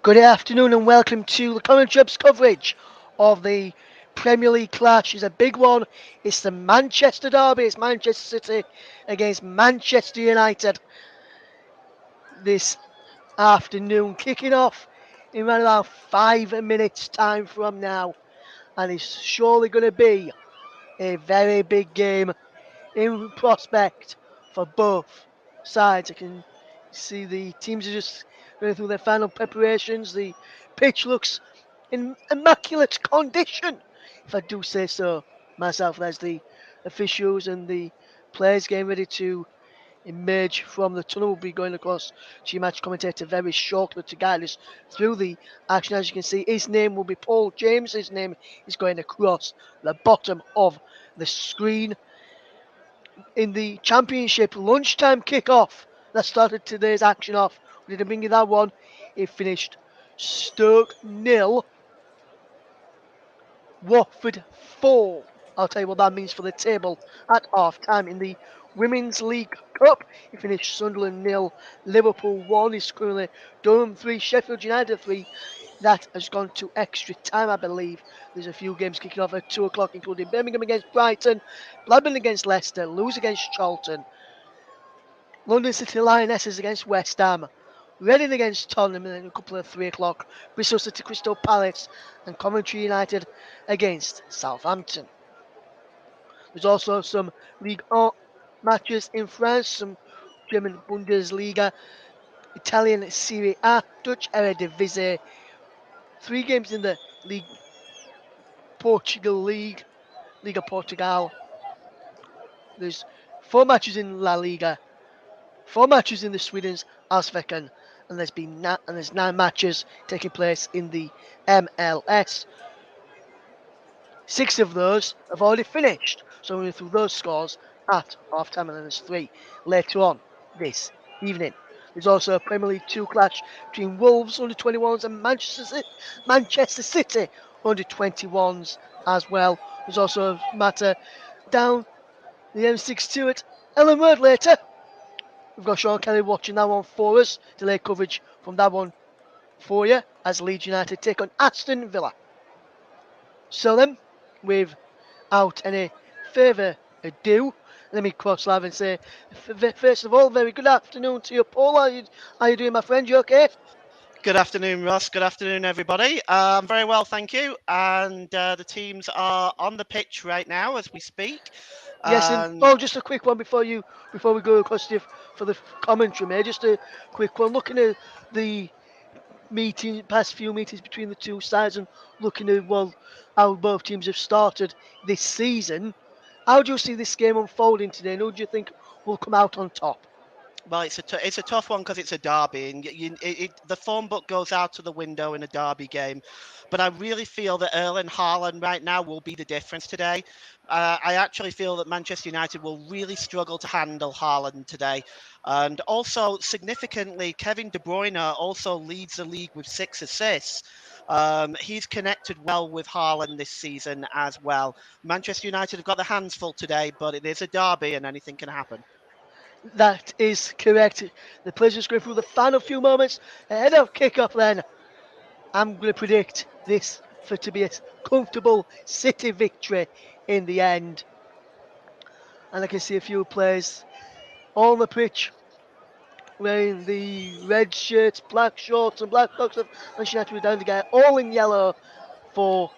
Good afternoon and welcome to the Commentary Hub's coverage of the Premier League clash. It's a big one. It's the Manchester derby. It's Manchester City against Manchester United this afternoon, kicking off in around about 5 minutes time from now, and it's surely going to be a very big game in prospect for both sides. I can see the teams are just going through their final preparations. The pitch looks in immaculate condition, if I do say so myself. There's the officials and the players getting ready to emerge from the tunnel. We'll be going across to your match commentator very shortly to guide us through the action. As you can see, his name will be Paul James. His name is going across the bottom of the screen. In the Championship lunchtime kickoff that started today's action off, we didn't bring you that one. It finished Stoke 0, Watford 4. I'll tell you what that means for the table at half time. In the Women's League Cup, it finished Sunderland 0, Liverpool 1. Is currently Durham 3, Sheffield United 3. That has gone to extra time, I believe. There's a few games kicking off at 2 o'clock, including Birmingham against Brighton, Blackburn against Leicester, Lewes against Charlton, London City Lionesses against West Ham, Reading against Tottenham, and then a couple of 3 o'clock, Bristol City Crystal Palace, and Coventry United against Southampton. There's also some Ligue 1 matches in France, some German Bundesliga, Italian Serie A, Dutch Eredivisie, 3 games in the League Portugal League, Liga Portugal. There's 4 matches in La Liga, 4 matches in the Sweden's Allsvenskan, and there's 9 matches taking place in the MLS. 6 of those have already finished, so we're through those scores at half time, and then there's 3 later on this evening. There's also a Premier League 2 clash between Wolves under 21s and Manchester City under 21s as well. There's also a matter down the M62 at Ellen Road later. We've got Sean Kelly watching that one for us. Delay coverage from that one for you as Leeds United take on Aston Villa. So then, without any further ado, let me cross live and say, first of all, very good afternoon to you, Paul. How you doing, my friend? You okay? Good afternoon, Ross. Good afternoon, everybody. Very well, thank you. And the teams are on the pitch right now as we speak. Yes, and just a quick one before we go across for the commentary, mate. Just a quick one. Looking at the past few meetings between the two sides, and looking at how both teams have started this season, how do you see this game unfolding today? And who do you think will come out on top? Well, it's a tough one because it's a derby, and the form book goes out to the window in a derby game. But I really feel that Erling Haaland right now will be the difference today. I actually feel that Manchester United will really struggle to handle Haaland today. And also, significantly, Kevin De Bruyne also leads the league with 6 assists. He's connected well with Haaland this season as well. Manchester United have got their hands full today, but it is a derby and anything can happen. That is correct. The players just going through the final few moments ahead of kick-off then. I'm going to predict this to be a comfortable City victory in the end. And I can see a few players on the pitch wearing the red shirts, black shorts and black socks of Manchester United down to get all in yellow for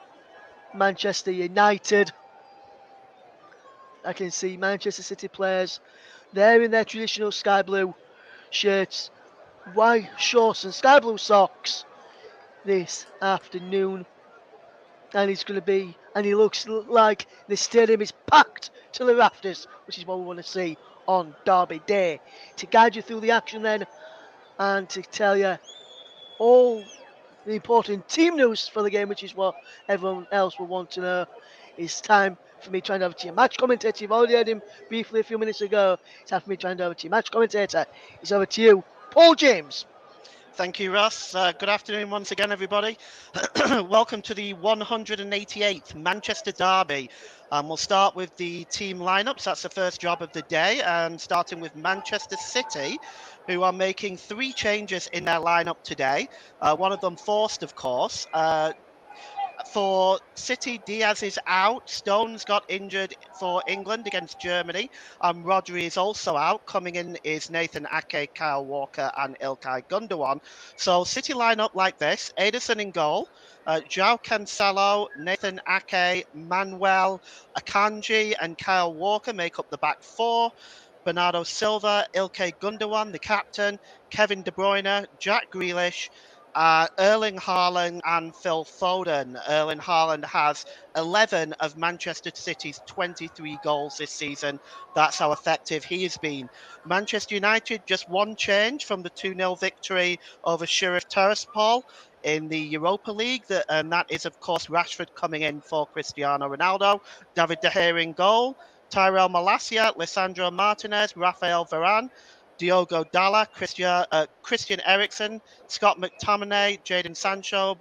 Manchester United. I can see Manchester City players there in their traditional sky blue shirts, white shorts and sky blue socks this afternoon. And he looks like the stadium is packed to the rafters, which is what we want to see on Derby Day. To guide you through the action then, and to tell you all the important team news for the game, which is what everyone else will want to know, it's time for me to hand over to your match commentator. You've already heard him briefly a few minutes ago. It's time for me to hand over to your match commentator. It's over to you, Paul James. Thank you, Ross. Good afternoon once again, everybody. Welcome to the 188th Manchester Derby. And we'll start with the team lineups. That's the first job of the day. And starting with Manchester City, who are making 3 changes in their lineup today. One of them forced, of course. For City, Diaz is out. Stones got injured for England against Germany. Rodri is also out. Coming in is Nathan Ake, Kyle Walker, and Ilkay Gundogan. So City line up like this: Ederson in goal, João Cancelo, Nathan Ake, Manuel Akanji, and Kyle Walker make up the back 4. Bernardo Silva, Ilkay Gundogan, the captain, Kevin De Bruyne, Jack Grealish, Erling Haaland and Phil Foden. Erling Haaland has 11 of Manchester City's 23 goals this season. That's how effective he has been. Manchester United just one change from the 2-0 victory over Sheriff Tiraspol in the Europa League, and that is, of course, Rashford coming in for Cristiano Ronaldo. David De Gea in goal. Tyrell Malacia, Lisandro Martinez, Rafael Varane, Diogo Dalla, Christian Eriksen, Scott McTominay, Jadon Sancho,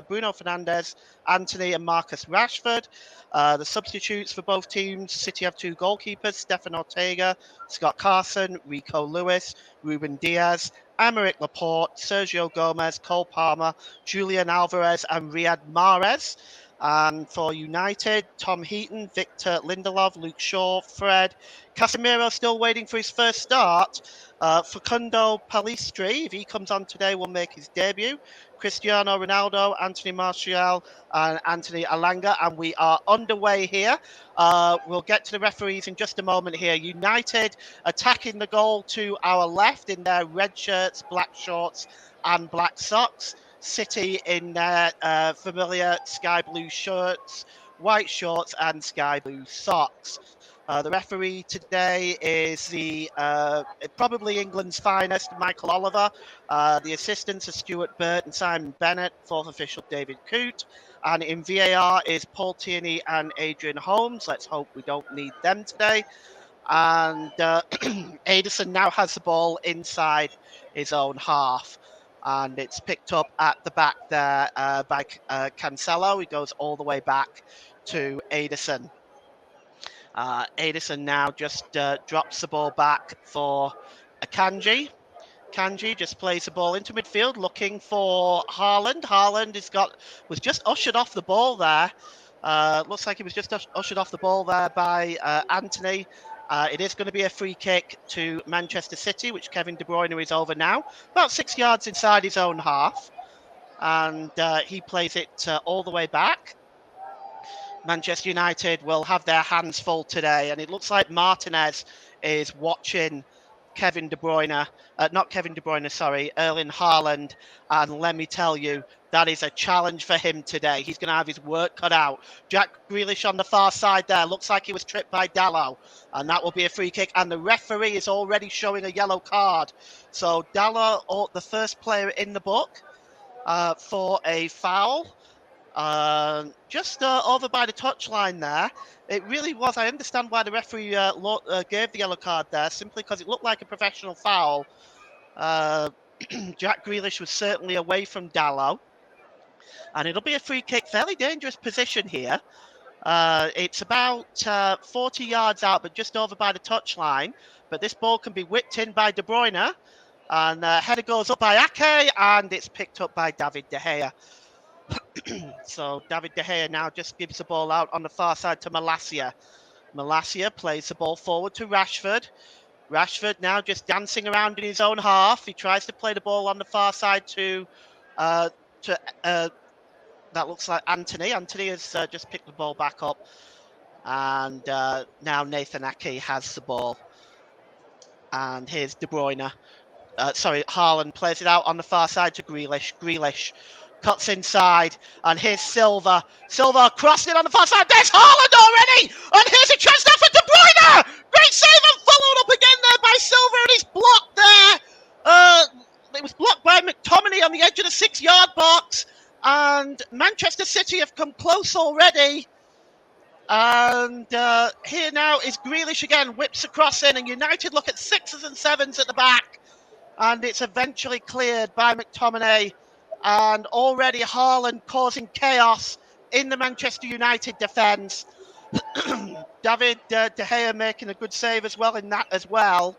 Bruno Fernandes, Anthony and Marcus Rashford. The substitutes for both teams: City have 2 goalkeepers, Stefan Ortega, Scott Carson, Rico Lewis, Ruben Diaz, Aymeric Laporte, Sergio Gomez, Cole Palmer, Julian Alvarez and Riyad Mahrez. And for United, Tom Heaton, Victor Lindelof, Luke Shaw, Fred, Casemiro still waiting for his first start. Facundo Pellistri, if he comes on today, will make his debut. Cristiano Ronaldo, Anthony Martial, and Anthony Alanga. And we are underway here. We'll get to the referees in just a moment here. United attacking the goal to our left in their red shirts, black shorts, and black socks. City in their familiar sky blue shirts, white shorts, and sky blue socks. The referee today is the probably England's finest, Michael Oliver. The assistants are Stuart Burt and Simon Bennett. Fourth official, David Coote. And in VAR is Paul Tierney and Adrian Holmes. Let's hope we don't need them today. And Ederson now has the ball inside his own half. And it's picked up at the back there by Cancelo. He goes all the way back to Ederson. Ederson now just drops the ball back for Akanji. Kanji just plays the ball into midfield, looking for Haaland. Haaland was just ushered off the ball there. Looks like he was just ushered off the ball there by Anthony. It is going to be a free kick to Manchester City, which Kevin De Bruyne is over now, about 6 yards inside his own half. And he plays it all the way back. Manchester United will have their hands full today, and it looks like Martinez is watching Erling Haaland, and let me tell you, that is a challenge for him today. He's going to have his work cut out. Jack Grealish on the far side there, looks like he was tripped by Dalot, and that will be a free kick, and the referee is already showing a yellow card. So Dalot, the first player in the book for a foul. Just over by the touchline there. It really was. I understand why the referee gave the yellow card there, simply because it looked like a professional foul. Jack Grealish was certainly away from Dalot. And it'll be a free kick, fairly dangerous position here. It's about 40 yards out, but just over by the touchline. But this ball can be whipped in by De Bruyne. And header goes up by Ake, and it's picked up by David De Gea. So David De Gea now just gives the ball out on the far side to Malacia. Malacia plays the ball forward to Rashford. Rashford now just dancing around in his own half. He tries to play the ball on the far side to that looks like Anthony. Anthony has just picked the ball back up. And now Nathan Ake has the ball. And here's De Bruyne. Haaland plays it out on the far side to Grealish. Grealish cuts inside, and here's Silva. Silva crossed it on the far side. There's Haaland already, and here's a chance now for De Bruyne. Great save, and followed up again there by Silva, and he's blocked there. It was blocked by McTominay on the edge of the 6-yard box, and Manchester City have come close already. And here now is Grealish again, whips across in, and United look at 6s and 7s at the back, and it's eventually cleared by McTominay. And already Haaland causing chaos in the Manchester United defence. David De Gea making a good save as well in that as well.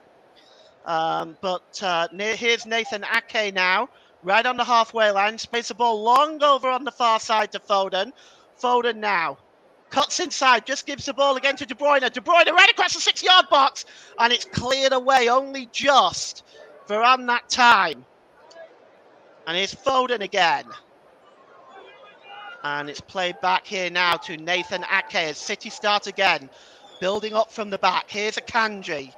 Here's Nathan Ake now, right on the halfway line. Sprays the ball long over on the far side to Foden. Foden now cuts inside, just gives the ball again to De Bruyne. De Bruyne right across the 6-yard box, and it's cleared away only just Varane that time. And here's Foden again. And it's played back here now to Nathan Ake as City start again, building up from the back. Here's Akanji.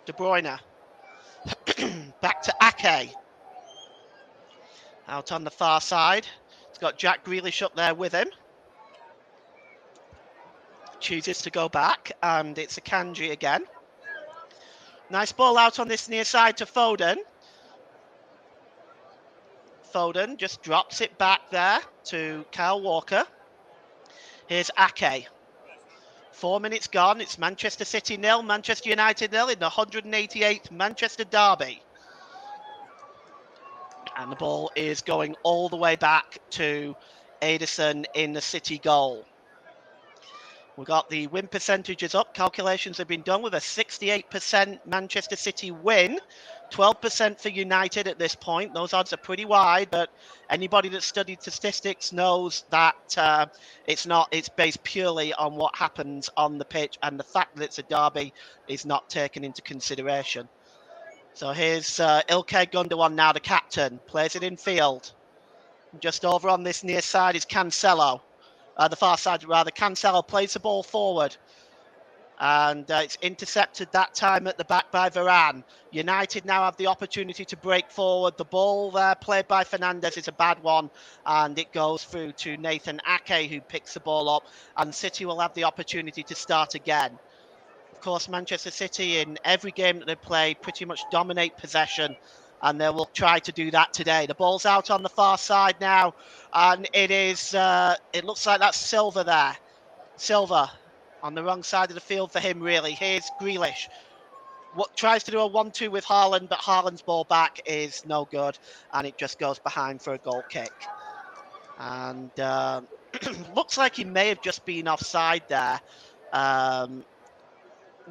De Bruyne. Back to Ake. Out on the far side. He's got Jack Grealish up there with him. Chooses to go back, and it's Akanji again. Nice ball out on this near side to Foden. Foden just drops it back there to Kyle Walker. Here's Ake. 4 minutes gone. It's Manchester City 0, Manchester United 0 in the 188th Manchester derby. And the ball is going all the way back to Ederson in the City goal. We've got the win percentages up. Calculations have been done with a 68% Manchester City win, 12% for United at this point. Those odds are pretty wide, but anybody that's studied statistics knows that it's based purely on what happens on the pitch, and the fact that it's a derby is not taken into consideration. So here's Ilkay Gundogan now, the captain, plays it in field. Just over on this near side is Cancelo. The far side rather. Cancelo plays the ball forward. And it's intercepted that time at the back by Varane. United now have the opportunity to break forward. The ball there played by Fernandes is a bad one. And it goes through to Nathan Ake, who picks the ball up. And City will have the opportunity to start again. Of course, Manchester City in every game that they play pretty much dominate possession. And they will try to do that today. The ball's out on the far side now. And it looks like that's Silva there. Silva on the wrong side of the field for him, really. Here's Grealish. What tries to do a 1-2 with Haaland, but Haaland's ball back is no good. And it just goes behind for a goal kick. And looks like he may have just been offside there.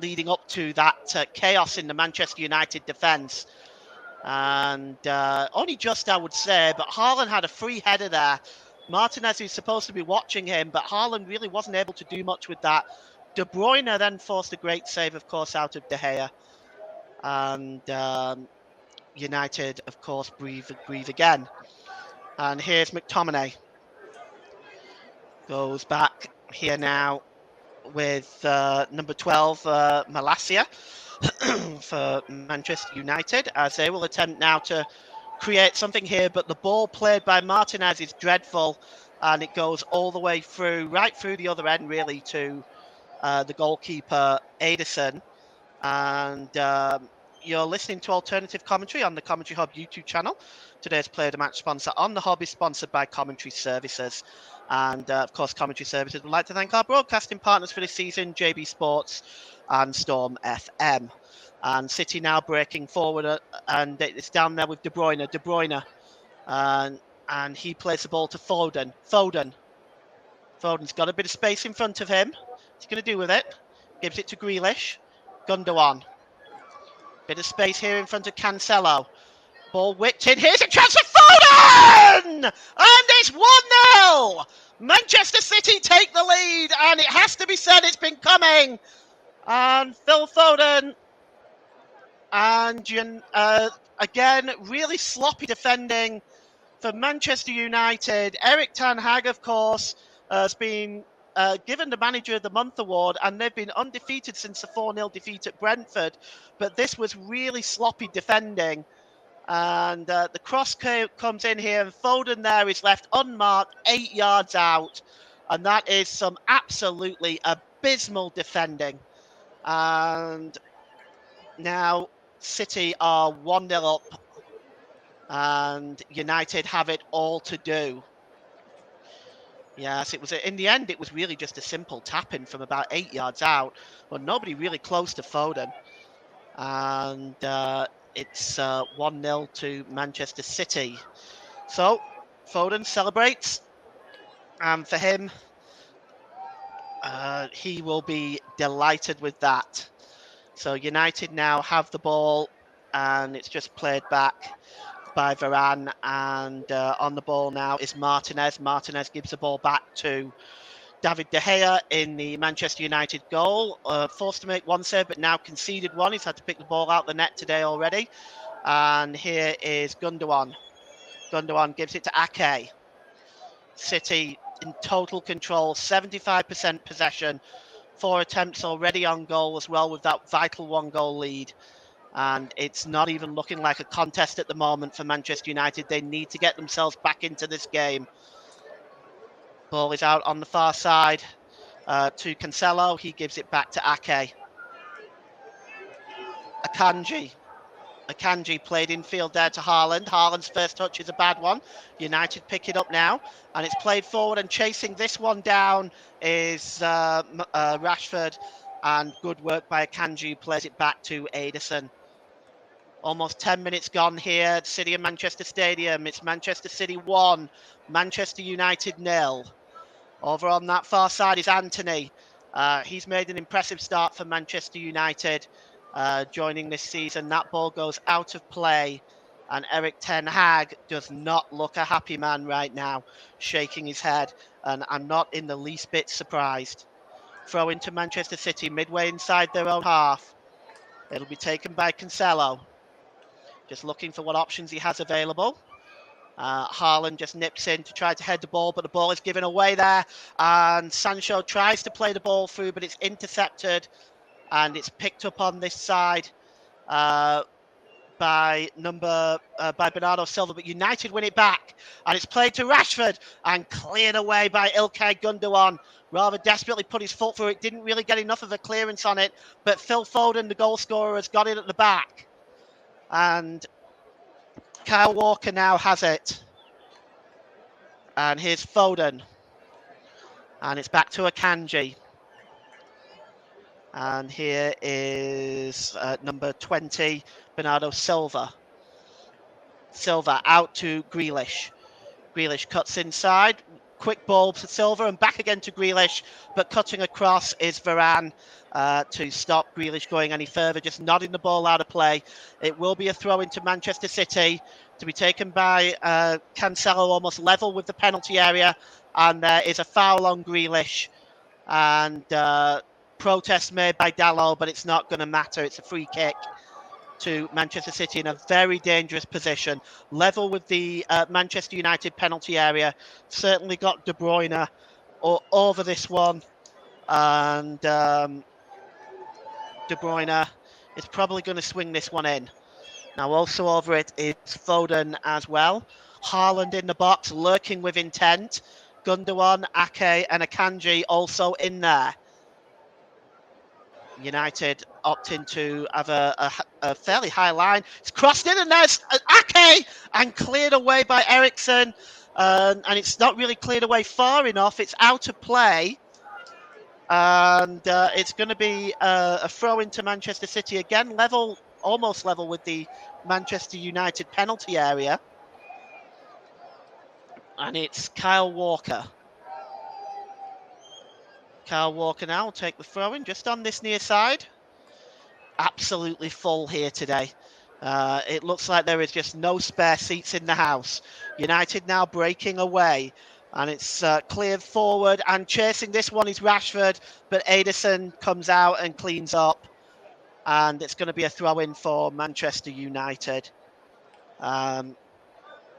Leading up to that chaos in the Manchester United defence. And only just, I would say, but Haaland had a free header there. Martinez is supposed to be watching him, but Haaland really wasn't able to do much with that. De Bruyne then forced a great save, of course, out of De Gea. And United, of course, breathe again. And here's McTominay. Goes back here now with number 12, Malacia. For Manchester United, as they will attempt now to create something here, but the ball played by Martinez is dreadful, and it goes all the way through, right through the other end, really, to the goalkeeper, Ederson. And you're listening to alternative commentary on the Commentary Hub YouTube channel. Today's Play the Match sponsor on the Hub is sponsored by Commentary Services. And of course, Commentary Services would like to thank our broadcasting partners for this season, JB Sports and Storm FM. And City now breaking forward, and it's down there with De Bruyne. De Bruyne, and he plays the ball to Foden. Foden's got a bit of space in front of him. What's he going to do with it? Gives it to Grealish. Gundogan. Bit of space here in front of Cancelo. Ball whipped in. Here's a chance for Foden! And it's 1-0! Manchester City take the lead, and it has to be said it's been coming. And Phil Foden, and again, really sloppy defending for Manchester United. Erik ten Hag, of course, has been given the Manager of the Month award, and they've been undefeated since the 4-0 defeat at Brentford. But this was really sloppy defending. And the cross comes in here, and Foden there is left unmarked, 8 yards out. And that is some absolutely abysmal defending. And now City are 1-0 up, and United have it all to do. Yes, it was in the end, it was really just a simple tap-in from about 8 yards out, but nobody really close to Foden. And it's 1-0 to Manchester City. So Foden celebrates, And for him, he will be delighted with that. So United now have the ball, and it's just played back by Varane, and on the ball now is Martinez. Martinez gives the ball back to David De Gea in the Manchester United goal. Forced to make one save, but now conceded one. He's had to pick the ball out the net today already. And here is Gundogan. Gundogan gives it to Ake. City in total control, 75% possession, 4 attempts already on goal as well with that vital 1-goal lead. And it's not even looking like a contest at the moment for Manchester United. They need to get themselves back into this game. Ball is out on the far side to Cancelo. He gives it back to Ake. Akanji played infield there to Haaland. Haaland's first touch is a bad one. United pick it up now, and it's played forward, and chasing this one down is Rashford, and good work by Akanji, plays it back to Ederson. Almost 10 minutes gone here. City and Manchester Stadium. It's Manchester City 1, Manchester United 0. Over on that far side is Anthony. He's made an impressive start for Manchester United joining this season. That ball goes out of play, and Erik ten Hag does not look a happy man right now, shaking his head, and I'm not in the least bit surprised. Throw into Manchester City midway inside their own half. It'll be taken by Cancelo. Just looking for what options he has available. Haaland just nips in to try to head the ball, but the ball is given away there. And Sancho tries to play the ball through, but it's intercepted, and it's picked up on this side by Bernardo Silva. But United win it back, and it's played to Rashford and cleared away by Ilkay Gundogan. Rather desperately put his foot through it. Didn't really get enough of a clearance on it, but Phil Foden, the goal scorer, has got it at the back. And Kyle Walker now has it. And here's Foden. And it's back to Akanji. And here is number 20, Bernardo Silva. Silva out to Grealish. Grealish cuts inside. Quick ball to Silva and back again to Grealish. But cutting across is Varane to stop Grealish going any further. Just nodding the ball out of play. It will be a throw into Manchester City to be taken by Cancelo, almost level with the penalty area. And there is a foul on Grealish. And protest made by Dalot, but it's not going to matter. It's a free kick to Manchester City in a very dangerous position. Level with the Manchester United penalty area. Certainly got De Bruyne over this one. And De Bruyne is probably going to swing this one in. Now also over it is Foden as well. Haaland in the box, lurking with intent. Gundogan, Ake and Akanji also in there. United opting to have a fairly high line. It's crossed in, and there's Ake, and cleared away by Eriksen. And it's not really cleared away far enough. It's out of play. And it's going to be a throw into Manchester City again, almost level with the Manchester United penalty area. And it's Kyle Walker. Kyle Walker now will take the throw in just on this near side. Absolutely full here today. It looks like there is just no spare seats in the house. United now breaking away, and it's cleared forward, and chasing this one is Rashford, but Ederson comes out and cleans up, and it's going to be a throw in for Manchester United.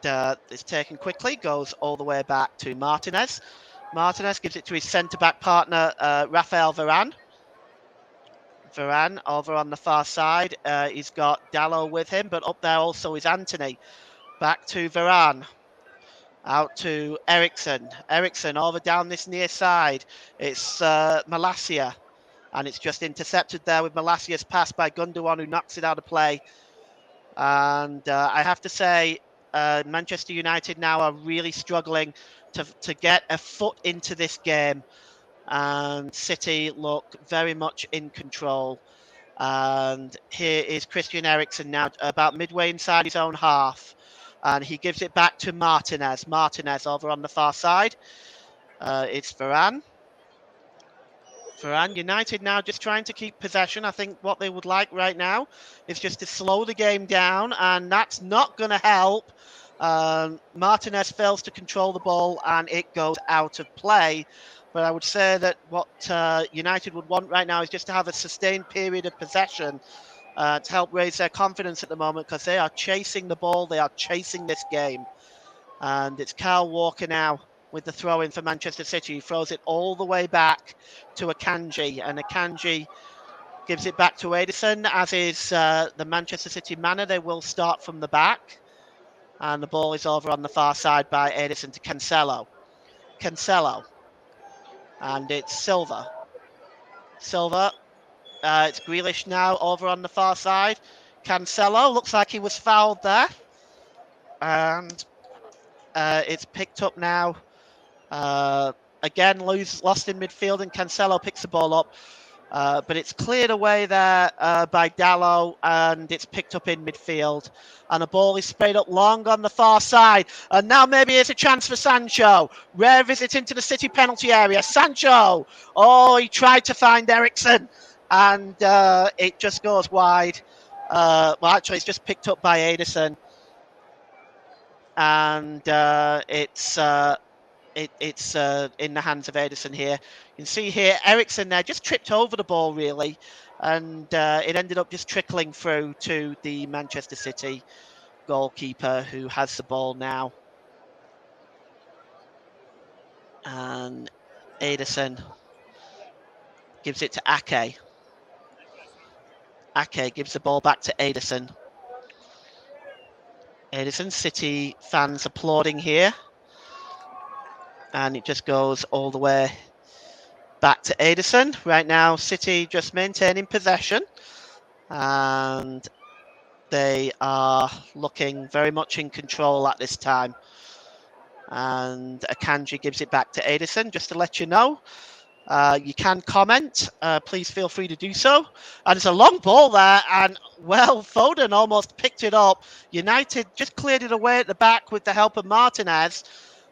It's taken quickly, goes all the way back to Martinez. Martinez gives it to his centre-back partner, Rafael Varane. Varane over on the far side. He's got Dalot with him, but up there also is Anthony. Back to Varane. Out to Eriksen. Eriksen over down this near side. It's Malacia. And it's just intercepted there with Malacia's pass by Gundogan, who knocks it out of play. And I have to say, Manchester United now are really struggling to get a foot into this game. And City look very much in control. And here is Christian Eriksen now about midway inside his own half. And he gives it back to Martinez. Martinez over on the far side. It's Varane. Varane, United now just trying to keep possession. I think what they would like right now is just to slow the game down, and that's not going to help. Martinez fails to control the ball, and it goes out of play. But I would say that what United would want right now is just to have a sustained period of possession to help raise their confidence at the moment, because they are chasing the ball. They are chasing this game. And it's Kyle Walker now with the throw in for Manchester City. He throws it all the way back to Akanji, and Akanji gives it back to Ederson, as is the Manchester City manner. They will start from the back, and the ball is over on the far side by Ederson to Cancelo. And it's Silva. It's Grealish now over on the far side. Cancelo looks like he was fouled there, and it's picked up now. Again, lost in midfield, and Cancelo picks the ball up. But it's cleared away there by Dalot, and it's picked up in midfield. And the ball is sprayed up long on the far side. And now maybe it's a chance for Sancho. Rare visit into the City penalty area. Sancho! Oh, he tried to find Eriksen, and it just goes wide. Well, actually, it's just picked up by Ederson. And it's in the hands of Ederson here. You can see here Eriksen there just tripped over the ball really, and it ended up just trickling through to the Manchester City goalkeeper, who has the ball now. And Ederson gives it to Ake. Ake gives the ball back to Ederson. Ederson, City fans applauding here. And it just goes all the way back to Ederson. Right now, City just maintaining possession, and they are looking very much in control at this time. And Akanji gives it back to Ederson. Just to let you know, you can comment. Please feel free to do so. And it's a long ball there, and well, Foden almost picked it up. United just cleared it away at the back with the help of Martinez,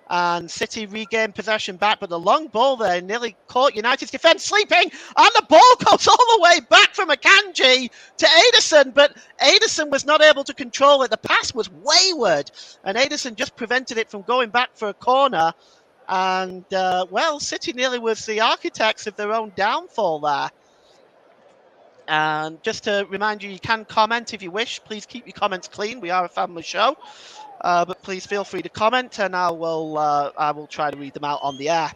and City regained possession back, but the long ball there nearly caught United's defence sleeping, and the ball goes all the way back from Akanji to Ederson, but Ederson was not able to control it. The pass was wayward, and Ederson just prevented it from going back for a corner. And, well, City nearly was the architects of their own downfall there. And just to remind you, you can comment if you wish. Please keep your comments clean. We are a family show. But please feel free to comment, and I will try to read them out on the air.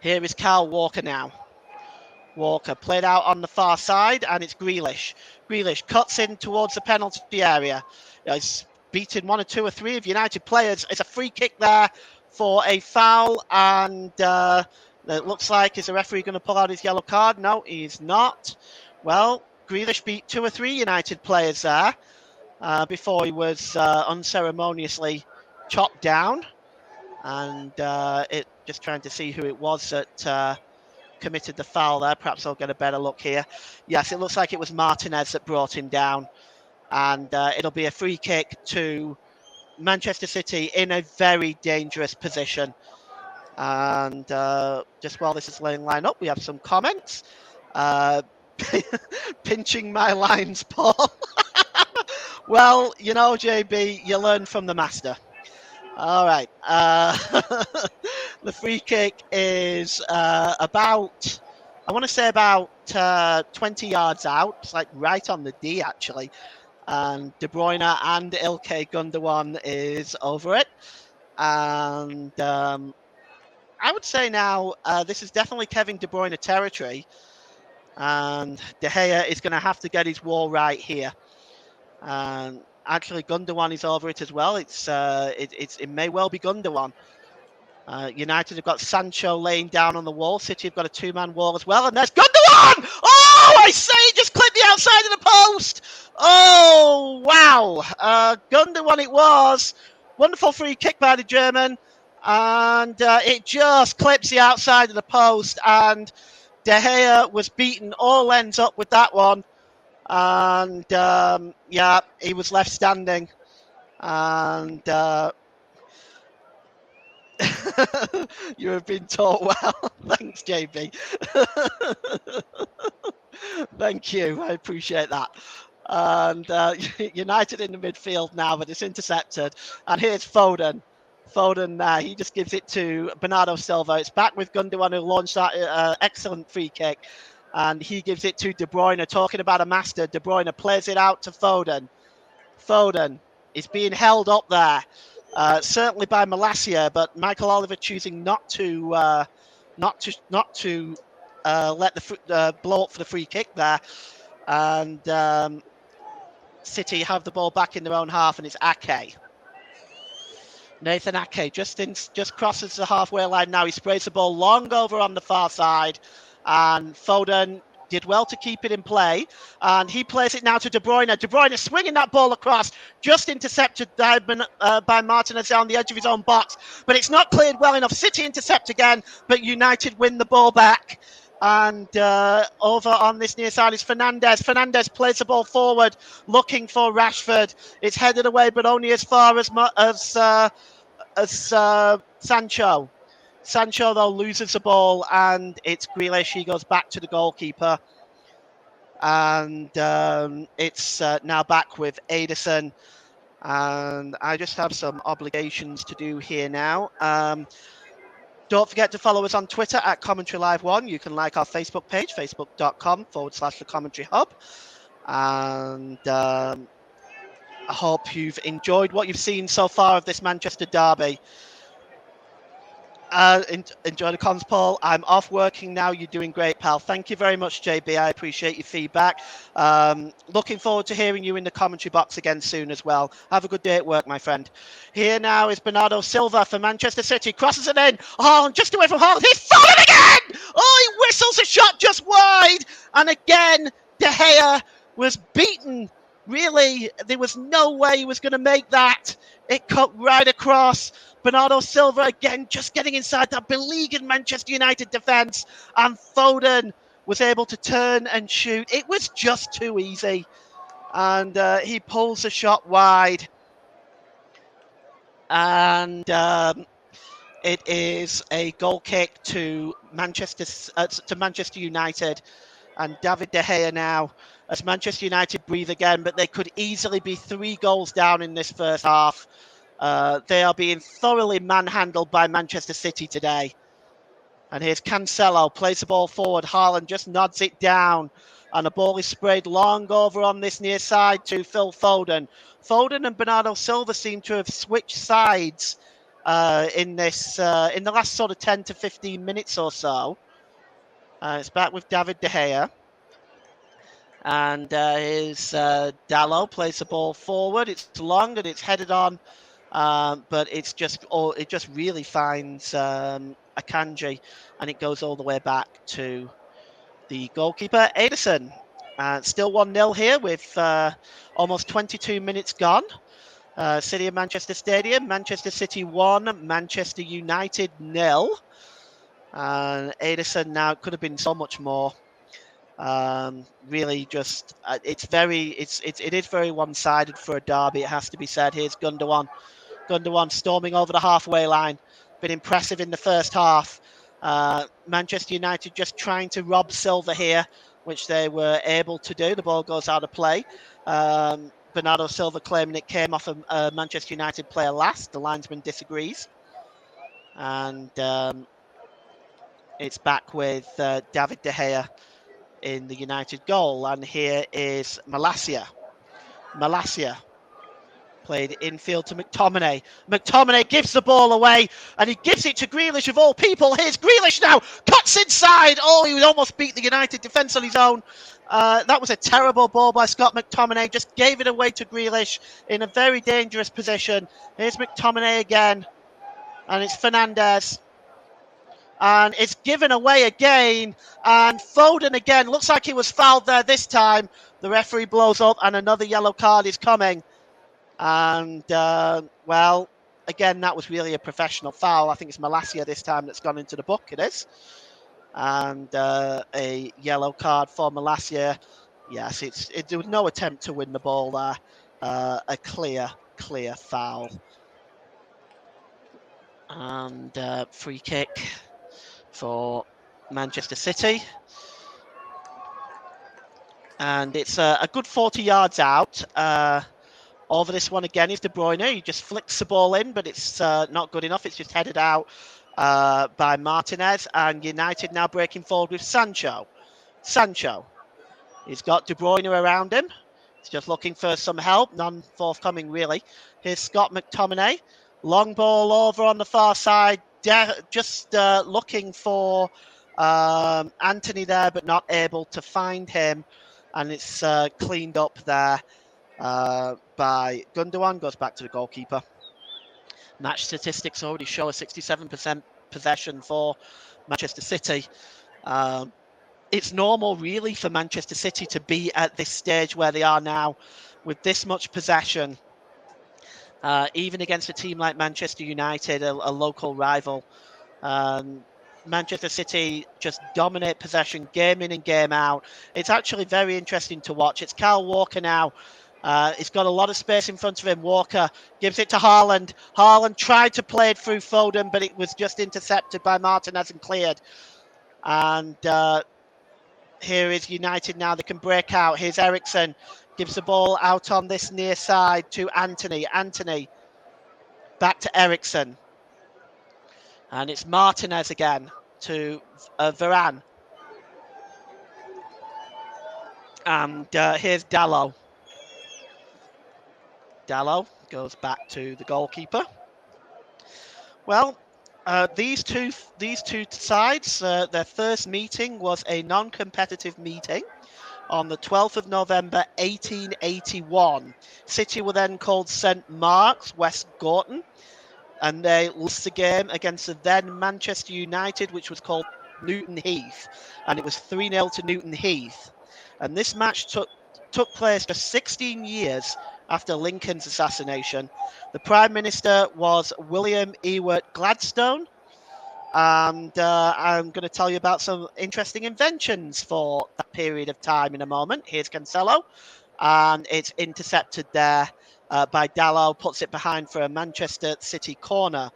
Here is Kyle Walker now. Walker played out on the far side, and it's Grealish. Grealish cuts in towards the penalty area. He's beaten one or two or three of United players. It's a free kick there for a foul, and it looks like, is the referee going to pull out his yellow card? No, he's not. Well, Grealish beat two or three United players there. Before he was unceremoniously chopped down, and just trying to see who it was that committed the foul there. Perhaps I'll get a better look here. Yes, it looks like it was Martinez that brought him down, and it'll be a free kick to Manchester City in a very dangerous position. And just while this is laying line up, we have some comments. Pinching my lines, Paul. Well, you know, JB, you learn from the master. All right. The free kick is about 20 yards out. It's like right on the D, actually. And De Bruyne and Ilkay Gundogan is over it. And I would say now this is definitely Kevin De Bruyne territory. And De Gea is going to have to get his wall right here. And actually, Gundogan is over it as well. It may well be Gundogan. United have got Sancho laying down on the wall. City have got a two-man wall as well. And there's Gundogan! Oh, I say, just clipped the outside of the post. Oh, wow. Gundogan it was. Wonderful free kick by the German. And it just clips the outside of the post. And De Gea was beaten all ends up with that one. And yeah, he was left standing. And You have been taught well. Thanks, JB. Thank you. I appreciate that. And United in the midfield now, but it's intercepted. And here's Foden. Foden, he just gives it to Bernardo Silva. It's back with Gundogan, who launched that excellent free kick. And he gives it to De Bruyne. Talking about a master, De Bruyne plays it out to Foden. Foden is being held up there, certainly by Malacia, but Michael Oliver choosing not to let the blow up for the free kick there, and City have the ball back in their own half, and it's Ake. Nathan Ake just crosses the halfway line now. He sprays the ball long over on the far side, and Foden did well to keep it in play, and he plays it now to De Bruyne. De Bruyne swinging that ball across, just intercepted by Martinez on the edge of his own box, but it's not cleared well enough. City intercept again, but United win the ball back. And over on this near side is Fernandes. Fernandes plays the ball forward, looking for Rashford. It's headed away, but only as far as Sancho. Sancho, though, loses the ball, and it's Grealish. He goes back to the goalkeeper. And it's now back with Ederson. And I just have some obligations to do here now. Don't forget to follow us on Twitter at Commentary Live 1. You can like our Facebook page, facebook.com/The Commentary Hub. And I hope you've enjoyed what you've seen so far of this Manchester derby. Enjoy the cons, Paul. I'm off working now. You're doing great, pal. Thank you very much, JB. I appreciate your feedback. Looking forward to hearing you in the commentary box again soon as well. Have a good day at work, my friend. Here now is Bernardo Silva for Manchester City. Crosses it in. Haaland just away from Haaland. He's fallen again! Oh, he whistles a shot just wide. And again, De Gea was beaten. Really, there was no way he was going to make that. It cut right across. Bernardo Silva again just getting inside that beleaguered Manchester United defence, and Foden was able to turn and shoot. It was just too easy, and he pulls the shot wide, and it is a goal kick to Manchester United, and David De Gea now, as Manchester United breathe again, but they could easily be 3 goals down in this first half. They are being thoroughly manhandled by Manchester City today. And here's Cancelo, plays the ball forward. Haaland just nods it down. And the ball is sprayed long over on this near side to Phil Foden. Foden and Bernardo Silva seem to have switched sides in the last sort of 10 to 15 minutes or so. It's back with David De Gea. And here's Dalot, plays the ball forward. It's long and it's headed on. But it just really finds Akanji, and it goes all the way back to the goalkeeper, Ederson. Still 1-0 here with almost 22 minutes gone. City of Manchester Stadium, Manchester City 1, Manchester United 0. Ederson now could have been so much more. Really just it is very one-sided for a derby, it has to be said. Here's Gundogan storming over the halfway line. Been impressive in the first half. Manchester United just trying to rob Silva here, which they were able to do. The ball goes out of play. Bernardo Silva claiming it came off a Manchester United player last. The linesman disagrees. And it's back with David De Gea in the United goal. And here is Malacia. Played infield to McTominay. McTominay gives the ball away, and he gives it to Grealish of all people. Here's Grealish now, cuts inside. Oh, he almost beat the United defence on his own. That was a terrible ball by Scott McTominay. Just gave it away to Grealish in a very dangerous position. Here's McTominay again, and it's Fernandes. And it's given away again, and Foden again. Looks like he was fouled there this time. The referee blows up, and another yellow card is coming. And, well, again, that was really a professional foul. I think it's Malacia this time that's gone into the book, it is. And a yellow card for Malacia. Yes, there was no attempt to win the ball there. A clear foul. And free kick for Manchester City. And it's a good 40 yards out. Over this one again is De Bruyne. He just flicks the ball in, but it's not good enough. It's just headed out by Martinez. And United now breaking forward with Sancho. He's got De Bruyne around him. He's just looking for some help. None forthcoming, really. Here's Scott McTominay. Long ball over on the far side. Just looking for Anthony there, but not able to find him. And it's cleaned up there by Gundogan. Goes back to the goalkeeper. Match statistics already show a 67% possession for Manchester City. It's normal, really, for Manchester City to be at this stage where they are now with this much possession, even against a team like Manchester United, a local rival. Manchester City just dominate possession game in and game out. It's actually very interesting to watch. It's Kyle Walker now. He's got a lot of space in front of him. Walker gives it to Haaland. Haaland tried to play it through Foden, but it was just intercepted by Martinez and cleared. And here is United now. They can break out. Here's Eriksen. Gives the ball out on this near side to Anthony. Anthony back to Eriksen. And it's Martinez again to Varane. And here's Dalot. Dalot goes back to the goalkeeper. Well, these two sides, their first meeting was a non-competitive meeting on the 12th of November 1881. City were then called St Mark's, West Gorton, and they lost the game against the then Manchester United, which was called Newton Heath, and it was 3-0 to Newton Heath. And this match took place just 16 years after Lincoln's assassination. The Prime Minister was William Ewart Gladstone, and I'm going to tell you about some interesting inventions for that period of time in a moment. Here's Cancelo, and it's intercepted there by Dalot, puts it behind for a Manchester City corner.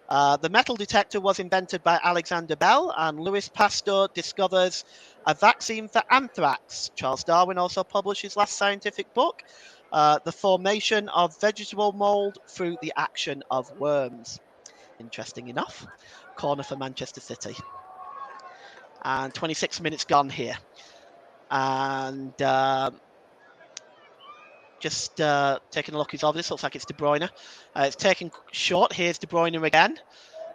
The metal detector was invented by Alexander Bell, and Louis Pasteur discovers a vaccine for anthrax. Charles Darwin also published his last scientific book, The Formation of Vegetable Mold Through the Action of Worms. Interesting enough. Corner for Manchester City. And 26 minutes gone here. And just taking a look over this, looks like it's De Bruyne. It's taken short. Here's De Bruyne again.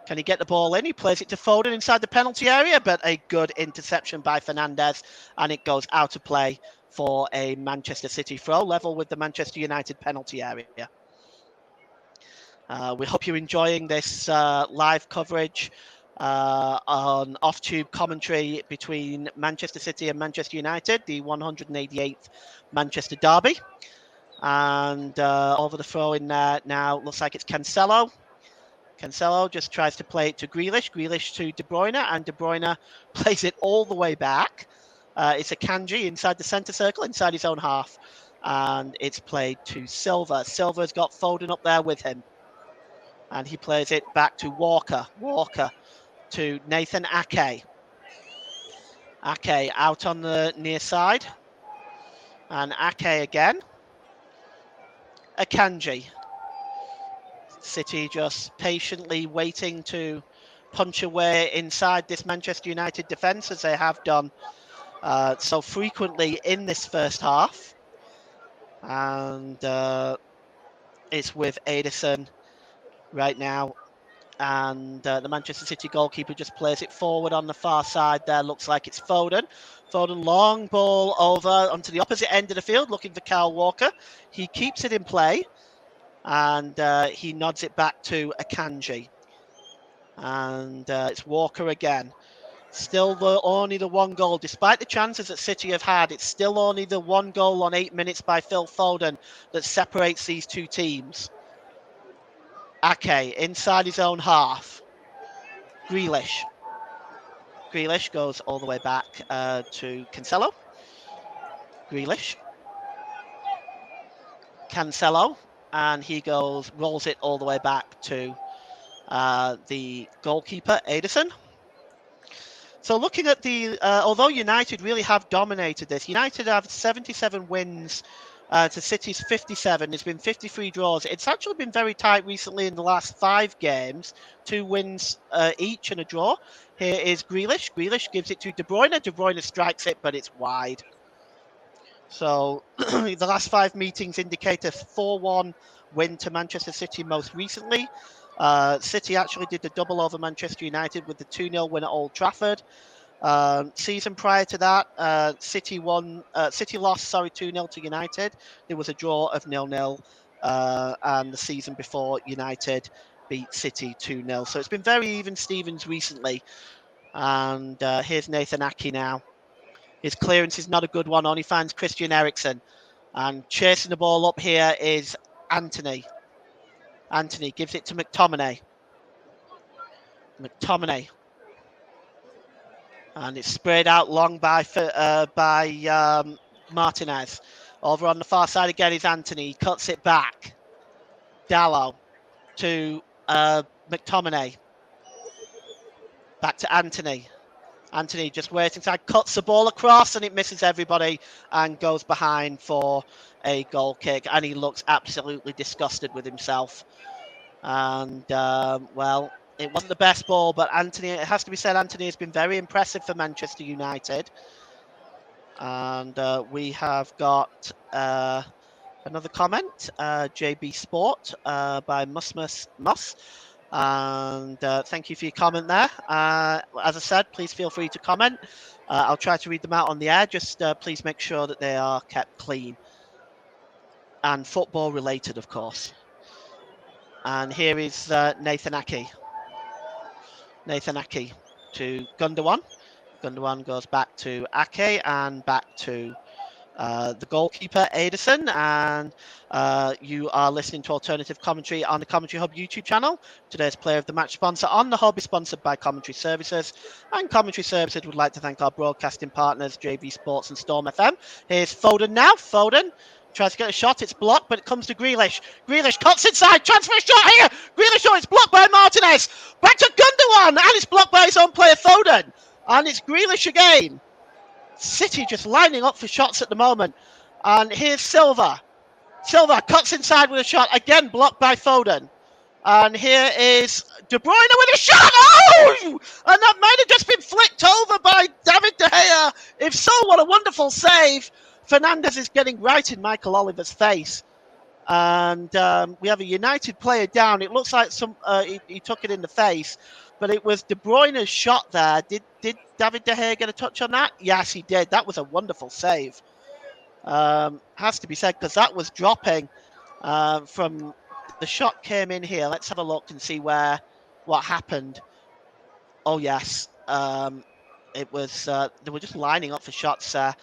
Can he get the ball in? He plays it to Foden inside the penalty area, but a good interception by Fernandes, and it goes out of play for a Manchester City throw, level with the Manchester United penalty area. We hope you're enjoying this live coverage on off-tube commentary between Manchester City and Manchester United, the 188th Manchester derby. And over the throw in there now, looks like it's Cancelo. Cancelo just tries to play it to Grealish. Grealish to De Bruyne, and De Bruyne plays it all the way back. It's a Kanji inside the centre circle, inside his own half. And it's played to Silva. Silva's got Foden up there with him. And he plays it back to Walker. Walker to Nathan Ake. Ake out on the near side. And Ake again. Akanji. City just patiently waiting to punch away inside this Manchester United defence, as they have done so frequently in this first half. And it's with Ederson right now. And the Manchester City goalkeeper just plays it forward on the far side there. Looks like it's Foden. Foden, long ball over onto the opposite end of the field, looking for Kyle Walker. He keeps it in play. And he nods it back to Akanji. And it's Walker again. Still only the one goal. Despite the chances that City have had, it's still only the one goal on 8 minutes by Phil Foden that separates these two teams. Ake inside his own half. Grealish. Grealish goes all the way back to Cancelo. Grealish. Cancelo. And he rolls it all the way back to the goalkeeper, Ederson. So looking at the, although United really have dominated this, United have 77 wins to City's 57. There's been 53 draws. It's actually been very tight recently in the last 5 games. 2 wins each and a draw. Here is Grealish. Grealish gives it to De Bruyne. De Bruyne strikes it, but it's wide. So the last 5 meetings indicate a 4-1 win to Manchester City most recently. City actually did the double over Manchester United with the 2-0 win at Old Trafford. Season prior to that, City lost 2-0 to United. There was a draw of 0-0, and the season before, United beat City 2-0. So it's been very even Stevens recently. And here's Nathan Ake now. His clearance is not a good one. Only finds Christian Eriksen. And chasing the ball up here is Anthony. Anthony gives it to McTominay. And it's sprayed out long by Martinez. Over on the far side again is Anthony. He cuts it back. Dalot to McTominay. Back to Anthony. Anthony just waits inside, cuts the ball across, and it misses everybody and goes behind for a goal kick. And he looks absolutely disgusted with himself. And, well, it wasn't the best ball, but Anthony, it has to be said, Anthony has been very impressive for Manchester United. And we have got another comment, JB Sport by Musmus Mus. And thank you for your comment there. As I said, please feel free to comment. I'll try to read them out on the air. Just please make sure that they are kept clean and football related, of course. And here is Nathan Ake. Nathan Ake to Gundogan. Gundogan goes back to Ake and back to the goalkeeper, Ederson. And you are listening to Alternative Commentary on the Commentary Hub YouTube channel. Today's Player of the Match sponsor on the Hub is sponsored by Commentary Services. And Commentary Services would like to thank our broadcasting partners, JB Sports and Storm FM. Here's Foden now. Foden tries to get a shot. It's blocked, but it comes to Grealish. Grealish cuts inside. Transfer shot here. Grealish, oh, it's blocked by Martinez. Back to Gundogan. And it's blocked by his own player, Foden. And it's Grealish again. City just lining up for shots at the moment. And here's Silva. Silva cuts inside with a shot. Again, blocked by Foden. And here is De Bruyne with a shot. Oh! And that might have just been flicked over by David De Gea. If so, what a wonderful save. Fernandes is getting right in Michael Oliver's face. And we have a United player down. It looks like he took it in the face. But it was De Bruyne's shot there. Did David De Gea get a touch on that? Yes, he did. That was a wonderful save. Has to be said, because that was dropping from the shot came in here. Let's have a look and see what happened. Oh, yes. It was they were just lining up for shots there.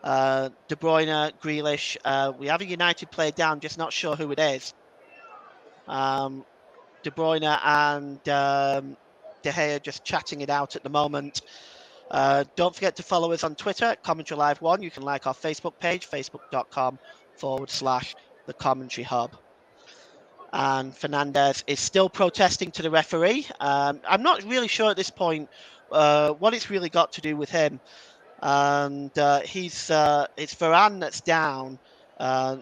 De Bruyne, Grealish. We have a United player down, just not sure who it is. De Bruyne and De Gea just chatting it out at the moment. Don't forget to follow us on Twitter at Commentary Live 1. You can like our Facebook page, facebook.com/The Commentary Hub. And Fernandes is still protesting to the referee. I'm not really sure at this point what it's really got to do with him. And it's Varane that's down.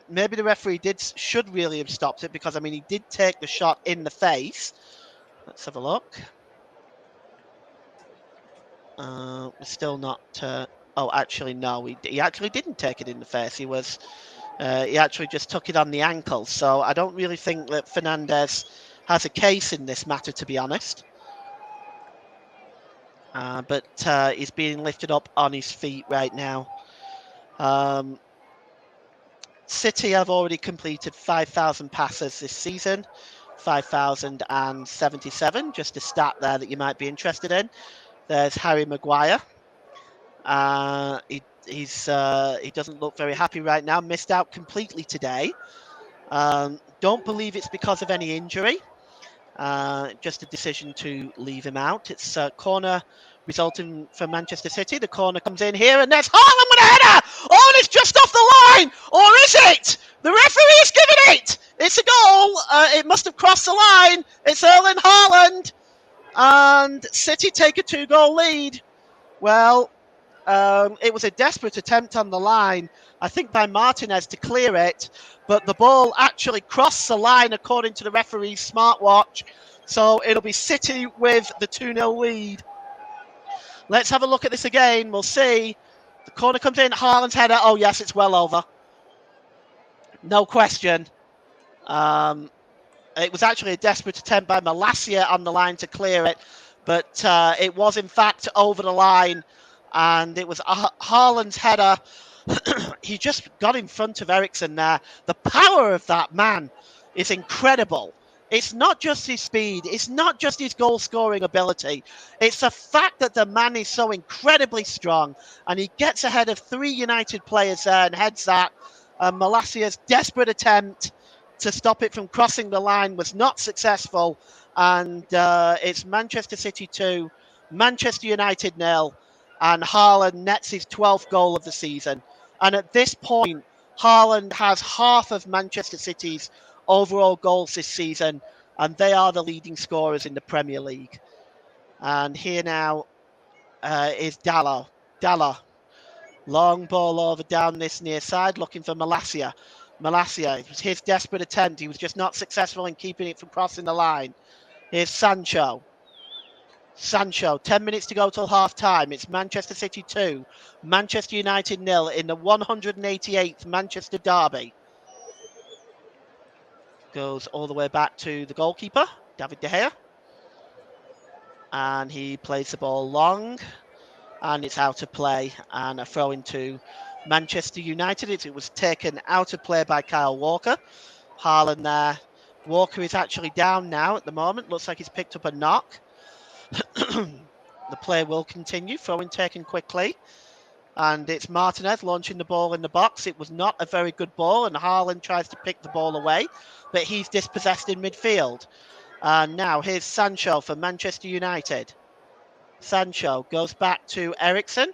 Maybe the referee should really have stopped it, because, I mean, he did take the shot in the face. Let's have a look. We're still not. Oh, actually, no. He actually didn't take it in the face. He actually just took it on the ankle. So I don't really think that Fernandes has a case in this matter, to be honest. But he's being lifted up on his feet right now. City have already completed 5,000 passes this season. 5,077. Just a stat there that you might be interested in. There's Harry Maguire. He doesn't look very happy right now. Missed out completely today. Don't believe it's because of any injury. Just a decision to leave him out. It's a corner resulting from Manchester City. The corner comes in here, and there's Haaland with a header! Oh, and it's just off the line! Or is it? The referee is giving it! It's a goal. It must have crossed the line. It's Erling Haaland. And City take a 2-goal lead. Well, it was a desperate attempt on the line, I think by Martinez to clear it, but the ball actually crossed the line according to the referee's smartwatch. So it'll be City with the 2-0 lead. Let's have a look at this again. We'll see. The corner comes in. Haaland's header. Oh, yes, it's well over. No question. It was actually a desperate attempt by Malacia on the line to clear it, but it was in fact over the line, and it was Haaland's header. He just got in front of Eriksen there. The power of that man is incredible. It's not just his speed, it's not just his goal scoring ability. It's the fact that the man is so incredibly strong, and he gets ahead of 3 United players there and heads that. Malacia's desperate attempt to stop it from crossing the line was not successful, and it's Manchester City 2, Manchester United 0, and Haaland nets his 12th goal of the season. And at this point, Haaland has half of Manchester City's overall goals this season, and they are the leading scorers in the Premier League. And here now is Dalot. Dalot. Long ball over down this near side, looking for Malacia. Malacia, it was his desperate attempt. He was just not successful in keeping it from crossing the line. Here's Sancho. Sancho, 10 minutes to go till half time. It's Manchester City 2, Manchester United 0 in the 188th Manchester derby. Goes all the way back to the goalkeeper, David De Gea. And he plays the ball long. And it's out of play, and a throw into Manchester United. It was taken out of play by Kyle Walker. Haaland there. Walker is actually down now at the moment. Looks like he's picked up a knock. The play will continue. Throw-in taken quickly. And it's Martinez launching the ball in the box. It was not a very good ball, and Haaland tries to pick the ball away, but he's dispossessed in midfield. And now here's Sancho for Manchester United. Sancho goes back to Eriksen.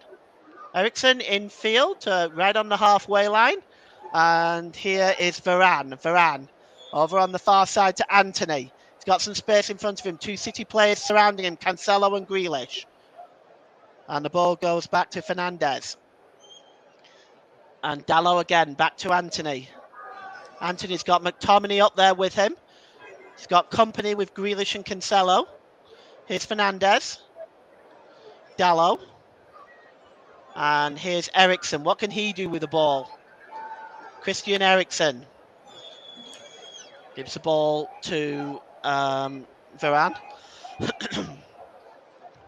Eriksen in field, right on the halfway line. And here is Varane. Varane over on the far side to Antony. He's got some space in front of him. 2 City players surrounding him, Cancelo and Grealish. And the ball goes back to Fernandes. And Dalot again, back to Antony. Antony's got McTominay up there with him. He's got company with Grealish and Cancelo. Here's Fernandes. Dalot. And here's Eriksen. What can he do with the ball? Christian Eriksen gives the ball to Varane.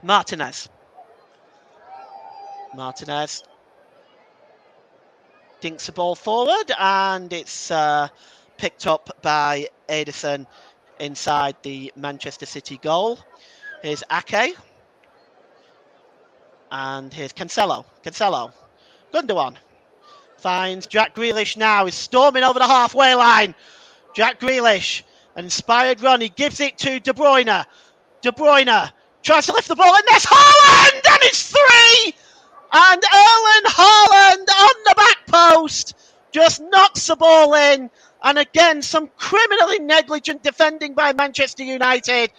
Martinez. Martinez dinks the ball forward, and it's picked up by Ederson inside the Manchester City goal. Here's Ake. And here's Cancelo. Cancelo. Gundogan finds Jack Grealish now. He's storming over the halfway line. Jack Grealish, an inspired run. He gives it to De Bruyne. De Bruyne tries to lift the ball, and there's Haaland! And it's 3! And Erling Haaland on the back post just knocks the ball in. And again, some criminally negligent defending by Manchester United.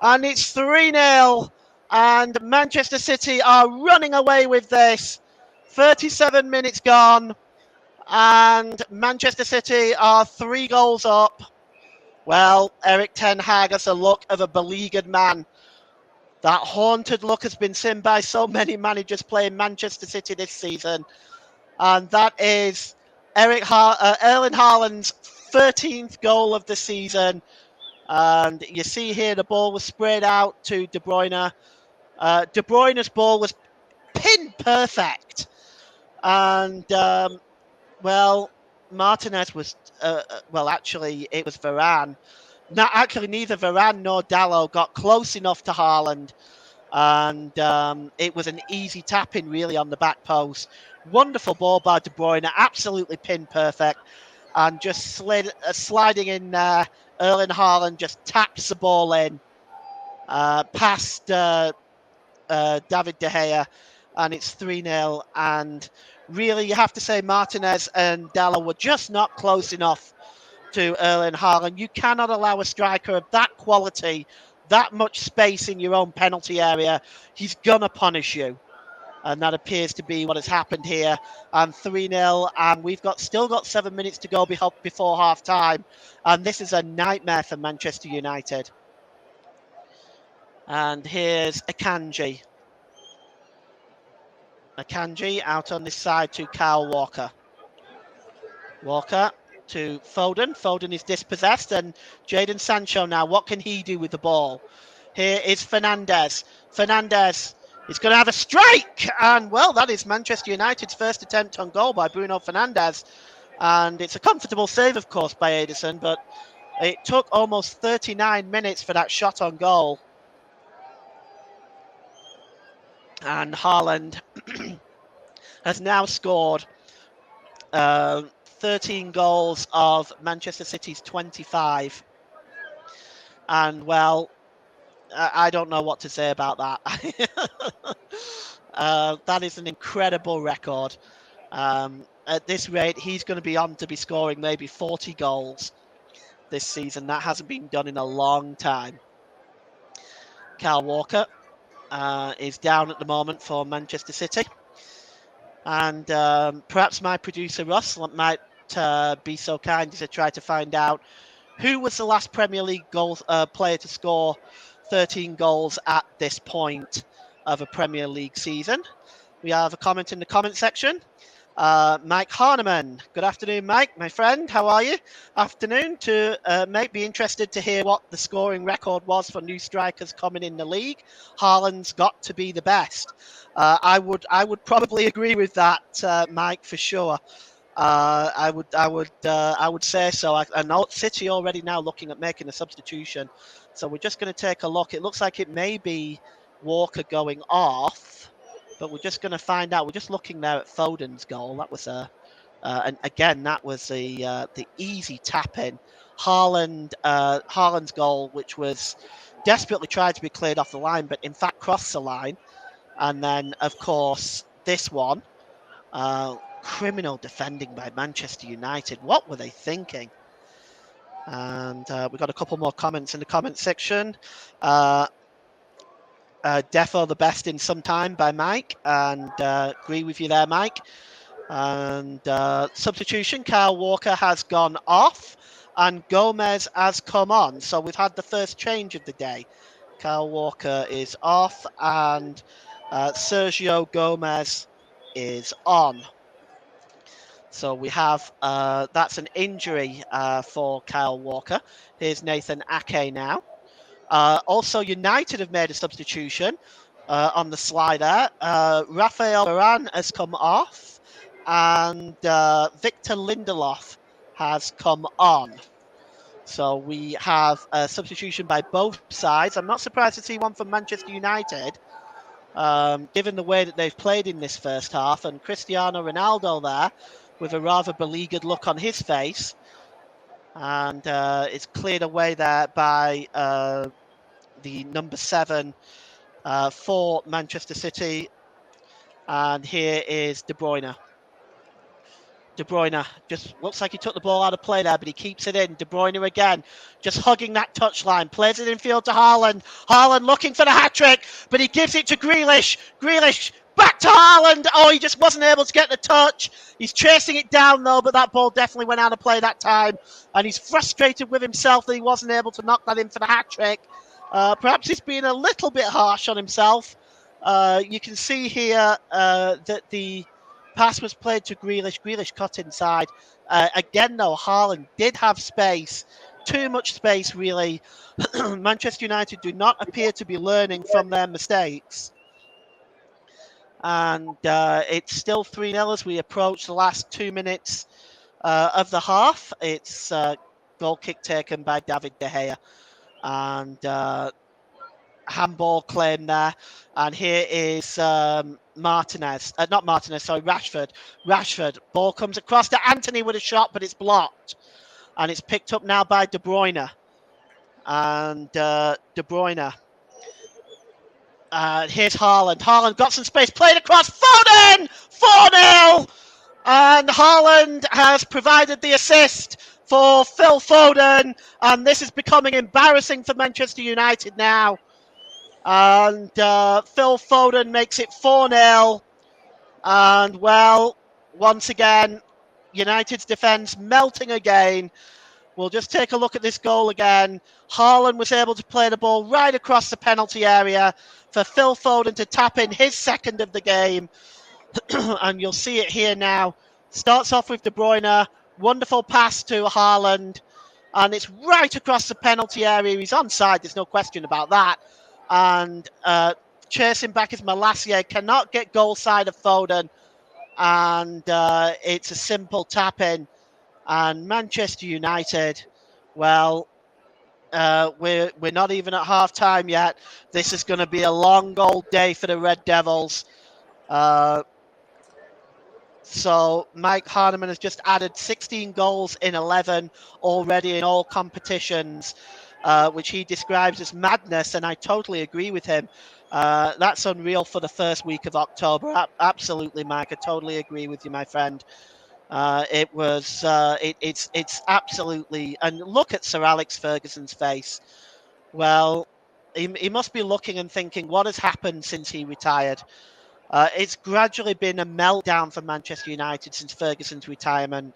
And it's 3-0. And Manchester City are running away with this. 37 minutes gone. And Manchester City are 3 goals up. Well, Erik ten Hag has the look of a beleaguered man. That haunted look has been seen by so many managers playing Manchester City this season. And that is Erling Haaland's 13th goal of the season. And you see here the ball was sprayed out to De Bruyne. De Bruyne's ball was pin perfect. And, well, Martinez was, actually, it was Varane. Actually, neither Varane nor Dalot got close enough to Haaland. And it was an easy tap-in, really, on the back post. Wonderful ball by De Bruyne, absolutely pin perfect. And just sliding in there, Erling Haaland just taps the ball in past David De Gea, and it's 3-0. And really, you have to say Martinez and Dalot were just not close enough to Erling Haaland. You cannot allow a striker of that quality, that much space in your own penalty area. He's going to punish you. And that appears to be what has happened here. And 3-0, and we've still got 7 minutes to go before half time. And this is a nightmare for Manchester United. And here's Akanji. Akanji out on this side to Kyle Walker. Walker to Foden. Foden is dispossessed, and Jadon Sancho now. What can he do with the ball? Here is Fernandes. Fernandes is going to have a strike, and well, that is Manchester United's first attempt on goal by Bruno Fernandes, and it's a comfortable save, of course, by Ederson, but it took almost 39 minutes for that shot on goal. And Haaland has now scored 13 goals of Manchester City's 25. And, well, I don't know what to say about that. That is an incredible record. At this rate, he's going to be on to be scoring maybe 40 goals this season. That hasn't been done in a long time. Kyle Walker is down at the moment for Manchester City. And perhaps my producer Russ might be so kind as to try to find out who was the last Premier League player to score 13 goals at this point of a Premier League season. We have a comment in the comment section. Mike Harneman. Good afternoon, Mike, my friend. How are you? Afternoon. Mate, be interested to hear what the scoring record was for new strikers coming in the league. Haaland's got to be the best. I would probably agree with that, Mike, for sure. I would say so. I know City already now looking at making a substitution, so we're just going to take a look. It looks like it may be Walker going off, but we're just going to find out. We're just looking there at Foden's goal. That was and again that was the easy tap in. Haaland's goal, which was desperately tried to be cleared off the line, but in fact crossed the line. And then, of course, this one. Criminal defending by Manchester United. What were they thinking? And we've got a couple more comments in the comment section. Defo the best in some time by Mike, and agree with you there, Mike. And substitution, Kyle Walker has gone off and Gomez has come on. So we've had the first change of the day. Kyle Walker is off and Sergio Gomez is on. So we have, that's an injury for Kyle Walker. Here's Nathan Ake now. Also, United have made a substitution on the slider. Rafael Varane has come off and Victor Lindelof has come on. So we have a substitution by both sides. I'm not surprised to see one from Manchester United, given the way that they've played in this first half. And Cristiano Ronaldo there, with a rather beleaguered look on his face. And it's cleared away there by the number 7 for Manchester City. And here is De Bruyne. De Bruyne just looks like he took the ball out of play there, but he keeps it in. De Bruyne again, just hugging that touchline. Plays it in field to Haaland. Haaland looking for the hat-trick, but he gives it to Grealish. Grealish back to Haaland. Oh, he just wasn't able to get the touch. He's chasing it down, though, but that ball definitely went out of play that time. And he's frustrated with himself that he wasn't able to knock that in for the hat-trick. Perhaps he's being a little bit harsh on himself. You can see here that the pass was played to Grealish. Grealish cut inside. Again, though, Haaland did have space. Too much space, really. Manchester United do not appear to be learning from their mistakes. And it's still 3-0 as we approach the last 2 minutes of the half. It's goal kick taken by David De Gea. And handball claim there. And here is Rashford. Rashford. Ball comes across to Anthony with a shot, but it's blocked. And it's picked up now by De Bruyne. And De Bruyne. Here's Haaland. Haaland got some space. Played across. Foden! 4-0! And Haaland has provided the assist for Phil Foden, and this is becoming embarrassing for Manchester United now. And Phil Foden makes it 4-0. And, well, once again, United's defence melting again. We'll just take a look at this goal again. Haaland was able to play the ball right across the penalty area for Phil Foden to tap in his second of the game. And you'll see it here now. Starts off with De Bruyne. Wonderful pass to Haaland. And it's right across the penalty area. He's onside. There's no question about that. And chasing back is Malacia. Cannot get goal side of Foden. And it's a simple tap in. And Manchester United, well, we're not even at half time yet. This is going to be a long old day for the Red Devils. So Mike Hardiman has just added 16 goals in 11 already in all competitions, which he describes as madness, and I totally agree with him. That's unreal for the first week of October. Absolutely, Mike. I totally agree with you, my friend. It's absolutely, and look at Sir Alex Ferguson's face. Well, he must be looking and thinking, what has happened since he retired? It's gradually been a meltdown for Manchester United since Ferguson's retirement.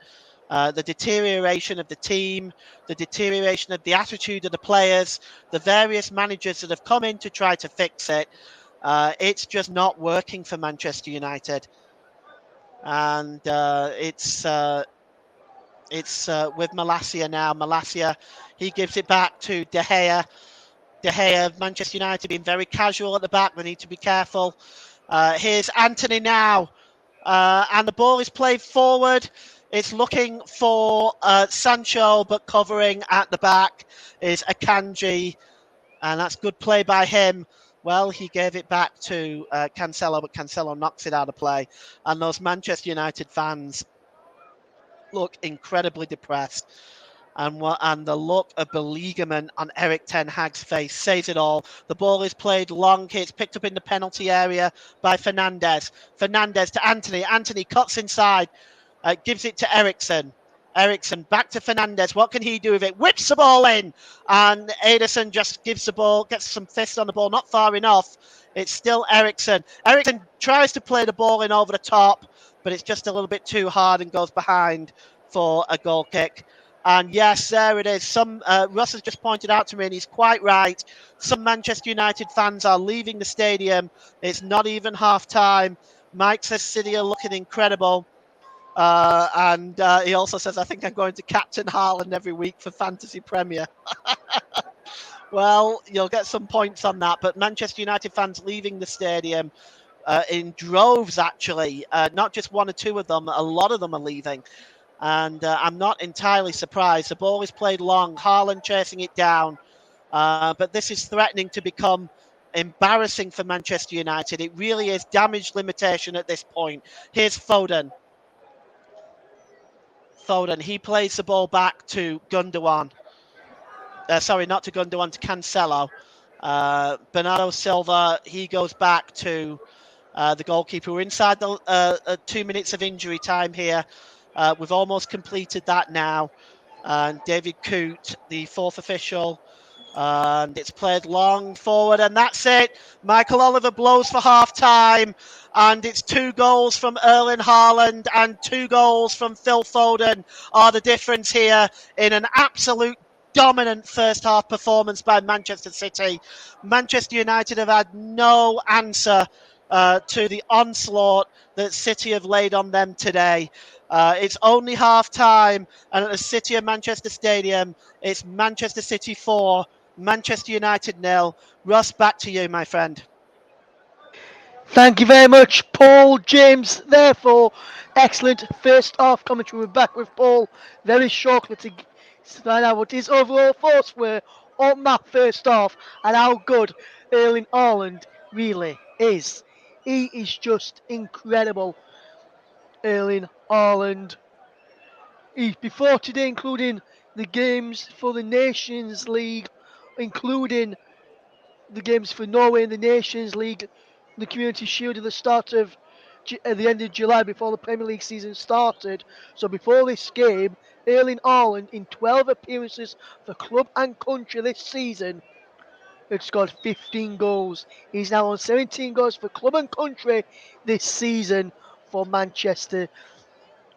The deterioration of the team, the deterioration of the attitude of the players, the various managers that have come in to try to fix it. It's just not working for Manchester United. And it's with Malacia now. Malacia, he gives it back to De Gea. De Gea, Manchester United being very casual at the back. They need to be careful. Here's Anthony now. And the ball is played forward. It's looking for Sancho, but covering at the back is Akanji. And that's good play by him. Well, he gave it back to Cancelo, but Cancelo knocks it out of play. And those Manchester United fans look incredibly depressed. And the look of beleaguerment on Eric Ten Hag's face says it all. The ball is played long. It's picked up in the penalty area by Fernandes. Fernandes to Anthony. Anthony cuts inside, gives it to Eriksen. Eriksen back to Fernandes. What can he do with it? Whips the ball in. And Ederson just gives the ball, gets some fist on the ball, not far enough. It's still Eriksen. Eriksen tries to play the ball in over the top, but it's just a little bit too hard and goes behind for a goal kick. And yes, there it is. Russ has just pointed out to me, and he's quite right. Some Manchester United fans are leaving the stadium. It's not even half time. Mike says City are looking incredible. And he also says, I think I'm going to captain Haaland every week for Fantasy Premier. Well, you'll get some points on that. But Manchester United fans leaving the stadium in droves, actually. Not just one or two of them. A lot of them are leaving. And I'm not entirely surprised. The ball is played long. Haaland chasing it down. But this is threatening to become embarrassing for Manchester United. It really is damage limitation at this point. Here's Foden. Foden, he plays the ball back to Gundogan. Sorry, not to Gundogan, to Cancelo. Bernardo Silva, he goes back to the goalkeeper. We're inside the 2 minutes of injury time here. We've almost completed that now. And David Coote, the fourth official. And it's played long forward, and that's it. Michael Oliver blows for half time, and it's 2 goals from Erling Haaland and 2 goals from Phil Foden are the difference here in an absolute dominant first half performance by Manchester City. Manchester United have had no answer to the onslaught that City have laid on them today. It's only half time, and at the City of Manchester Stadium, it's Manchester City 4, Manchester United 0. Russ, back to you, my friend. Thank you very much, Paul James. Therefore, excellent first half commentary. We're back with Paul very shortly to find out what his overall thoughts were on that first half and how good Erling Haaland really is. He is just incredible, Erling Haaland. He's before today, including the games for the Nations League, including the games for Norway in the Nations League, the Community Shield at the start of at the end of July before the Premier League season started. So before this game, Erling Haaland, in 12 appearances for club and country this season, had scored 15 goals. He's now on 17 goals for club and country this season for Manchester.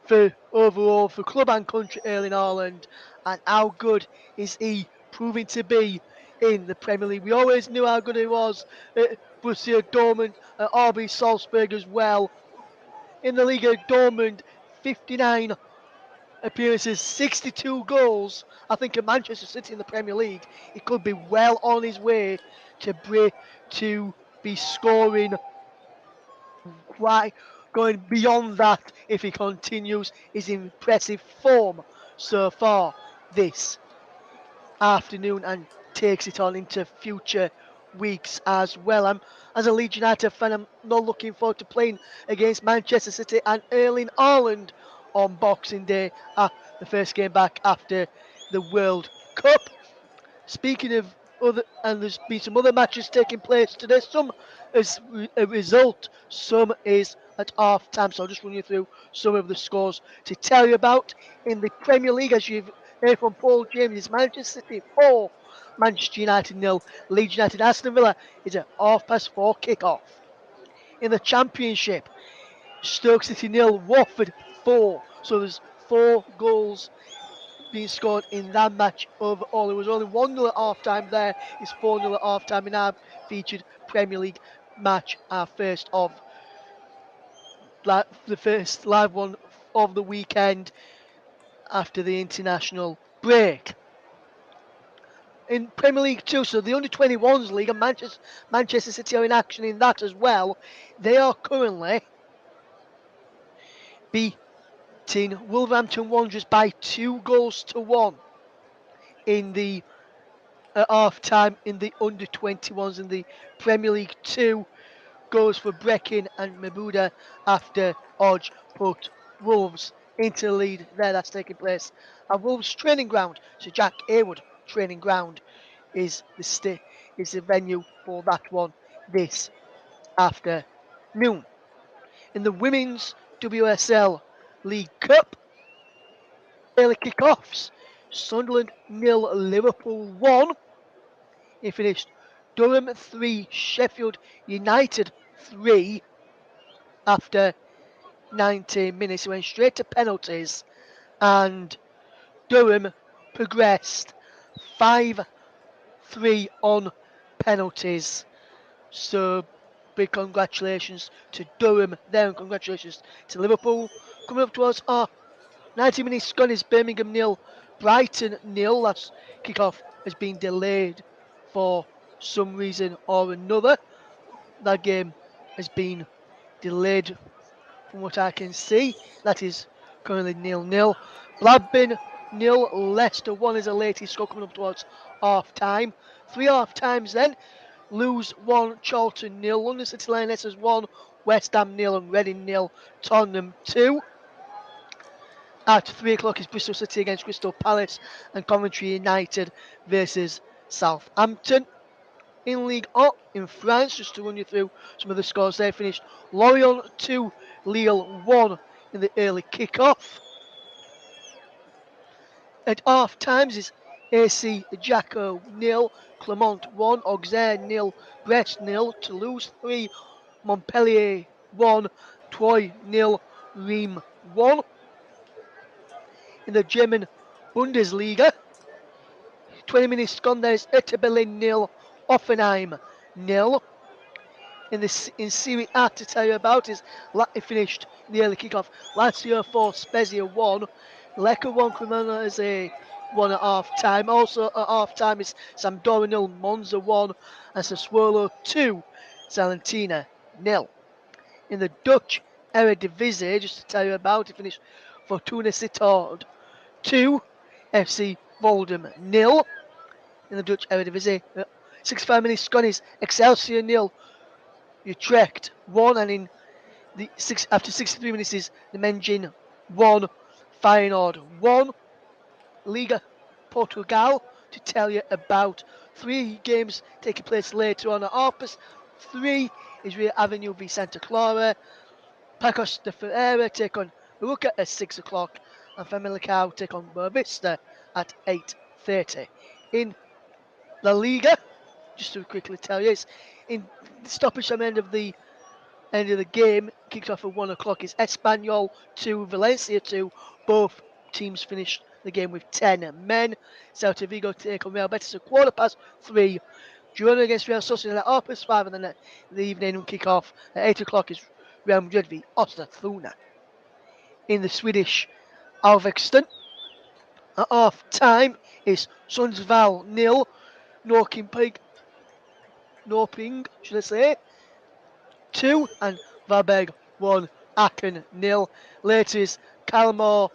For overall, for club and country, Erling Haaland, and how good is he proving to be in the Premier League? We always knew how good he was at Borussia Dortmund, at RB Salzburg as well. In the Liga Dortmund, 59 appearances, 62 goals. I think at Manchester City in the Premier League, he could be well on his way to be scoring quite going beyond that if he continues his impressive form so far this afternoon and takes it on into future weeks as well. As a Leeds United fan, I'm not looking forward to playing against Manchester City and Erling Haaland on Boxing Day, the first game back after the World Cup. Speaking of other, and there's been some other matches taking place today. Some as a result, some is at half time. So I'll just run you through some of the scores to tell you about in the Premier League. As you've heard from Paul James, it's Manchester City 4, Manchester United 0, Leeds United Aston Villa is at 4:30 kickoff. In the Championship, Stoke City 0, Watford 4. So there's 4 goals being scored in that match overall. There was only 1-0 at half time there. It's 4-0 at half time in our featured Premier League match, our first of the first live one of the weekend after the international break. In Premier League 2, so the under-21s league, and Manchester City are in action in that as well. They are currently beating Wolverhampton Wanderers by 2-1 in the at half time in the under 21s in the Premier League 2. Goes for Breckin and Mabuda after Odge put Wolves into the lead there. That's taking place at Wolves training ground. So Jack Haywood training ground is the venue for that one this afternoon. In the Women's WSL League Cup, early kickoffs. Sunderland 0, Liverpool 1. It finished Durham 3, Sheffield United 3 after 19 minutes. It went straight to penalties and Durham progressed 5-3 on penalties. So big congratulations to Durham there and congratulations to Liverpool. Coming up towards 90 minutes gone is Birmingham 0, Brighton 0. That kickoff has been delayed for some reason or another. That game has been delayed from what I can see. That is currently 0-0. Blackburn 0, Leicester 1 is the latest score coming up towards half time. 3 half times then. Lose 1, Charlton 0, London City Lionesses 1, West Ham 0 and Reading 0, Tottenham 2. At 3 o'clock is Bristol City against Crystal Palace and Coventry United versus Southampton. In League 1 in France, just to run you through some of the scores there, finished Lorient 2, Lille 1 in the early kickoff. At half times is AC Jacko 0, Clermont 1, Auxerre 0, Brest 0, Toulouse 3, Montpellier 1, Troyes 0, Reims 1. In the German Bundesliga, 20 minutes gone, there's Hertha Berlin 0, Offenheim 0. In Serie A to tell you about is it finished in the early kickoff. Lazio 4, Spezia 1, Lecce 1, Cremonese 1 at half time. Also at half time is Sampdoria 0, Monza 1, and Sassuolo 2, Salentina 0. In the Dutch Eredivisie, just to tell you about, it finished Fortuna Sittard 2, FC Volendam 0. In the Dutch Eredivisie, 65 minutes gone is Excelsior 0, Utrecht 1, and in the after 63 minutes is the Mengin 1, Feyenoord 1. Liga Portugal to tell you about 3 games taking place later on at 3 is Rio Avenue v Santa Clara, Pacos de Ferreira take on Aruca at 6 o'clock, and Famalicão take on Boa Vista at 8:30. In La Liga, just to quickly tell you, it's in the stoppage time end of the game, kicked off at 1 o'clock, is Espanyol 2, Valencia 2. Both teams finished the game with 10 men. Celta Vigo take on Real Betis at 3:15. Girona against Real Sociedad at 5:30, and then at the evening kick-off at 8 o'clock is Real Madrid v Osasuna. In the Swedish Alvexton, at half time is Sundsvall 0, Norrköping, should I say, 2, and Varberg 1, Aachen 0. Later is Kalmar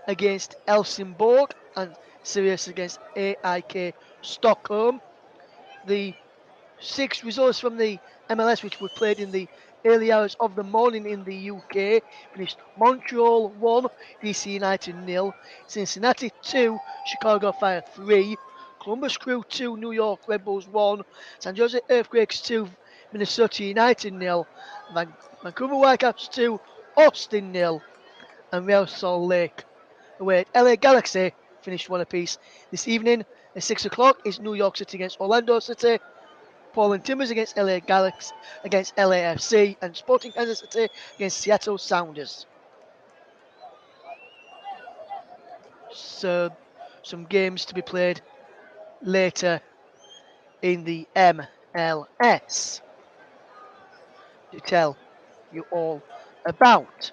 against Helsingborg and Sirius against AIK Stockholm. The 6 results from the MLS, which were played in the early hours of the morning in the UK, finished Montreal 1, DC United 0, Cincinnati 2, Chicago Fire 3, Columbus Crew 2, New York Red Bulls 1, San Jose Earthquakes 2, Minnesota United 0, Vancouver Whitecaps 2, Austin 0, and Real Salt Lake away at LA Galaxy finished 1 apiece. This evening at 6 o'clock is New York City against Orlando City, Portland Timbers against LA Galaxy against LAFC, and Sporting Kansas City against Seattle Sounders. So, some games to be played later in the MLS to tell you all about.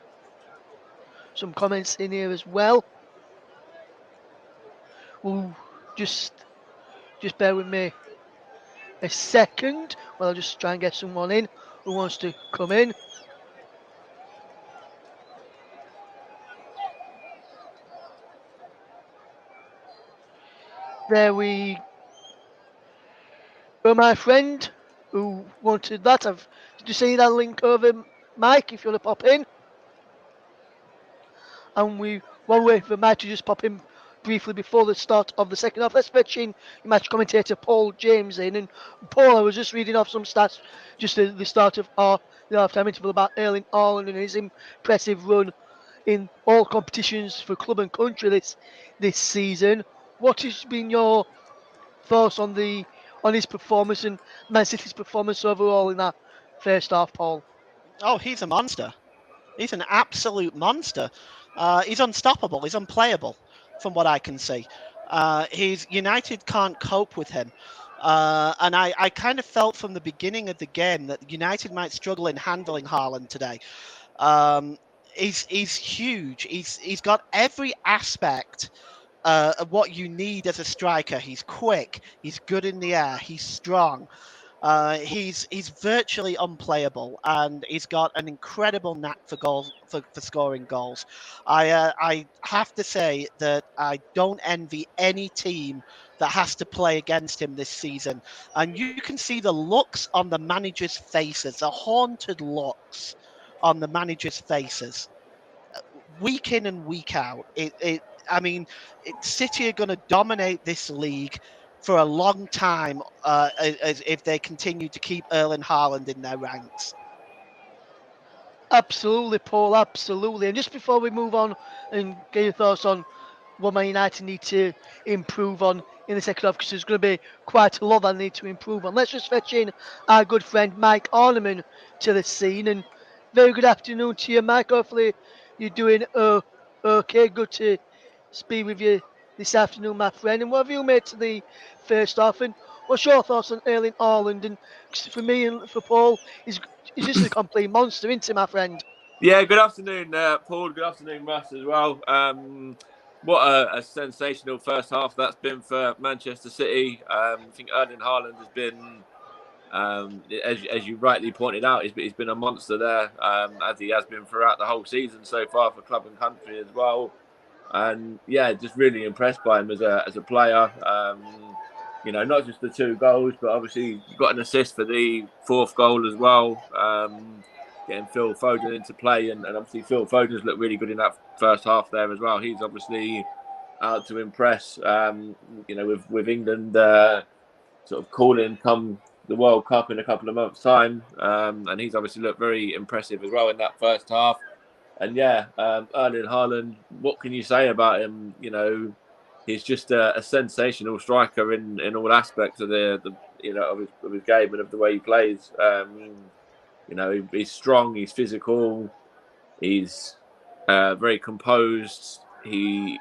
Some comments in here as well. We'll just bear with me a second while I just try and get someone in who wants to come in. There we go, my friend who wanted that. Did you see that link over, Mike, if you want to pop in? And while we wait for Mike to just pop in briefly before the start of the second half, let's fetch in match commentator Paul James in. And Paul, I was just reading off some stats just at the start of the half-time interval about Erling Haaland and his impressive run in all competitions for club and country this season. What has been your thoughts on his performance and Man City's performance overall in that first half, Paul? Oh, he's a monster. He's an absolute monster. He's unstoppable. He's unplayable, from what I can see. United can't cope with him. And I kind of felt from the beginning of the game that United might struggle in handling Haaland today. He's huge. He's got every aspect of what you need as a striker. He's quick. He's good in the air. He's strong. He's virtually unplayable, and he's got an incredible knack for goals, for scoring goals. I have to say that I don't envy any team that has to play against him this season. And you can see the looks on the managers' faces, the haunted looks on the managers' faces, week in and week out. City are going to dominate this league for a long time if they continue to keep Erling Haaland in their ranks. Absolutely, Paul, absolutely. And just before we move on and get your thoughts on what Man United need to improve on in the second half, because there's going to be quite a lot that need to improve on. Let's just fetch in our good friend Mike Orneman to the scene. And very good afternoon to you, Mike. Hopefully you're doing okay. Good to speak with you this afternoon, my friend. And what have you made to the first half? And what's your thoughts on Erling Haaland? And for me and for Paul, he's just a complete monster, isn't he, my friend? Yeah, good afternoon, Paul. Good afternoon, Russ, as well. What a sensational first half that's been for Manchester City. I think Erling Haaland has been, as you rightly pointed out, he's been a monster there, as he has been throughout the whole season so far for club and country as well. And yeah, just really impressed by him as a player. Not just the 2 goals, but obviously you got an assist for the 4th goal as well. Getting Phil Foden into play, and obviously Phil Foden's looked really good in that first half there as well. He's obviously to impress. With England sort of calling come the World Cup in a couple of months' time, and he's obviously looked very impressive as well in that first half. And yeah, Erling Haaland, what can you say about him? You know, he's just a sensational striker in all aspects of the of his game and of the way he plays. You know, he's strong, he's physical, he's very composed. He's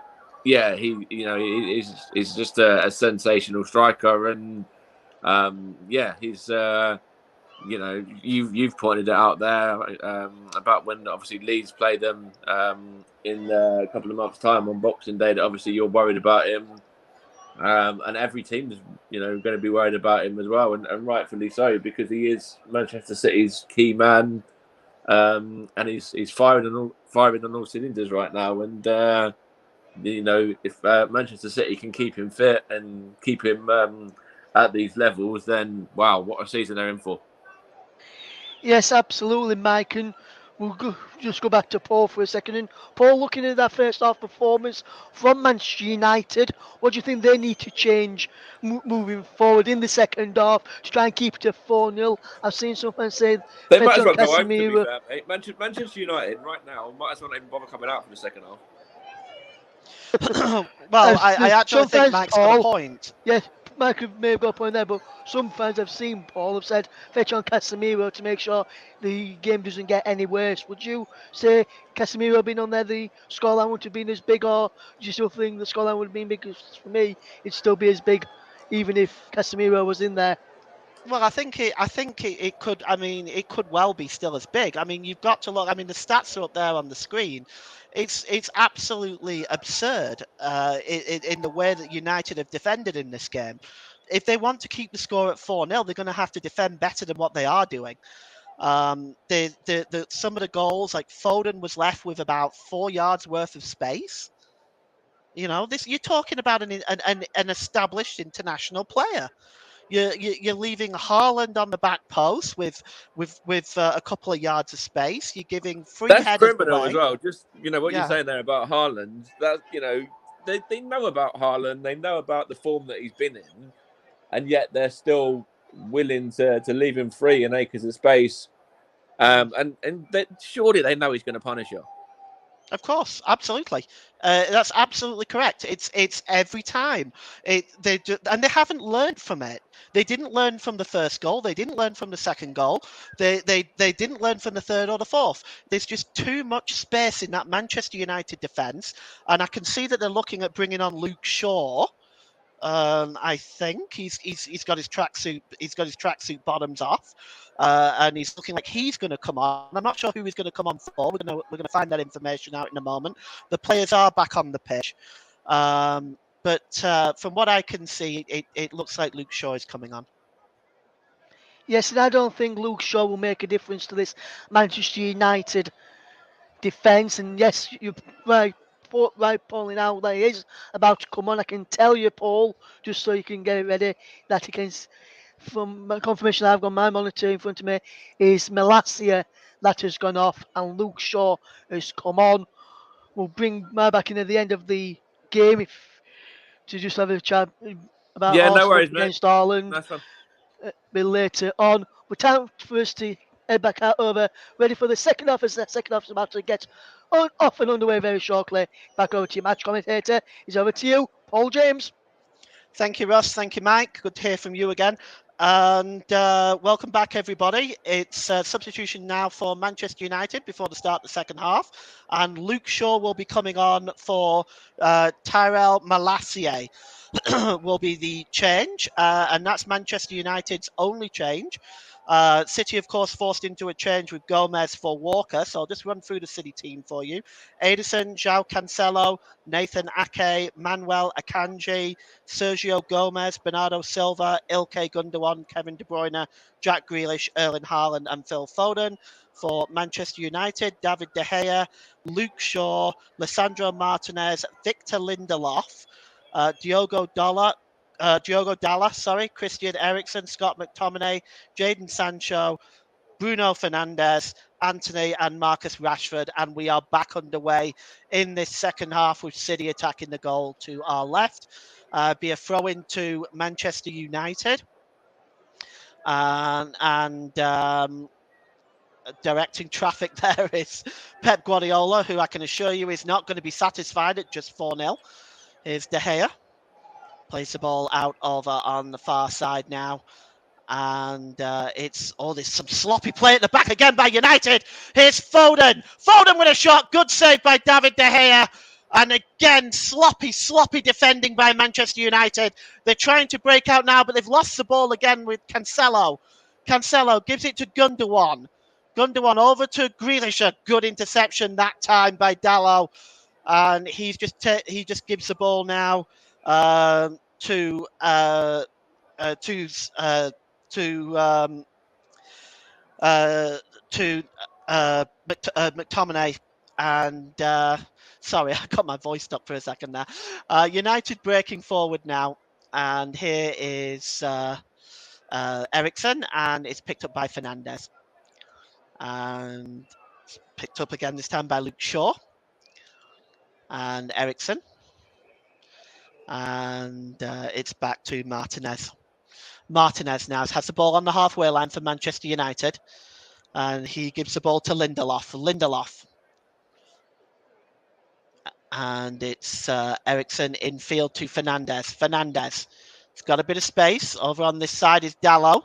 just a sensational striker, and he's. You've pointed it out there about when obviously Leeds play them in a couple of months' time on Boxing Day. That obviously you're worried about him, and every team's going to be worried about him as well, and rightfully so, because he is Manchester City's key man, and he's firing on all cylinders right now. And if Manchester City can keep him fit and keep him at these levels, then wow, what a season they're in for. Yes, absolutely, Mike. And just go back to Paul for a second. And Paul, looking at that first half performance from Manchester United, what do you think they need to change moving forward in the second half to try and keep it to 4-0? I've seen some fans say they might as well Casemiro. go home, to be fair, mate. Manchester United right now might as well not even bother coming out for the second half. Well, I actually think Mike's got a point. Yes, Mike may have got a point there, but some fans I've seen, Paul, have said fetch on Casemiro to make sure the game doesn't get any worse. Would you say Casemiro being on there, the scoreline would have been as big, or do you still think the scoreline would have been big? Because for me, it'd still be as big, even if Casemiro was in there. Well, I think it could. I mean, it could well be still as big. I mean, you've got to look. I mean, the stats are up there on the screen. It's absolutely absurd in the way that United have defended in this game. If they want to keep the score at 4-0, they're going to have to defend better than what they are doing. Some of the goals, like Foden was left with about 4 yards worth of space. You know, this you're talking about an established international player. You're leaving Haaland on the back post with a couple of yards of space. You're giving free headers away. That's criminal as well. Just what you're saying there about Haaland. That they know about Haaland. They know about the form that he's been in, and yet they're still willing to leave him free and acres of space. And surely they know he's going to punish you. Of course, absolutely. That's absolutely correct. It's every time. And they haven't learned from it. They didn't learn from the first goal. They didn't learn from the second goal. They didn't learn from the third or the fourth. There's just too much space in that Manchester United defence, and I can see that they're looking at bringing on Luke Shaw. I think he's got his tracksuit bottoms off, and he's looking like he's going to come on. I'm not sure who he's going to come on for. We're going to find that information out in a moment. The players are back on the pitch, but from what I can see, it looks like Luke Shaw is coming on. Yes, and I don't think Luke Shaw will make a difference to this Manchester United defence. And yes, you're right pulling out that he is about to come on. I can tell you, Paul, just so you can get it ready, that he can, from confirmation I've got my monitor in front of me, is Malacia that has gone off and Luke Shaw has come on. We'll bring my back in at the end of the game to just have a chat about Arsenal against Haaland. That's fun. A bit later on. But time for us to head back out over, ready for the second half, as the second half is about to get off and underway very shortly. Back over to your match commentator. Is over to you, Paul James. Thank you, Ross. Thank you, Mike. Good to hear from you again. And welcome back, everybody. It's substitution now for Manchester United before the start of the second half. And Luke Shaw will be coming on for Tyrell Malacia will be the change. And that's Manchester United's only change. City, of course, forced into a change with Gomez for Walker. So I'll just run through the City team for you. Ederson, João Cancelo, Nathan Ake, Manuel Akanji, Sergio Gomez, Bernardo Silva, Ilkay Gundogan, Kevin De Bruyne, Jack Grealish, Erling Haaland and Phil Foden. For Manchester United, David De Gea, Luke Shaw, Lisandro Martinez, Victor Lindelof, Diogo Dalot, Christian Eriksen, Scott McTominay, Jadon Sancho, Bruno Fernandes, Anthony and Marcus Rashford. And we are back underway in this second half with City attacking the goal to our left. Be a throw-in to Manchester United. and directing traffic there is Pep Guardiola, who I can assure you is not going to be satisfied at just 4-0. Here's De Gea. Plays the ball out over on the far side now. And there's some sloppy play at the back again by United. Here's Foden. Foden with a shot. Good save by David De Gea. And again, sloppy defending by Manchester United. They're trying to break out now, but they've lost the ball again with Cancelo. Cancelo gives it to Gundogan. Gundogan over to Grealish. A good interception that time by Dalot. And he just gives the ball now to McTominay. And sorry, I got my voice stuck for a second there. United breaking forward now, and here is Ericsson, and it's picked up by Fernandes, and it's picked up again this time by Luke Shaw and Ericsson, and it's back to Martinez. Martinez now has the ball on the halfway line for Manchester United, and he gives the ball to Lindelof. And it's Ericsson infield to Fernandes. Fernandes. He's got a bit of space. Over on this side is Dalot.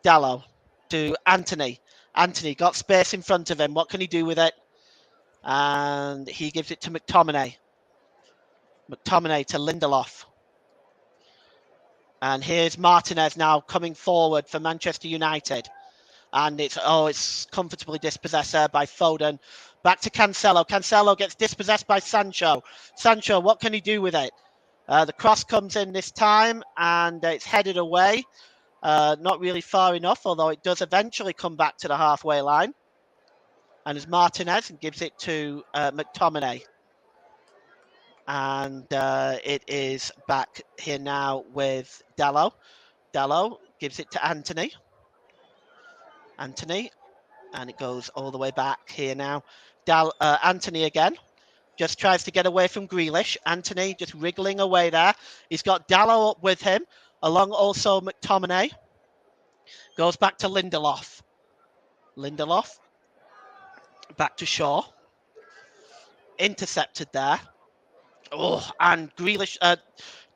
Dalot to Anthony. Anthony got space in front of him. What can he do with it? And he gives it to McTominay. McTominay to Lindelof. And here's Martinez now coming forward for Manchester United. And it's comfortably dispossessed there by Foden. Back to Cancelo. Cancelo gets dispossessed by Sancho. Sancho, what can he do with it? The cross comes in this time, and it's headed away. Not really far enough, although it does eventually come back to the halfway line. And it's Martinez and gives it to McTominay. And it is back here now with Dalot. Dalot gives it to Anthony. Anthony. And it goes all the way back here now. Anthony again. Just tries to get away from Grealish. Anthony just wriggling away there. He's got Dalot up with him. Along also McTominay. Goes back to Lindelof. Lindelof. Back to Shaw. Intercepted there. Oh, and Grealish...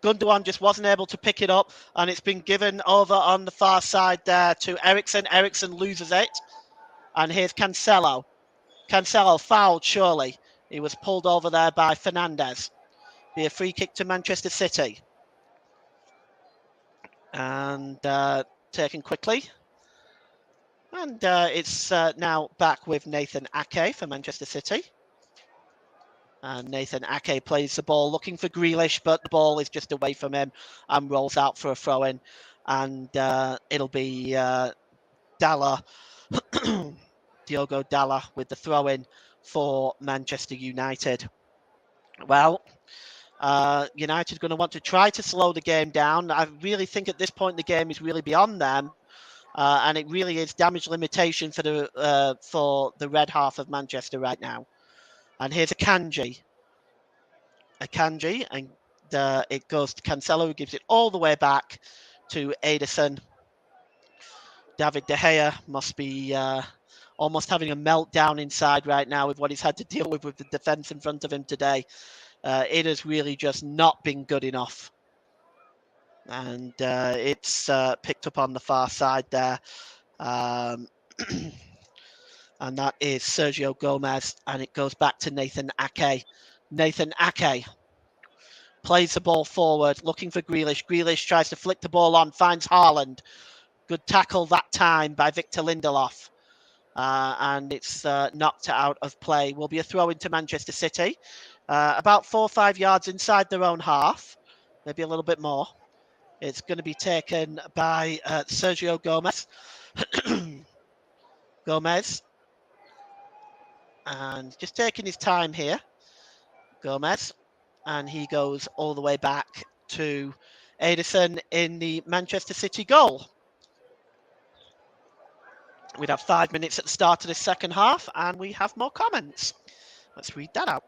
Gundogan just wasn't able to pick it up. And it's been given over on the far side there to Ericsson. Ericsson loses it. And here's Cancelo. Cancelo fouled, surely. He was pulled over there by Fernandes. Be a free kick to Manchester City. And taken quickly. And it's now back with Nathan Ake for Manchester City. And Nathan Ake plays the ball looking for Grealish, but the ball is just away from him and rolls out for a throw-in. And it'll be Dalla. Diogo Dalla with the throw-in for Manchester United. Well, United are going to want to try to slow the game down. I really think at this point the game is really beyond them, and it really is damage limitation for the red half of Manchester right now. And here's Akanji, and it goes to Cancelo, who gives it all the way back to Ederson. David De Gea must be almost having a meltdown inside right now with what he's had to deal with the defence in front of him today. It has really just not been good enough. And it's picked up on the far side there. And that is Sergio Gomez. And it goes back to Nathan Ake. Nathan Ake plays the ball forward, looking for Grealish. Grealish tries to flick the ball on, finds Haaland. Good tackle that time by Victor Lindelof. And it's knocked out of play. Will be a throw into Manchester City. About 4 or 5 yards inside their own half. Maybe a little bit more. It's going to be taken by Sergio Gomez. Gomez. And just taking his time here. Gomez. And he goes all the way back to Ederson in the Manchester City goal. We'd have 5 minutes at the start of this second half, and we have more comments. Let's read that out.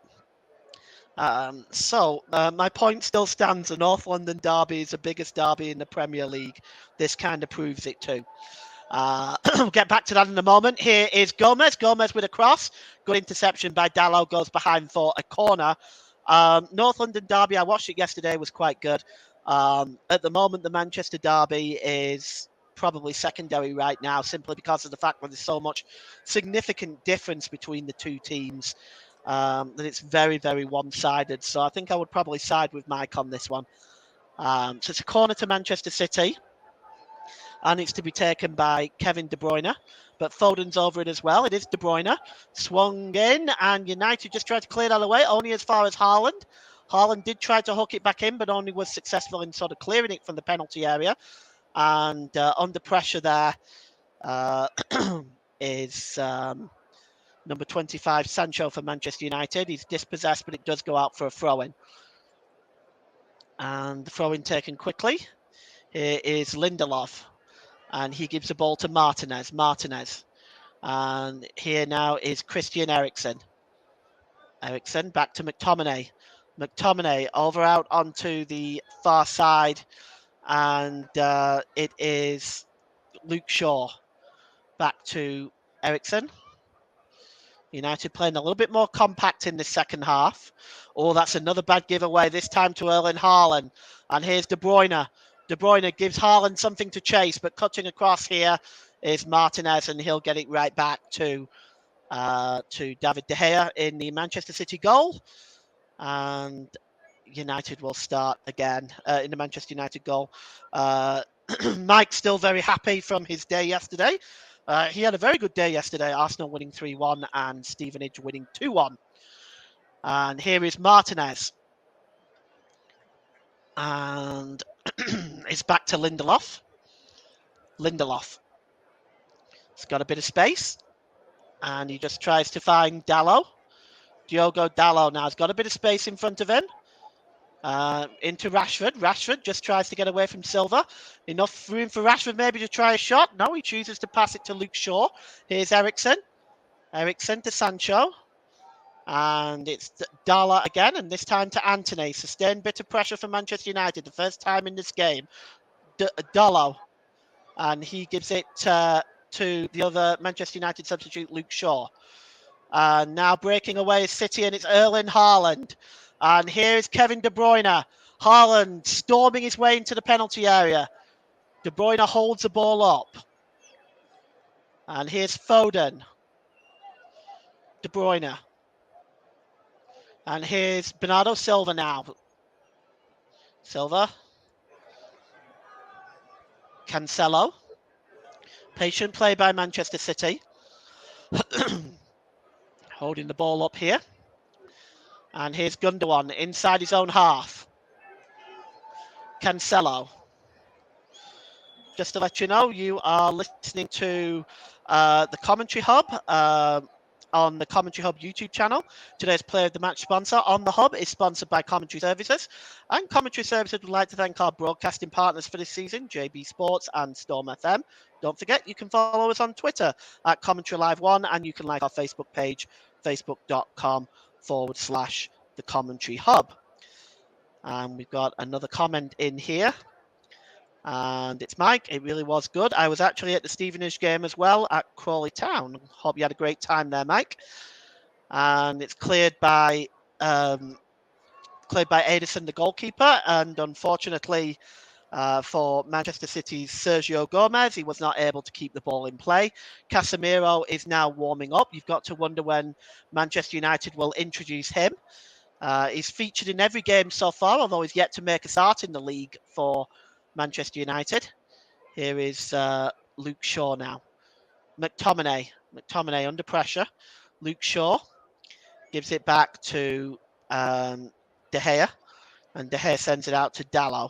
My point still stands. The North London derby is the biggest derby in the Premier League. This kind of proves it too. We'll get back to that in a moment. Here is Gomez. Gomez with a cross. Good interception by Dalot. Goes behind for a corner. North London derby, I watched it yesterday, was quite good. At the moment, the Manchester derby is probably secondary right now, simply because of the fact that there's so much significant difference between the two teams that it's very, very one-sided. So I think I would probably side with Mike on this one. So it's a corner to Manchester City, and it's to be taken by Kevin De Bruyne. But Foden's over it as well. It is De Bruyne. Swung in, and United just tried to clear that away, only as far as Haaland. Haaland did try to hook it back in, but only was successful in sort of clearing it from the penalty area. And under pressure there is number 25, Sancho for Manchester United. He's dispossessed, but it does go out for a throw-in. And the throw-in taken quickly. Here is Lindelof. And he gives the ball to Martinez. Martinez. And here now is Christian Eriksen. Eriksen back to McTominay. McTominay over out onto the far side. And it is Luke Shaw back to Eriksen. United playing a little bit more compact in the second half. Oh, that's another bad giveaway, this time to Erling Haaland. And here's De Bruyne. De Bruyne gives Haaland something to chase, but cutting across here is Martinez, and he'll get it right back to David De Gea in the Manchester City goal. And United will start again in the Manchester United goal. Mike's still very happy from his day yesterday. He had a very good day yesterday. Arsenal winning 3-1 and Stevenage winning 2-1. And here is Martinez. And it's back to Lindelof. Lindelof. He's got a bit of space. And he just tries to find Dalot. Diogo Dalot now has got a bit of space in front of him. Into Rashford. Rashford just tries to get away from Silva. Enough room for Rashford maybe to try a shot. No, he chooses to pass it to Luke Shaw. Here's Eriksen. Eriksen to Sancho. And it's Dala again, and this time to Anthony. Sustained bit of pressure for Manchester United. The first time in this game. Dalot. And he gives it to the other Manchester United substitute, Luke Shaw. Now breaking away is City, and it's Erling Haaland. And here's Kevin De Bruyne. Haaland storming his way into the penalty area. De Bruyne holds the ball up. And here's Foden. De Bruyne. And here's Bernardo Silva now. Silva. Cancelo. Patient play by Manchester City. Holding the ball up here. And here's Gundogan inside his own half. Cancelo. Just to let you know, you are listening to the Commentary Hub on the Commentary Hub YouTube channel. Today's Player of the Match sponsor on the Hub is sponsored by Commentary Services. And Commentary Services would like to thank our broadcasting partners for this season, JB Sports and Storm FM. Don't forget, you can follow us on Twitter at Commentary Live 1, and you can like our Facebook page, facebook.com/the Commentary Hub. And we've got another comment in here. And it's Mike. It really was good. I was actually at the Stevenage game as well at Crawley Town. Hope you had a great time there, Mike. And it's cleared by Edison, the goalkeeper. And unfortunately for Manchester City's Sergio Gomez, he was not able to keep the ball in play. Casemiro is now warming up. You've got to wonder when Manchester United will introduce him. He's featured in every game so far, although he's yet to make a start in the league for Manchester United. Here is Luke Shaw now. McTominay under pressure. Luke Shaw gives it back to De Gea, and De Gea sends it out to Dalot.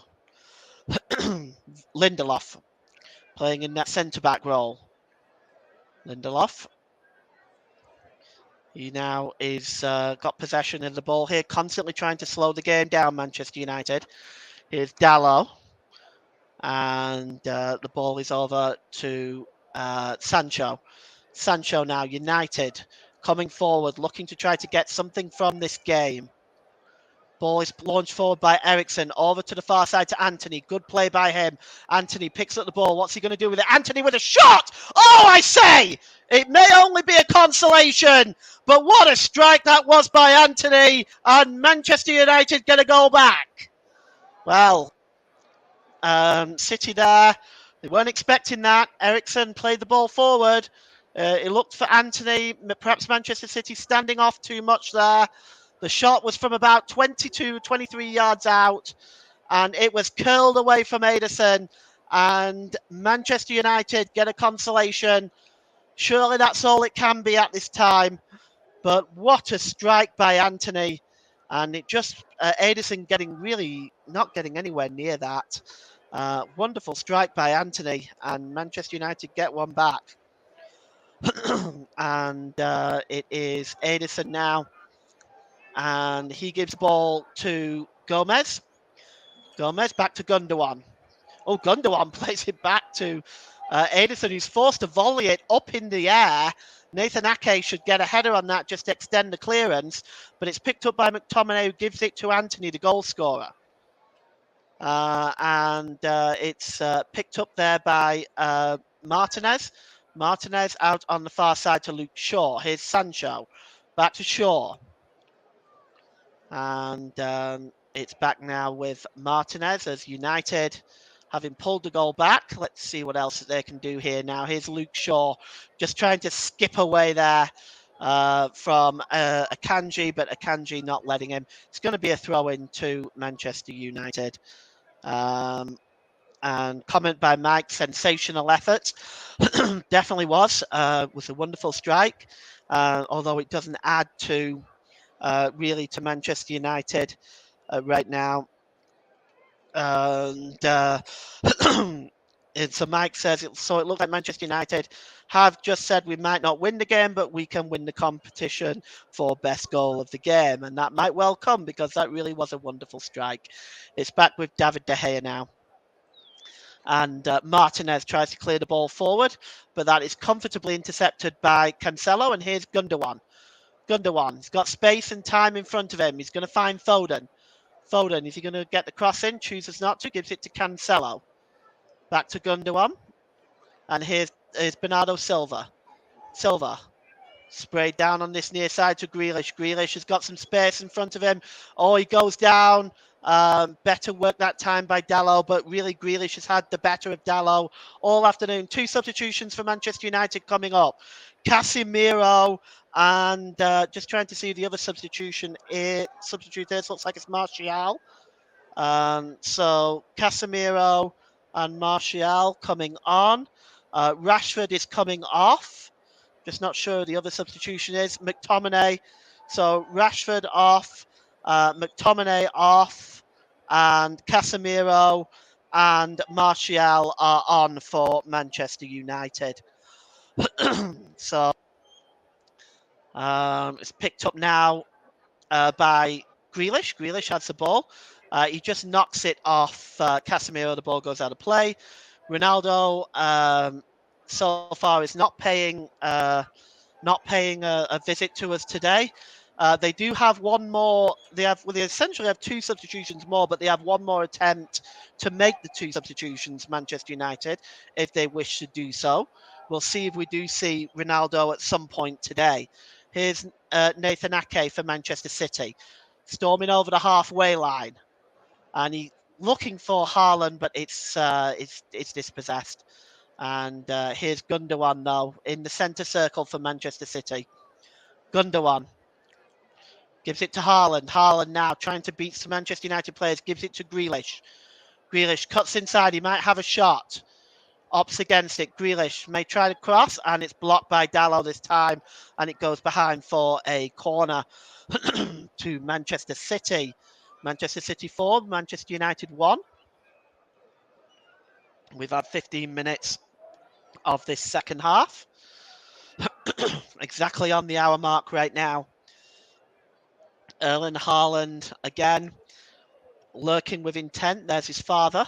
Lindelof playing in that centre-back role. Lindelof. He now is got possession of the ball here, constantly trying to slow the game down, Manchester United. Here's Dalot. And the ball is over to Sancho. Sancho now, United, coming forward, looking to try to get something from this game. Ball is launched forward by Ericsson, over to the far side to Anthony. Good play by him. Anthony picks up the ball. What's he going to do with it? Anthony with a shot! Oh, I say! It may only be a consolation, but what a strike that was by Anthony, and Manchester United get a goal back. Well, City there, they weren't expecting that. Ericsson played the ball forward. It looked for Anthony, perhaps Manchester City standing off too much there. The shot was from about 22, 23 yards out, and it was curled away from Ederson, and Manchester United get a consolation. Surely that's all it can be at this time, but what a strike by Anthony, and it just, Ederson not getting anywhere near that. Wonderful strike by Anthony, and Manchester United get one back. And it is Ederson now, and he gives the ball to Gomez. Gomez back to Gundogan. Oh, Gundogan plays it back to Ederson, who's forced to volley it up in the air. Nathan Ake should get a header on that, just to extend the clearance, but it's picked up by McTominay, who gives it to Anthony, the goal scorer. And it's picked up there by Martinez. Martinez out on the far side to Luke Shaw. Here's Sancho. Back to Shaw. And it's back now with Martinez as United, having pulled the goal back. Let's see what else they can do here now. Here's Luke Shaw, just trying to skip away there from Akanji, but Akanji not letting him. It's going to be a throw-in to Manchester United. And comment by Mike, sensational effort. Definitely was a wonderful strike, although it doesn't add to really to Manchester United right now. And so Mike says, so it looks like Manchester United have just said we might not win the game, but we can win the competition for best goal of the game. And that might well come, because that really was a wonderful strike. It's back with David De Gea now. And Martinez tries to clear the ball forward, but that is comfortably intercepted by Cancelo. And here's Gundogan. Gundogan, he's got space and time in front of him. He's going to find Foden. Foden, is he going to get the cross in? Chooses not to, gives it to Cancelo. Back to Gundogan. And here's Bernardo Silva. Silva sprayed down on this near side to Grealish. Grealish has got some space in front of him. Oh, he goes down. Better work that time by Dalot, but really Grealish has had the better of Dalot all afternoon. 2 substitutions for Manchester United coming up. Casemiro, and just trying to see the other substitution. Substitute looks like it's Martial. So Casemiro and Martial coming on. Rashford is coming off. Just not sure the other substitution is. McTominay. So Rashford off, McTominay off, and Casemiro and Martial are on for Manchester United. So it's picked up now by Grealish. Grealish has the ball. He just knocks it off Casemiro. The ball goes out of play. Ronaldo so far is not paying a visit to us today. They do have one more. They essentially have 2 substitutions more, but they have one more attempt to make the 2 substitutions, Manchester United, if they wish to do so. We'll see if we do see Ronaldo at some point today. Here's Nathan Ake for Manchester City, storming over the halfway line, and he's looking for Haaland, but it's dispossessed. And here's Gundogan now in the centre circle for Manchester City. Gundogan gives it to Haaland. Haaland now trying to beat some Manchester United players. Gives it to Grealish. Grealish cuts inside. He might have a shot. Opts against it. Grealish may try to cross, and it's blocked by Dalot this time, and it goes behind for a corner to Manchester City. Manchester City 4, Manchester United 1. We've had 15 minutes of this second half. Exactly on the hour mark right now. Erling Haaland again, lurking with intent. There's his father.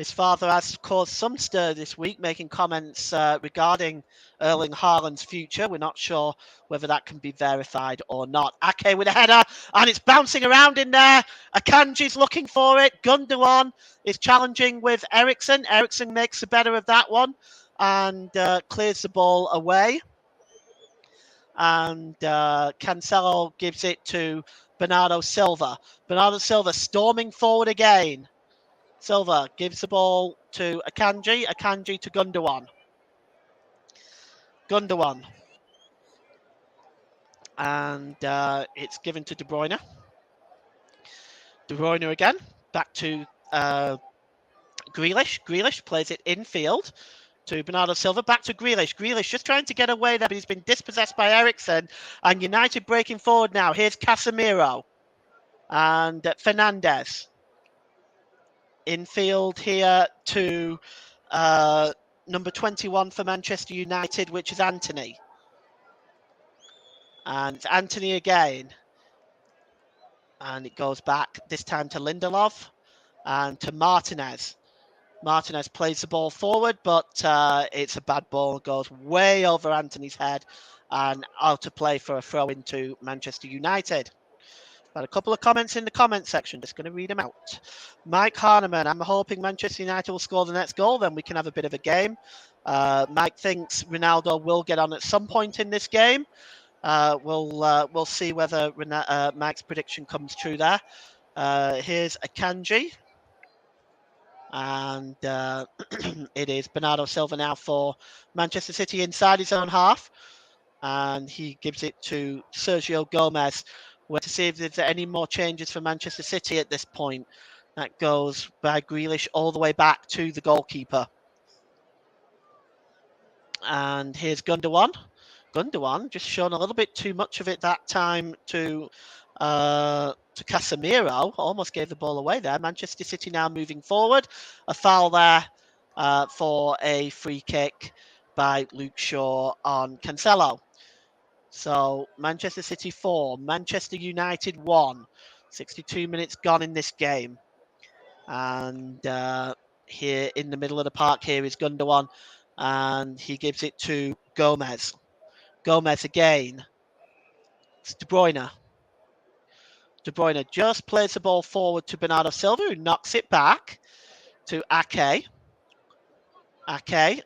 His father has caused some stir this week, making comments regarding Erling Haaland's future. We're not sure whether that can be verified or not. Ake with a header, and it's bouncing around in there. Akanji's looking for it. Gundogan is challenging with Eriksson. Eriksson makes the better of that one and clears the ball away. And Cancelo gives it to Bernardo Silva. Bernardo Silva storming forward again. Silva gives the ball to Akanji. Akanji to Gundogan. Gundogan. And it's given to De Bruyne. De Bruyne again. Back to Grealish. Grealish plays it infield to Bernardo Silva. Back to Grealish. Grealish just trying to get away there, but he's been dispossessed by Eriksson. And United breaking forward now. Here's Casemiro. And Fernandes. Infield here to number 21 for Manchester United, which is Anthony. And it's Anthony again. And it goes back, this time to Lindelof and to Martinez. Martinez plays the ball forward, but it's a bad ball. It goes way over Anthony's head and out of play for a throw into Manchester United. Got a couple of comments in the comment section. Just going to read them out. Mike Harneman, I'm hoping Manchester United will score the next goal. Then we can have a bit of a game. Mike thinks Ronaldo will get on at some point in this game. We'll see whether Mike's prediction comes true there. Here's Akanji. And it is Bernardo Silva now for Manchester City inside his own half. And he gives it to Sergio Gomez. We're to see if there's any more changes for Manchester City at this point. That goes by Grealish all the way back to the goalkeeper. And here's Gundogan. Gundogan just shown a little bit too much of it that time to Casemiro. Almost gave the ball away there. Manchester City now moving forward. A foul there for a free kick by Luke Shaw on Cancelo. So Manchester City 4, Manchester United 1. 62 minutes gone in this game. And here in the middle of the park here is Gundogan. And he gives it to Gomez. Gomez again. It's De Bruyne. De Bruyne just plays the ball forward to Bernardo Silva, who knocks it back to Ake. Ake.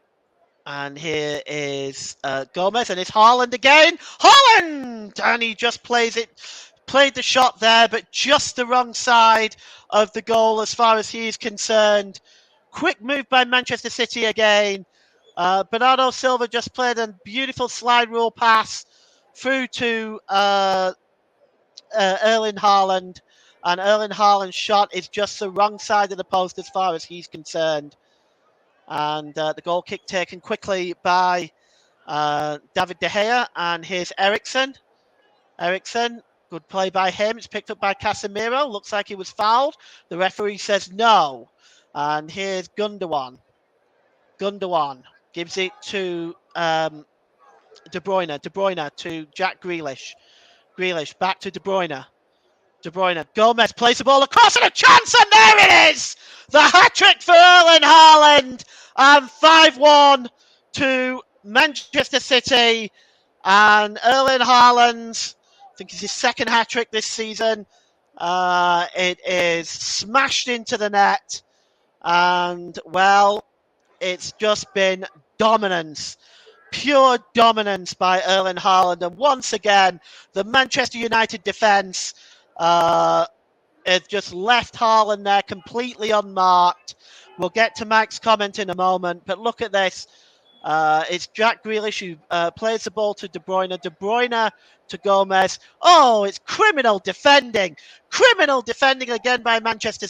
And here is Gomez, and it's Haaland again. Haaland! And he just played the shot there, but just the wrong side of the goal as far as he is concerned. Quick move by Manchester City again. Bernardo Silva just played a beautiful slide rule pass through to Erling Haaland. And Erling Haaland's shot is just the wrong side of the post as far as he's concerned. And the goal kick taken quickly by David De Gea. And here's Eriksson. Eriksson, good play by him. It's picked up by Casemiro. Looks like he was fouled. The referee says no. And here's Gundogan. Gundogan gives it to De Bruyne. De Bruyne to Jack Grealish. Grealish back to De Bruyne. De Bruyne. Gomez plays the ball across and a chance, and there it is! The hat-trick for Erling Haaland, and 5-1 to Manchester City. And Erling Haaland, I think it's his second hat-trick this season. It is smashed into the net. And, well, it's just been dominance. Pure dominance by Erling Haaland. And once again, the Manchester United defence it just left Haaland there completely unmarked. We'll get to Mike's comment in a moment, but look at this. It's Jack Grealish who plays the ball to De Bruyne. De Bruyne to Gomez. Oh, it's criminal defending. Criminal defending again by Manchester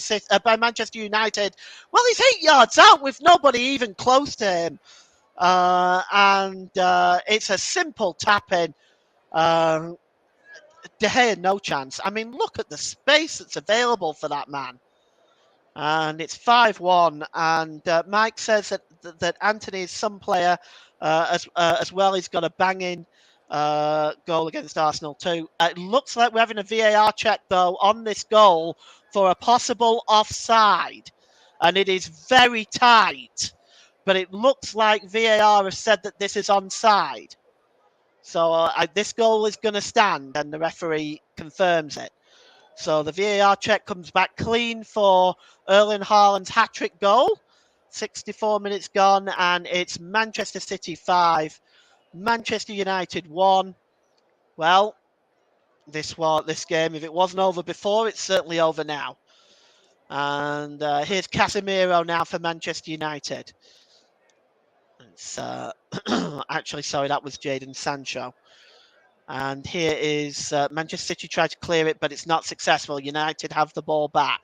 United. Well, he's 8 yards out with nobody even close to him. And it's a simple tap-in. De Gea, no chance. I mean, look at the space that's available for that man. And it's 5-1. And Mike says that Anthony is some player as well. He's got a banging goal against Arsenal too. It looks like we're having a VAR check, though, on this goal for a possible offside. and it is very tight. But it looks like VAR has said that this is onside. So this goal is going to stand, and the referee confirms it. So the VAR check comes back clean for Erling Haaland's hat-trick goal. 64 minutes gone, and it's Manchester City 5, Manchester United 1. Well, this game, if it wasn't over before, it's certainly over now. And here's Casemiro now for Manchester United. It's actually, sorry, that was Jadon Sancho. And here is Manchester City try to clear it, but it's not successful. United have the ball back.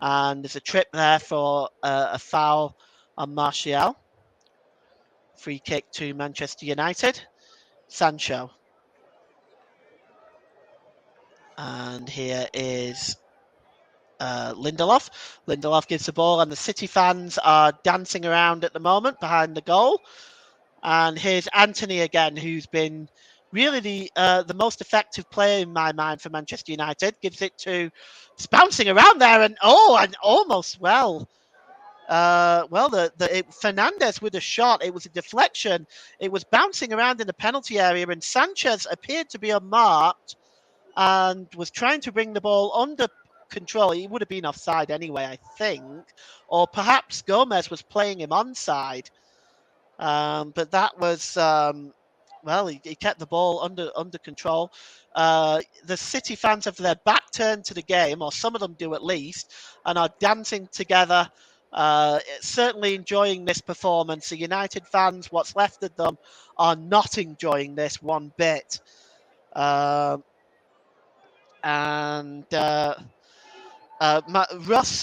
And there's a trip there for a foul on Martial. Free kick to Manchester United. Sancho. And here is Lindelof. Lindelof gives the ball, and the City fans are dancing around at the moment behind the goal. And here's Anthony again, who's been really the most effective player in my mind for Manchester United. Gives it to, it's bouncing around there, and almost Fernandes with a shot. It was a deflection. It was bouncing around in the penalty area, and Sanchez appeared to be unmarked and was trying to bring the ball under control. He would have been offside anyway, I think, or perhaps Gomez was playing him onside. But that was he kept the ball under control. The City fans have their back turned to the game, or some of them do at least, and are dancing together. Certainly enjoying this performance. The United fans, what's left of them, are not enjoying this one bit. Russ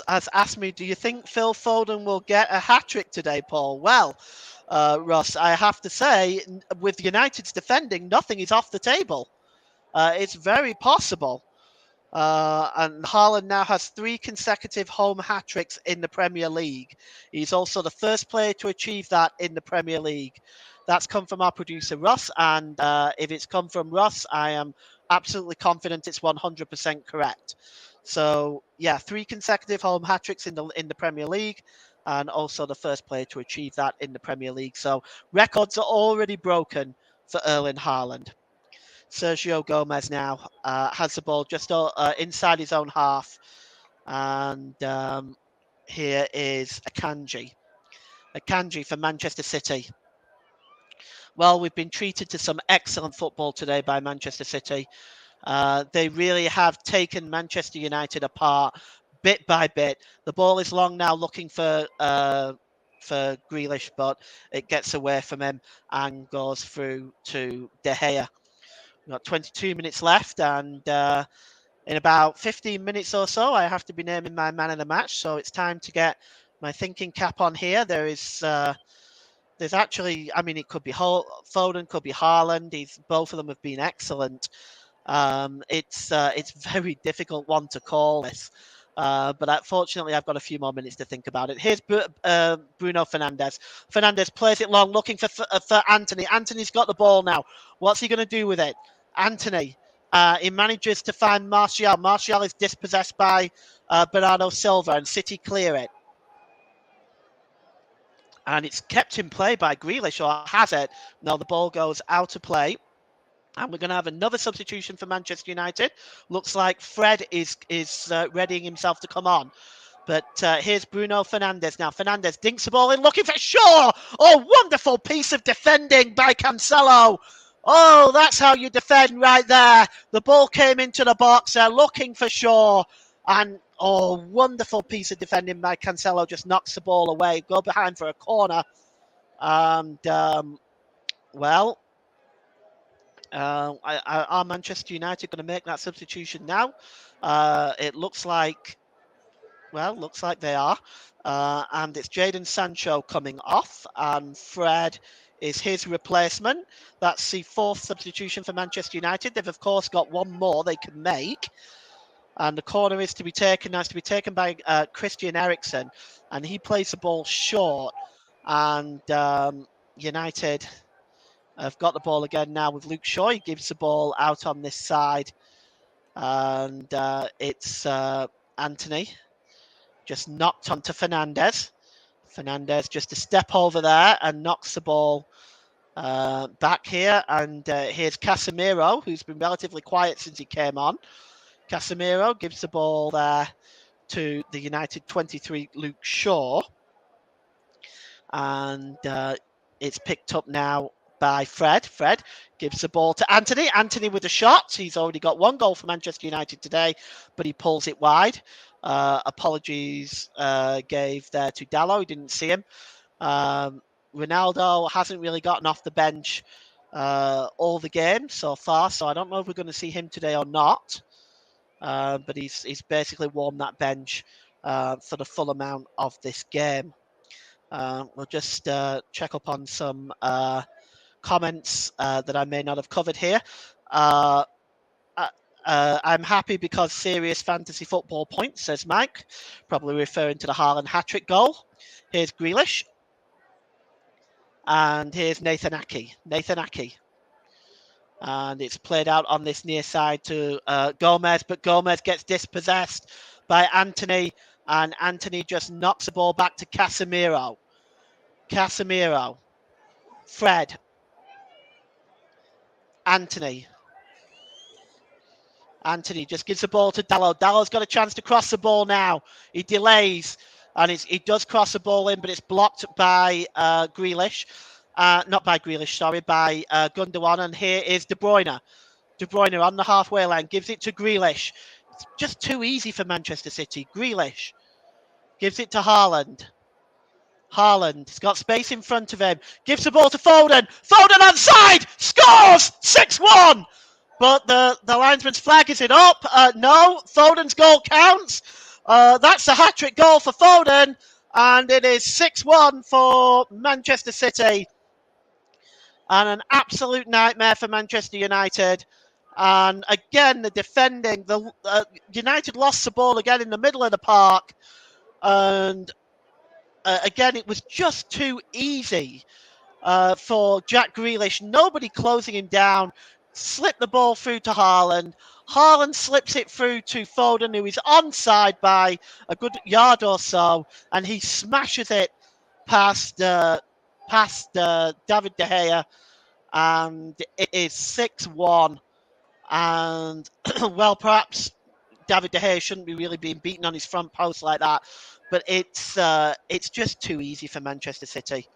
has asked me, do you think Phil Foden will get a hat-trick today, Paul? Well, Russ, I have to say, with United's defending, nothing is off the table. It's very possible. And Haaland now has 3 consecutive home hat-tricks in the Premier League. He's also the first player to achieve that in the Premier League. That's come from our producer, Russ. And if it's come from Russ, I am absolutely confident it's 100% correct. So, yeah, 3 consecutive home hat-tricks in the Premier League, and also the first player to achieve that in the Premier League. So records are already broken for Erling Haaland. Sergio Gomez now has the ball just inside his own half. And here is Akanji. Akanji for Manchester City. Well, we've been treated to some excellent football today by Manchester City. They really have taken Manchester United apart bit by bit. The ball is long now, looking for Grealish, but it gets away from him and goes through to De Gea. We've got 22 minutes left, and in about 15 minutes or so, I have to be naming my man of the match. So it's time to get my thinking cap on here. There's actually, I mean, it could be Foden, could be Haaland. Both of them have been excellent. It's very difficult one to call this. But fortunately, I've got a few more minutes to think about it. Here's Bruno Fernandes. Fernandes plays it long, looking for Anthony. Anthony's got the ball now. What's he going to do with it? Anthony. He manages to find Martial. Martial is dispossessed by Bernardo Silva, and City clear it. And it's kept in play by Grealish, or has it? No, the ball goes out of play. And we're going to have another substitution for Manchester United. Looks like Fred is readying himself to come on. But here's Bruno Fernandes now. Fernandes dinks the ball in, looking for Shaw. Oh, wonderful piece of defending by Cancelo. Oh, that's how you defend right there. The ball came into the box. They're looking for Shaw. And, wonderful piece of defending by Cancelo. Just knocks the ball away. Go behind for a corner. And, are Manchester United going to make that substitution now? It looks like they are. And it's Jadon Sancho coming off, and Fred is his replacement. That's the 4th substitution for Manchester United. They've, of course, got one more they can make. And the corner is to be taken. That's to be taken by Christian Eriksen. And he plays the ball short. And United have got the ball again now with Luke Shaw. He gives the ball out on this side. And it's Anthony. just knocked onto Fernandez. Fernandez just a step over there and knocks the ball back here. And here's Casemiro, who's been relatively quiet since he came on. Casemiro gives the ball there to the United 23, Luke Shaw. And it's picked up now by Fred. Fred gives the ball to Anthony. Anthony with a shot. He's already got one goal for Manchester United today, but he pulls it wide. Apologies gave there to Dallo. He didn't see him. Ronaldo hasn't really gotten off the bench all the game so far, so I don't know if we're going to see him today or not. But he's basically warmed that bench for the full amount of this game. We'll just check up on some comments that I may not have covered here. I'm happy because serious fantasy football points, says Mike, probably referring to the Haaland hat-trick goal. Here's Grealish. And here's Nathan Ake. And it's played out on this near side to Gomez, but Gomez gets dispossessed by Anthony, and Anthony just knocks the ball back to Casemiro. Fred. Anthony just gives the ball to Dallo. Dallo's got a chance to cross the ball now. He delays, and he does cross the ball in, but it's blocked by Grealish. Not by Grealish, sorry, by Gundogan. And here is De Bruyne. De Bruyne on the halfway line, gives it to Grealish. It's just too easy for Manchester City. Grealish gives it to Haaland. Haaland's got space in front of him. Gives the ball to Foden. Foden onside! Scores! 6-1! But the linesman's flag, is it up? No, Foden's goal counts. That's a hat-trick goal for Foden. And it is 6-1 for Manchester City. And an absolute nightmare for Manchester United. And again, the defending. United lost the ball again in the middle of the park. And again, it was just too easy for Jack Grealish. Nobody closing him down. Slipped the ball through to Haaland. Haaland slips it through to Foden, who is onside by a good yard or so, and he smashes it past David De Gea, and it is 6-1. And well, perhaps David De Gea shouldn't be really being beaten on his front post like that, but it's just too easy for Manchester City.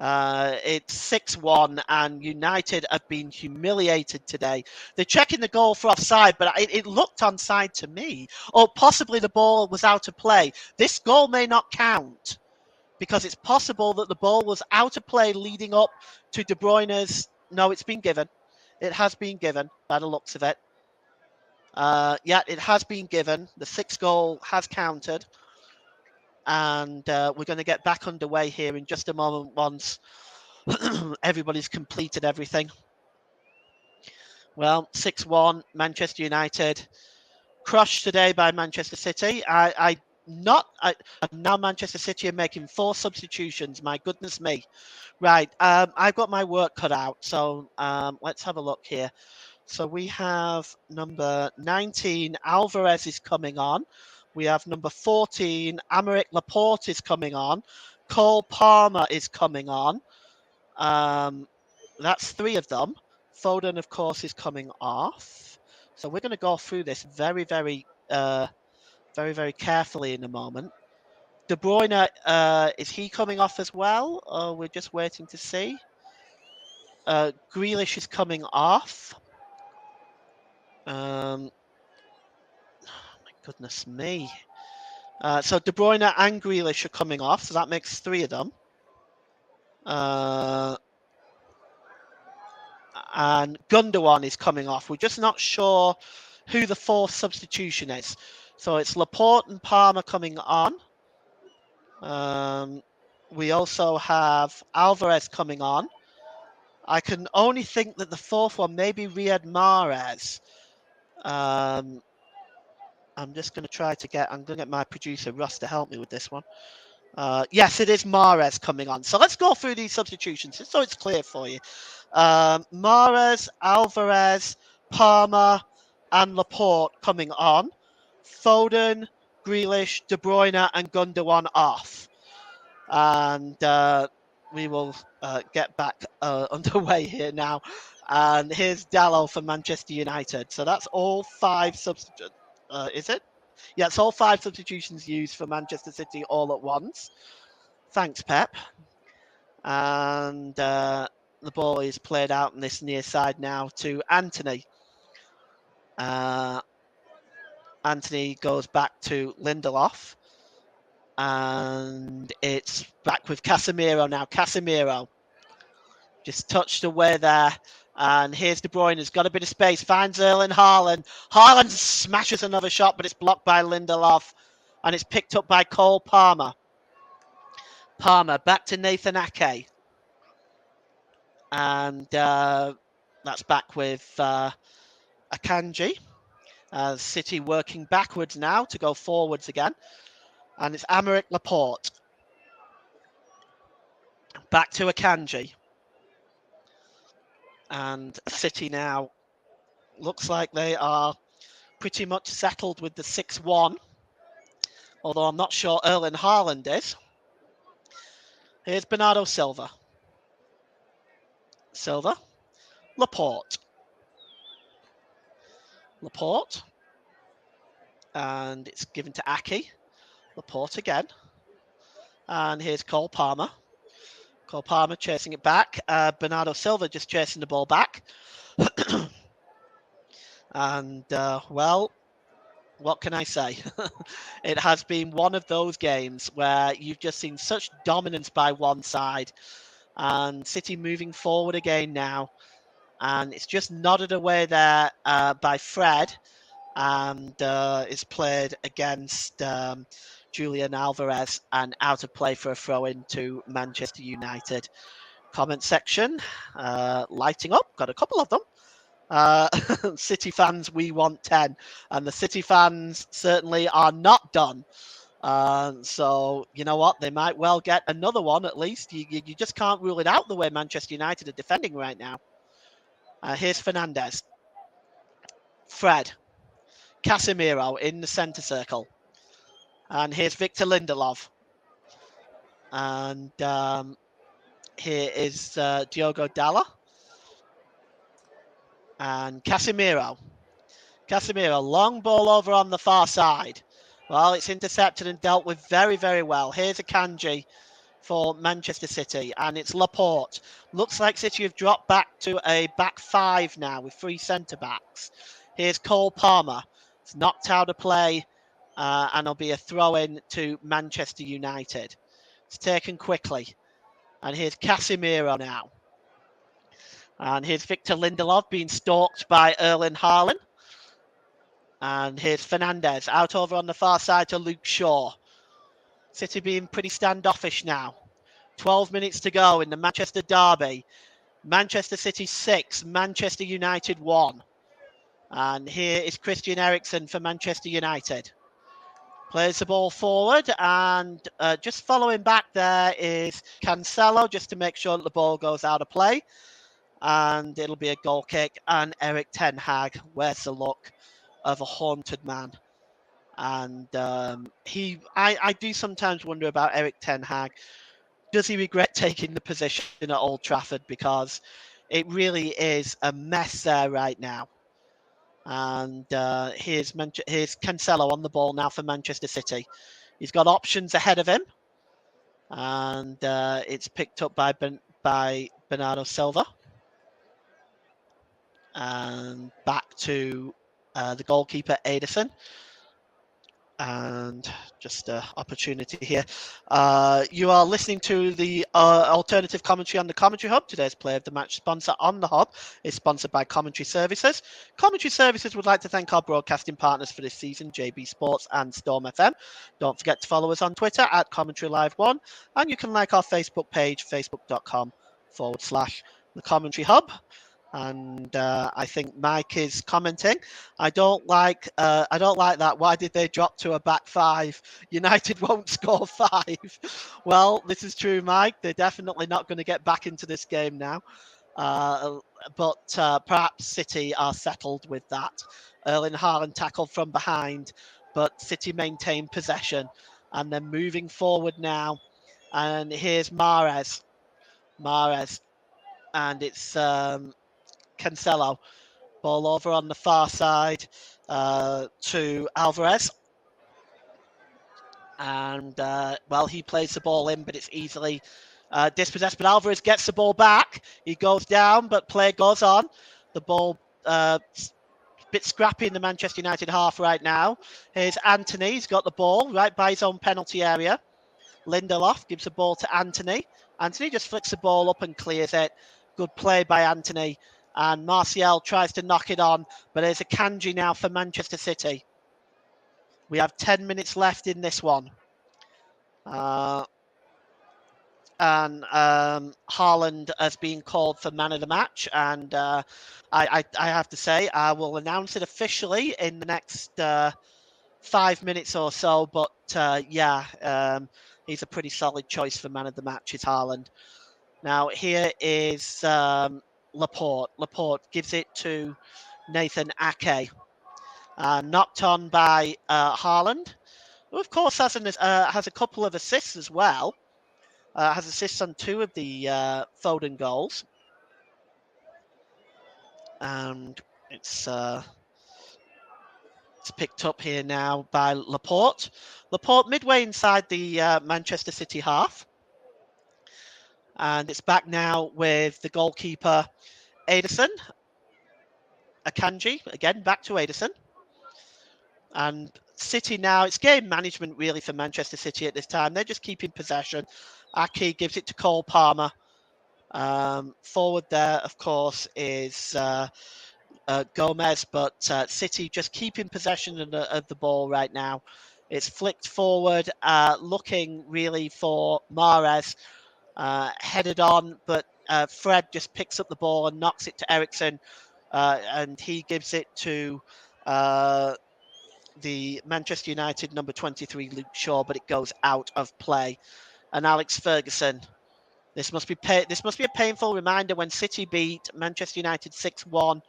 It's 6-1, and United have been humiliated today. They're checking the goal for offside, but it looked onside to me. Or possibly the ball was out of play. This goal may not count, because it's possible that the ball was out of play leading up to De Bruyne's... No, it's been given. It has been given, by the looks of it. Yeah, it has been given. The 6th goal has counted. And we're going to get back underway here in just a moment once everybody's completed everything. Well, 6-1, Manchester United crushed today by Manchester City. And now Manchester City are making 4 substitutions. My goodness me. Right, I've got my work cut out. So let's have a look here. So we have number 19, Alvarez is coming on. We have number 14, Aymeric Laporte is coming on. Cole Palmer is coming on. That's 3 of them. Foden, of course, is coming off. So we're going to go through this very, very carefully in a moment. De Bruyne, is he coming off as well? Or we're just waiting to see. Grealish is coming off. My goodness me. So De Bruyne and Grealish are coming off, so that makes 3 of them. And Gundogan is coming off. We're just not sure who the 4th substitution is. So it's Laporte and Palmer coming on. We also have Alvarez coming on. I can only think that the 4th one may be Riyad Mahrez. I'm just going to try to I'm going to get my producer Russ to help me with this one. Yes, it is Mahrez coming on. So let's go through these substitutions just so it's clear for you. Mahrez, Alvarez, Palmer, and Laporte coming on. Foden, Grealish, De Bruyne, and Gundogan off. And we will get back underway here now. And here's Dallo for Manchester United. So that's all 5 substitutions. Is it? Yeah, it's all 5 substitutions used for Manchester City all at once. Thanks, Pep. And the ball is played out on this near side now to Anthony. Anthony goes back to Lindelof. And it's back with Casemiro now. Casemiro just touched away there. And here's De Bruyne. Has got a bit of space. Finds Erling Haaland. Haaland smashes another shot, but it's blocked by Lindelof. And it's picked up by Cole Palmer. Palmer back to Nathan Ake. And that's back with Akanji. City working backwards now to go forwards again. And it's Aymeric Laporte. Back to Akanji. And City now looks like they are pretty much settled with the 6-1. Although I'm not sure Erling Haaland is. Here's Bernardo Silva. Silva. Laporte. Laporte. And it's given to Ake. Laporte again. And here's Cole Palmer. Cole Palmer chasing it back. Bernardo Silva just chasing the ball back. And, well, what can I say? It has been one of those games where you've just seen such dominance by one side. And City moving forward again now. And it's just nodded away there by Fred. And is played against Julian Alvarez and out of play for a throw-in to Manchester United. Comment section lighting up. Got a couple of them. City fans, we want 10. And the City fans certainly are not done. So, you know what? They might well get another one at least. You just can't rule it out the way Manchester United are defending right now. Here's Fernandes. Fred. Casemiro in the centre circle. And here's Victor Lindelof. And here is Diogo Dalot. And Casemiro. Casemiro, long ball over on the far side. Well, it's intercepted and dealt with very, very well. Here's Akanji for Manchester City. And it's Laporte. Looks like City have dropped back to a back 5 now with 3 centre-backs. Here's Cole Palmer. It's knocked out of play. And it'll be a throw-in to Manchester United. It's taken quickly. And here's Casemiro now. And here's Victor Lindelof being stalked by Erling Haaland. And here's Fernandes out over on the far side to Luke Shaw. City being pretty standoffish now. 12 minutes to go in the Manchester derby. Manchester City 6, Manchester United 1. And here is Christian Eriksen for Manchester United. Plays the ball forward, and just following back there is Cancelo, just to make sure that the ball goes out of play. And it'll be a goal kick. And Erik ten Hag wears the look of a haunted man. And I do sometimes wonder about Erik ten Hag. Does he regret taking the position at Old Trafford? Because it really is a mess there right now. And here's Cancelo on the ball now for Manchester City. He's got options ahead of him. And it's picked up by Bernardo Silva. And back to the goalkeeper, Ederson. And just an opportunity here. You are listening to the alternative commentary on the Commentary Hub. Today's Play of the Match sponsor on the Hub is sponsored by Commentary Services. Commentary Services would like to thank our broadcasting partners for this season, JB Sports and Storm FM. Don't forget to follow us on Twitter at Commentary Live 1. And you can like our Facebook page, facebook.com/the Commentary Hub. And I think Mike is commenting. I don't like that. Why did they drop to a back 5? United won't score 5. Well, this is true, Mike. They're definitely not going to get back into this game now. But perhaps City are settled with that. Erling Haaland tackled from behind but City maintain possession. And they're moving forward now. And here's Mahrez. And it's Cancelo. Ball over on the far side to Alvarez. And, well, he plays the ball in, but it's easily dispossessed. But Alvarez gets the ball back. He goes down, but play goes on. The ball bit scrappy in the Manchester United half right now. Here's Anthony. He's got the ball right by his own penalty area. Lindelof gives the ball to Anthony. Anthony just flicks the ball up and clears it. Good play by Anthony. And Martial tries to knock it on, but there's a Kanji now for Manchester City. We have 10 minutes left in this one. And Haaland has been called for man of the match. And I have to say, I will announce it officially in the next 5 minutes or so. But he's a pretty solid choice for man of the match, is Haaland. Now, here is Laporte. Laporte gives it to Nathan Ake. Knocked on by Haaland, who, of course, has a couple of assists as well. Has assists on 2 of the Foden goals. And it's picked up here now by Laporte. Laporte midway inside the Manchester City half. And it's back now with the goalkeeper, Ederson. Akanji, again, back to Ederson. And City now, it's game management really for Manchester City at this time. They're just keeping possession. Aki gives it to Cole Palmer. Forward there, of course, is Gomez, but City just keeping possession of the ball right now. It's flicked forward, looking really for Mahrez. Headed on, but Fred just picks up the ball and knocks it to Eriksen, and he gives it to the Manchester United number 23, Luke Shaw, but it goes out of play. And Alex Ferguson. This must be a painful reminder when City beat Manchester United 6-1,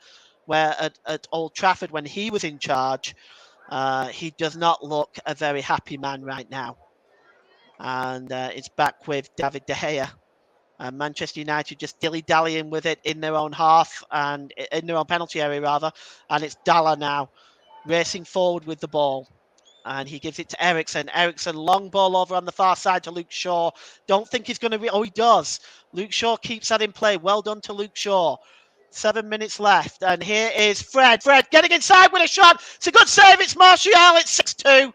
where at Old Trafford when he was in charge, he does not look a very happy man right now. And it's back with David De Gea. Manchester United just dilly-dallying with it in their own half and in their own penalty area rather. And it's Dalla now racing forward with the ball. And he gives it to Eriksen. Eriksen, long ball over on the far side to Luke Shaw. Don't think he's going to oh, he does. Luke Shaw keeps that in play. Well done to Luke Shaw. 7 minutes left. And here is Fred. Fred getting inside with a shot. It's a good save. It's Martial. It's 6-2.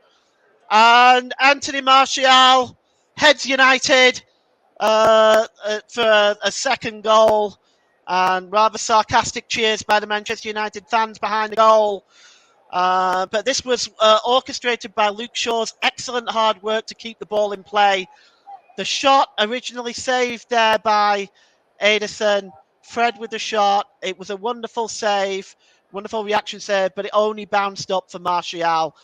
And Anthony Martial heads United for a second goal. And rather sarcastic cheers by the Manchester United fans behind the goal. But this was orchestrated by Luke Shaw's excellent hard work to keep the ball in play. The shot originally saved there by Ederson. Fred with the shot. It was a wonderful save, wonderful reaction save, but it only bounced up for Martial.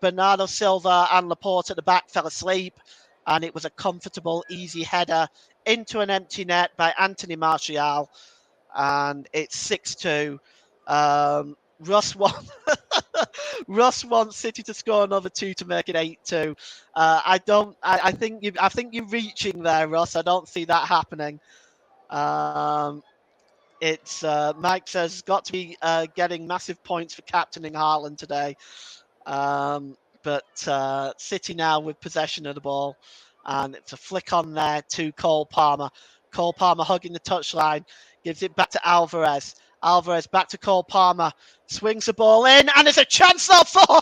Bernardo Silva and Laporte at the back fell asleep, and it was a comfortable, easy header into an empty net by Anthony Martial, and it's 6-2. Russ wants City to score another 2 to make it 8-2. I think you're reaching there, Russ. I don't see that happening. It's Mike says got to be getting massive points for captaining Haaland today. But City now with possession of the ball, and it's a flick on there to Cole Palmer. Cole Palmer hugging the touchline, gives it back to Alvarez. Alvarez back to Cole Palmer, swings the ball in, and there's a chance though for,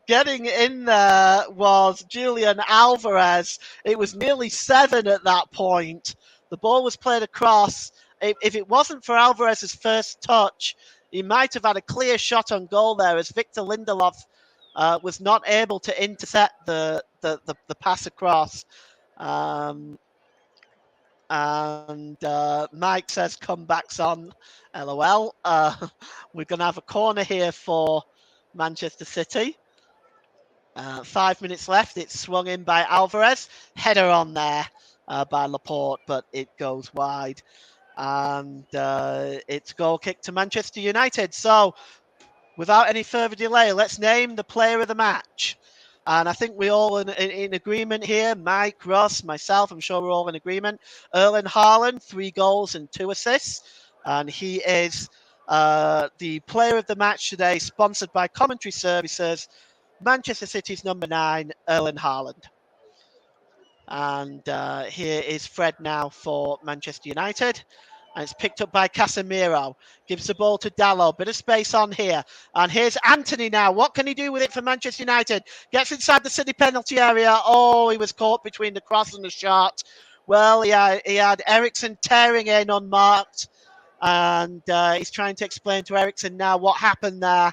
getting in there was Julian Alvarez. It was nearly 7 at that point. The ball was played across. If it wasn't for Alvarez's first touch, he might have had a clear shot on goal there, as Victor Lindelof was not able to intercept the pass across. And Mike says comebacks on. LOL. We're going to have a corner here for Manchester City. 5 minutes left. It's swung in by Alvarez. Header on there by Laporte, but it goes wide. And it's goal kick to Manchester United. So without any further delay, let's name the player of the match. And I think we're all in agreement here. Mike, Ross, myself, I'm sure we're all in agreement. Erling Haaland, 3 goals and 2 assists. And he is the player of the match today, sponsored by Commentary Services, Manchester City's number 9, Erling Haaland. And here is Fred now for Manchester United. And it's picked up by Casemiro. Gives the ball to Dalot. Bit of space on here. And here's Anthony now. What can he do with it for Manchester United? Gets inside the City penalty area. Oh, he was caught between the cross and the shot. Well, he had Eriksen tearing in unmarked. And he's trying to explain to Eriksen now what happened there.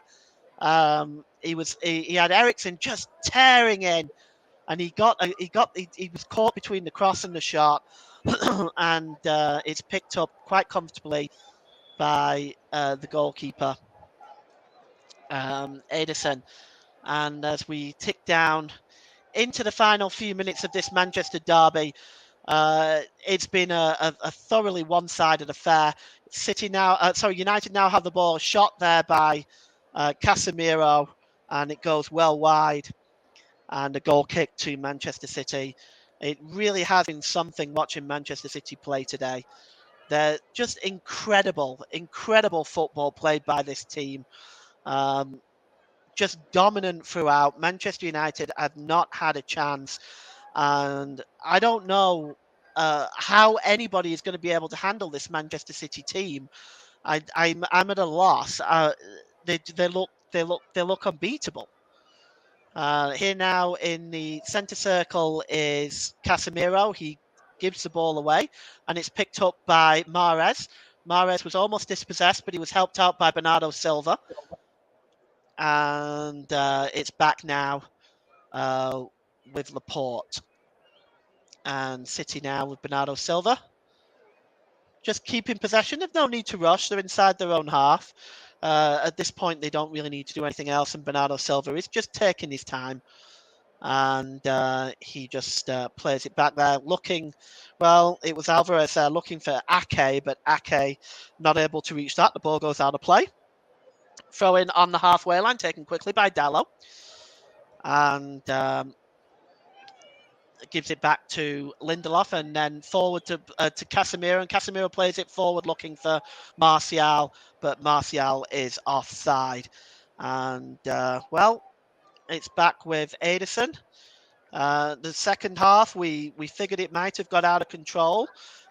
He had Eriksen just tearing in. And he was caught between the cross and the shot. And it's picked up quite comfortably by the goalkeeper, Ederson. And as we tick down into the final few minutes of this Manchester derby, it's been a thoroughly one-sided affair. United now have the ball shot there by Casemiro, and it goes well wide. And a goal kick to Manchester City. It really has been something watching Manchester City play today. They're just incredible football played by this team. Just dominant throughout. Manchester United have not had a chance. And I don't know how anybody is going to be able to handle this Manchester City team. I'm at a loss. They look unbeatable. Here now in the centre circle is Casemiro. He gives the ball away, and it's picked up by Mahrez. Mahrez was almost dispossessed, but he was helped out by Bernardo Silva. And it's back now with Laporte. And City now with Bernardo Silva. Just keeping possession. There's no need to rush. They're inside their own half. At this point, they don't really need to do anything else, and Bernardo Silva is just taking his time. And he just plays it back there, looking, well, it was Alvarez there looking for Ake, but Ake not able to reach that. The ball goes out of play. Throw in on the halfway line, taken quickly by Dalot. And gives it back to Lindelof, and then forward to Casemiro, and Casemiro plays it forward looking for Martial, but Martial is offside. And well, it's back with Ederson. The second half, we figured it might have got out of control.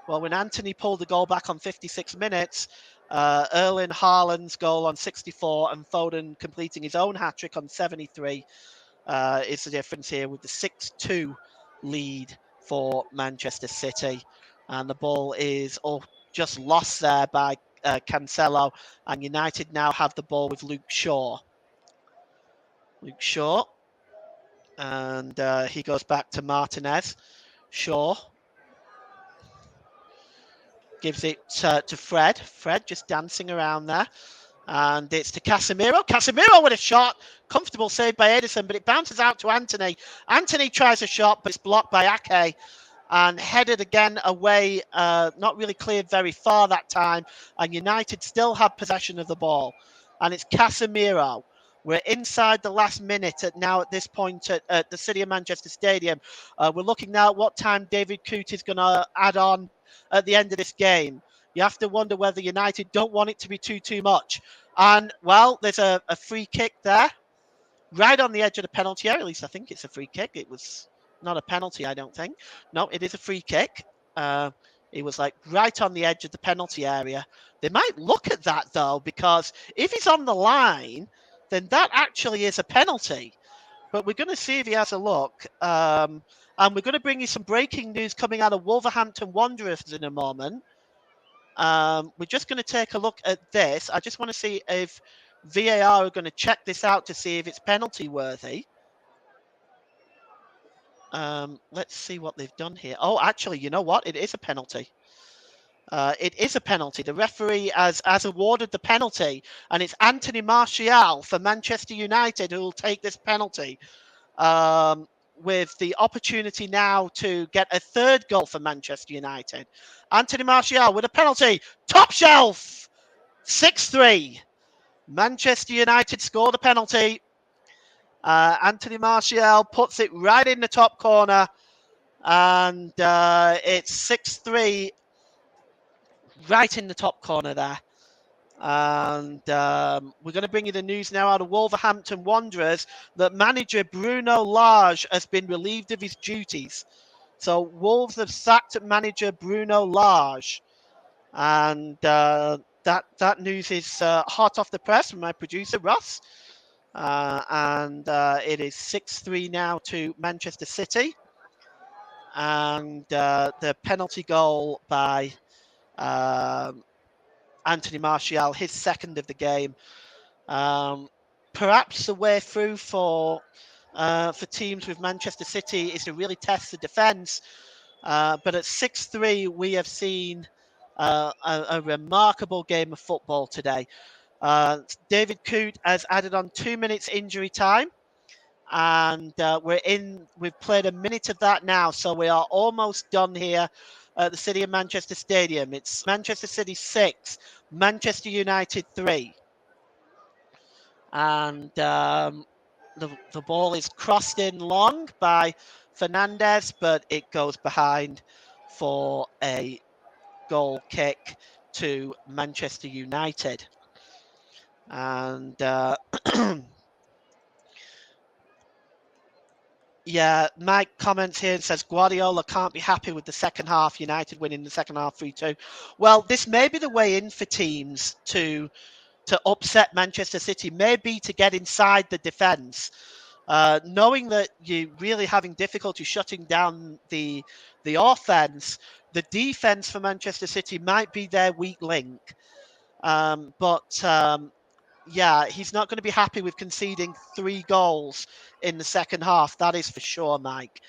Well, when Anthony pulled the goal back on 56 minutes, Erling Haaland's goal on 64 and Foden completing his own hat-trick on 73 is the difference here with the 6-2 lead for Manchester City. And the ball is just lost there by Cancelo, and United now have the ball with Luke Shaw. And he goes back to Martinez. Shaw gives it to Fred. Fred just dancing around there. And it's to Casemiro. Casemiro with a shot. Comfortable save by Ederson, but it bounces out to Anthony. Anthony tries a shot, but it's blocked by Ake. And headed again away. Not really cleared very far that time. And United still have possession of the ball. And it's Casemiro. We're inside the last minute at this point at the City of Manchester Stadium. We're looking now at what time David Coote is going to add on at the end of this game. You have to wonder whether United don't want it to be too much. And, well, there's a free kick there. Right on the edge of the penalty area. At least I think it's a free kick. It was not a penalty, I don't think. No, it is a free kick. It was like right on the edge of the penalty area. They might look at that, though, because if he's on the line, then that actually is a penalty. But we're going to see if he has a look. And we're going to bring you some breaking news coming out of Wolverhampton Wanderers in a moment. We're just going to take a look at this. I just want to see if VAR are going to check this out to see if it's penalty worthy. Let's see what they've done here. Oh, actually, you know what? It is a penalty. It is a penalty. The referee has awarded the penalty, and it's Anthony Martial for Manchester United who will take this penalty. With the opportunity now to get a third goal for Manchester United. Anthony Martial with a penalty. Top shelf! 6-3. Manchester United score the penalty. Anthony Martial puts it right in the top corner, and it's 6-3 right in the top corner there. And we're going to bring you the news now out of Wolverhampton Wanderers that manager Bruno Lage has been relieved of his duties. So Wolves have sacked manager Bruno Lage, and that news is hot off the press from my producer Russ. And it is 6-3 now to Manchester City, and the penalty goal by Anthony Martial, his second of the game. Perhaps the way through for teams with Manchester City is to really test the defence. But at 6-3, we have seen a remarkable game of football today. David Coote has added on 2 minutes injury time, and we've played a minute of that now, so we are almost done here at the City of Manchester Stadium. It's Manchester City 6, Manchester United 3. And the ball is crossed in long by Fernandes, but it goes behind for a goal kick to Manchester United. And yeah, Mike comments here and says Guardiola can't be happy with the second half, United winning the second half 3-2. Well, this may be the way in for teams to upset Manchester City, maybe to get inside the defence. Knowing that you're really having difficulty shutting down the offence, the defence for Manchester City might be their weak link. Yeah, he's not going to be happy with conceding 3 goals in the second half. That is for sure, Mike.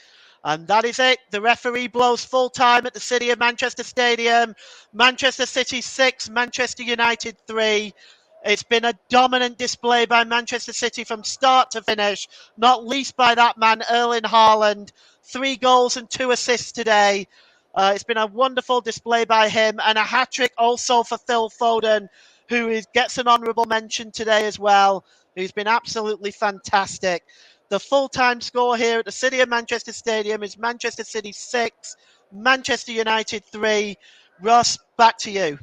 And that is it. The referee blows full time at the City of Manchester Stadium. Manchester City 6, Manchester United 3. It's been a dominant display by Manchester City from start to finish, not least by that man, Erling Haaland. 3 goals and 2 assists today. It's been a wonderful display by him, and a hat-trick also for Phil Foden, who gets an honourable mention today as well, who's been absolutely fantastic. The full-time score here at the City of Manchester Stadium is Manchester City 6, Manchester United 3. Ross, back to you.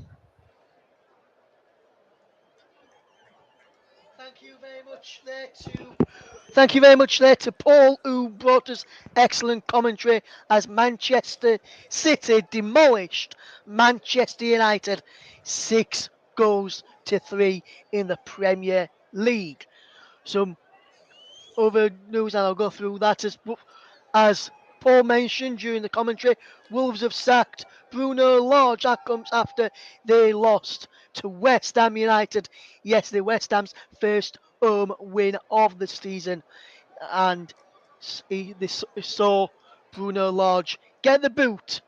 Thank you very much there to Paul, who brought us excellent commentary as Manchester City demolished Manchester United 6-3 in the Premier League. Some other news, and I'll go through that as Paul mentioned during the commentary. Wolves have sacked Bruno Lage. That comes after they lost to West Ham United. Yes, the West Ham's first home win of the season, and they saw Bruno Lage get the boot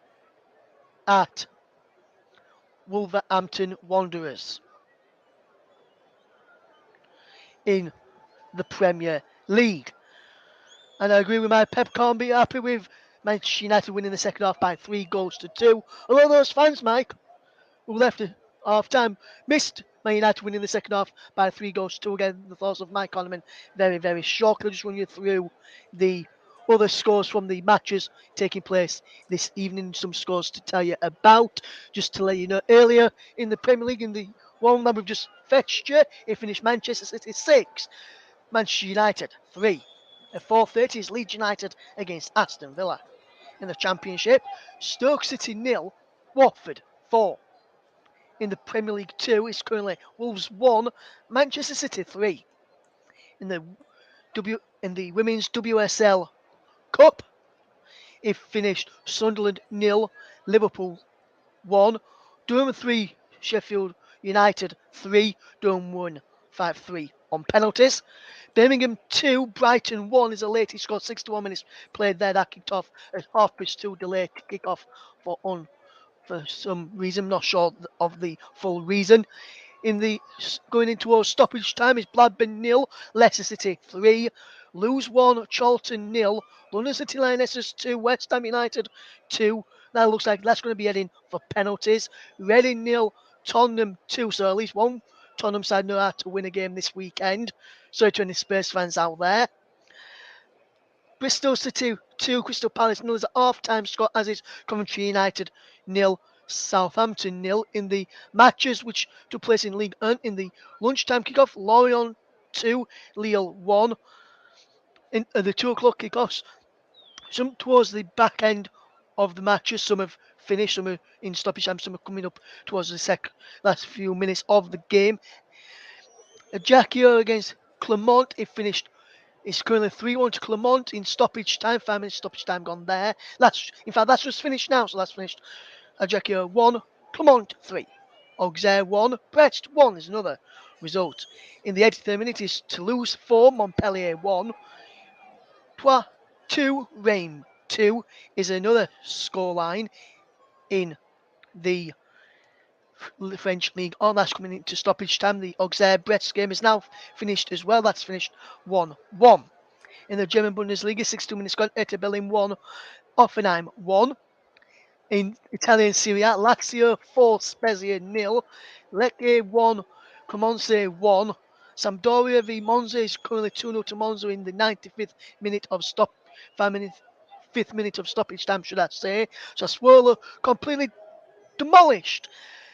at Wolverhampton Wanderers in the Premier League. And I agree with my Pep can't be happy with Manchester United winning the second half by 3-2. Although those fans, Mike, who left at half time, missed Man United winning the second half by 3-2. Again, the thoughts of Mike Connerman, very, very short. I'll just run you through the other scores from the matches taking place this evening. Some scores to tell you about. Just to let you know, earlier in the Premier League, in the one that we've just fetched you, it finished Manchester City 6, Manchester United 3. At 4:30 is Leeds United against Aston Villa. In the Championship, Stoke City 0, Watford 4. In the Premier League 2 is currently Wolves 1, Manchester City 3. In the Women's WSL Cup, it finished Sunderland 0, Liverpool 1, Durham 3, Sheffield United 3, Durham 1, 5-3 on penalties. Birmingham 2, Brighton 1 is a late. He scored 61 minutes played there. That kicked off at 2:30 delayed kick-off for some reason. Not sure of the full reason. Going into our stoppage time is Blackburn 0, Leicester City 3, Lewes 1, Charlton 0, London City Lionesses 2, West Ham United 2. That looks like that's going to be heading for penalties. Reading 0, Tottenham 2, so at least one Tottenham side know how to win a game this weekend. Sorry to any Spurs fans out there. Bristol City 2, Crystal Palace 0 is a half-time score, as is Coventry United 0, Southampton 0 in the matches which took place in League 1 in the lunchtime kickoff. Lorient 2, Lille 1 in the 2 o'clock kickoffs. Some towards the back end of the matches, some have finished, some are in stoppage time, some are coming up towards the last few minutes of the game. Ajaccio against Clermont, it finished. It's currently 3-1 to Clermont in stoppage time. 5 minutes stoppage time gone there. In fact, that's just finished now. So that's finished. Ajaccio 1, Clermont 3. Auxerre 1, Brest 1 is another result. In the 83rd minute is Toulouse 4, Montpellier 1. Troyes 2, Reims 2 is another scoreline in the French League. All that's coming into stoppage time. The Auxerre-Brest game is now finished as well. That's finished 1-1. In the German Bundesliga, 62 minutes gone. Hertha Berlin 1, Hoffenheim 1. In Italian Serie A, Lazio 4, Spezia 0. Lecce 1, Cremonese 1. Sampdoria v Monza is currently 2-0 to Monza in the 95th minute of fifth minute of stoppage time, should I say. Sassuolo completely demolished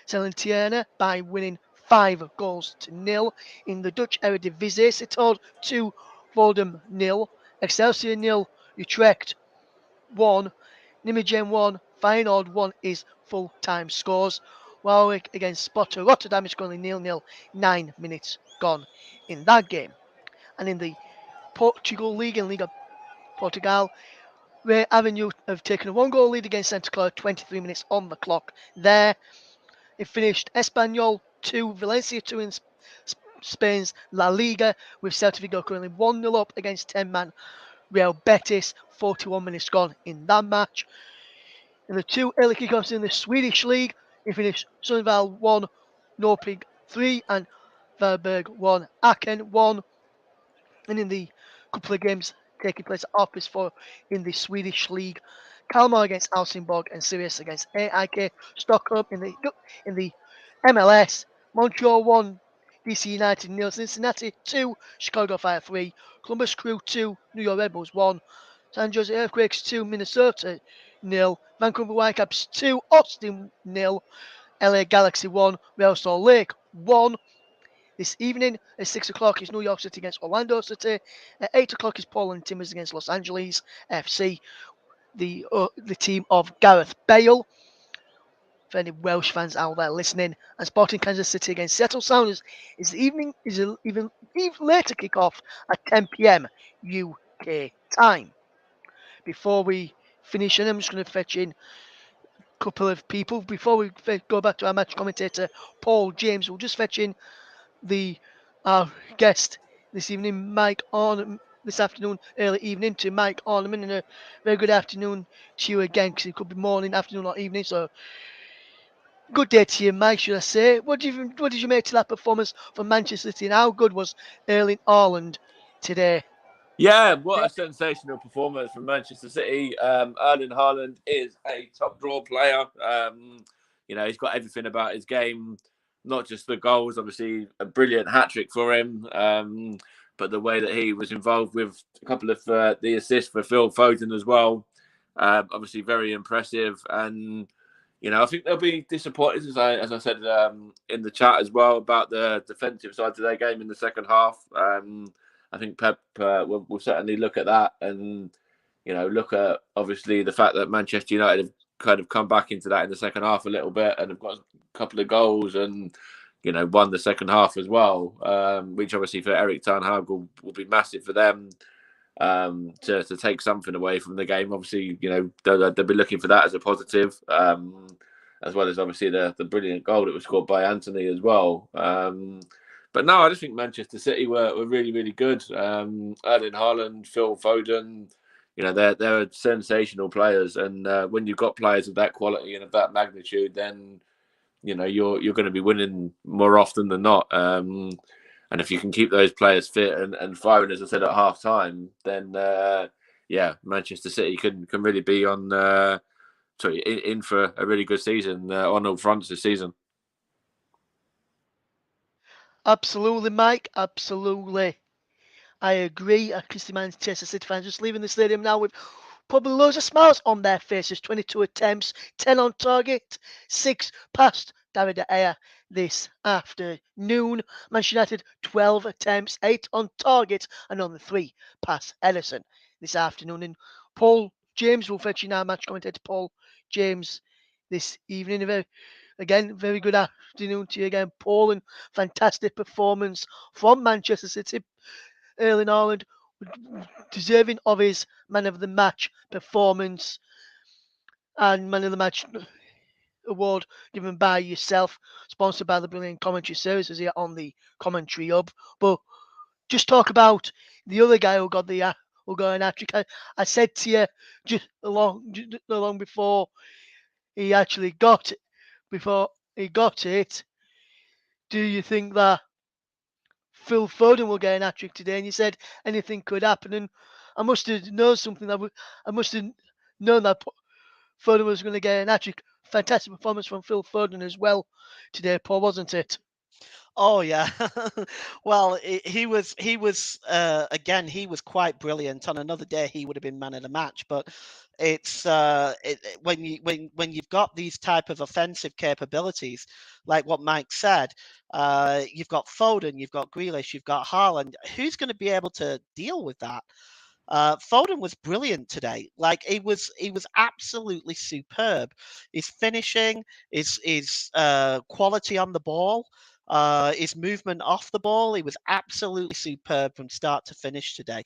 Salernitana by winning 5-0 in the Dutch Eredivisie. Sittard 2, Foden 0, Excelsior 0, Utrecht 1, Nijmegen 1, Feyenoord 1 is full-time scores. Warwick against Sparta Rotterdam is currently 0-0, 9 minutes gone in that game. And in the Portugal League, in Liga Portugal, Ray Avenue have taken a 1-goal lead against Santa Clara, 23 minutes on the clock there. It finished Espanyol 2, Valencia 2 in Spain's La Liga, with Celta Vigo currently 1-0 up against 10-man Real Betis, 41 minutes gone in that match. In the 2 early kickoffs in the Swedish League, it finished Sundsvall 1, Norrköping 3, and Varberg 1, Aachen 1. And in the couple of games taking place at Office 4 in the Swedish League, Kalmar against Helsingborg and Sirius against AIK Stockholm. In the MLS, Montreal 1, DC United 0, Cincinnati 2, Chicago Fire 3, Columbus Crew 2, New York Red Bulls 1, San Jose Earthquakes 2, Minnesota 0, Vancouver Whitecaps 2, Austin 0, LA Galaxy 1, Real Salt Lake 1. This evening at 6 o'clock is New York City against Orlando City. At 8 o'clock is Portland Timbers against Los Angeles FC, the team of Gareth Bale. For any Welsh fans out there listening, and Sporting Kansas City against Seattle Sounders is an even later kickoff at 10 p.m. UK time. Before we finish, and I'm just going to fetch in a couple of people before we go back to our match commentator Paul James. We'll just fetch in our guest this evening, Mike Ornament, this afternoon, early evening to Mike Ornament, and a very good afternoon to you again, because it could be morning, afternoon, or evening. So, good day to you, Mike, should I say. What did you make to that performance from Manchester City, and how good was Erling Haaland today? Yeah, what a sensational performance from Manchester City. Erling Haaland is a top draw player. He's got everything about his game, not just the goals, obviously a brilliant hat-trick for him, but the way that he was involved with a couple of the assists for Phil Foden as well. Obviously very impressive. And, I think they'll be disappointed, as I said in the chat as well, about the defensive side of their game in the second half. I think Pep will certainly look at that and, look at obviously the fact that Manchester United have kind of come back into that in the second half a little bit and have got a couple of goals and, won the second half as well, which obviously for Erik ten Hag will be massive for them to take something away from the game. Obviously, they'll be looking for that as a positive, as well as obviously the brilliant goal that was scored by Anthony as well. But no, I just think Manchester City were really, really good. Erling Haaland, Phil Foden, they're sensational players. And when you've got players of that quality and of that magnitude, then you're going to be winning more often than not. And if you can keep those players fit and firing, as I said at half time, then Manchester City can really be in for a really good season on all fronts this season. Absolutely, Mike. Absolutely. I agree. Christy Manchester City fans just leaving the stadium now with probably loads of smiles on their faces. 22 attempts, 10 on target, 6 past David De Gea this afternoon. Manchester United 12 attempts, 8 on target, and only 3 past Ederson this afternoon. And Paul James will fetch you now, match commentator Paul James this evening. Very good afternoon to you again, Paul, and fantastic performance from Manchester City. Erling Haaland deserving of his man of the match performance and man of the match award given by yourself, sponsored by the brilliant commentary services here on the commentary hub. But just talk about the other guy who got an hat trick. I said to you just long before he actually got it. Before he got it, do you think that Phil Foden will get an hat trick today? And you said anything could happen, and I must have known something I must have known that Foden was going to get an hat trick. Fantastic performance from Phil Foden as well today, Paul, wasn't it? Oh yeah, well he was again he was quite brilliant. On another day he would have been man of the match, but when you've got these type of offensive capabilities, like what Mike said, you've got Foden, you've got Grealish, you've got Haaland. Who's going to be able to deal with that? Foden was brilliant today. Like he was absolutely superb. His finishing, his quality on the ball, his movement off the ball. He was absolutely superb from start to finish today.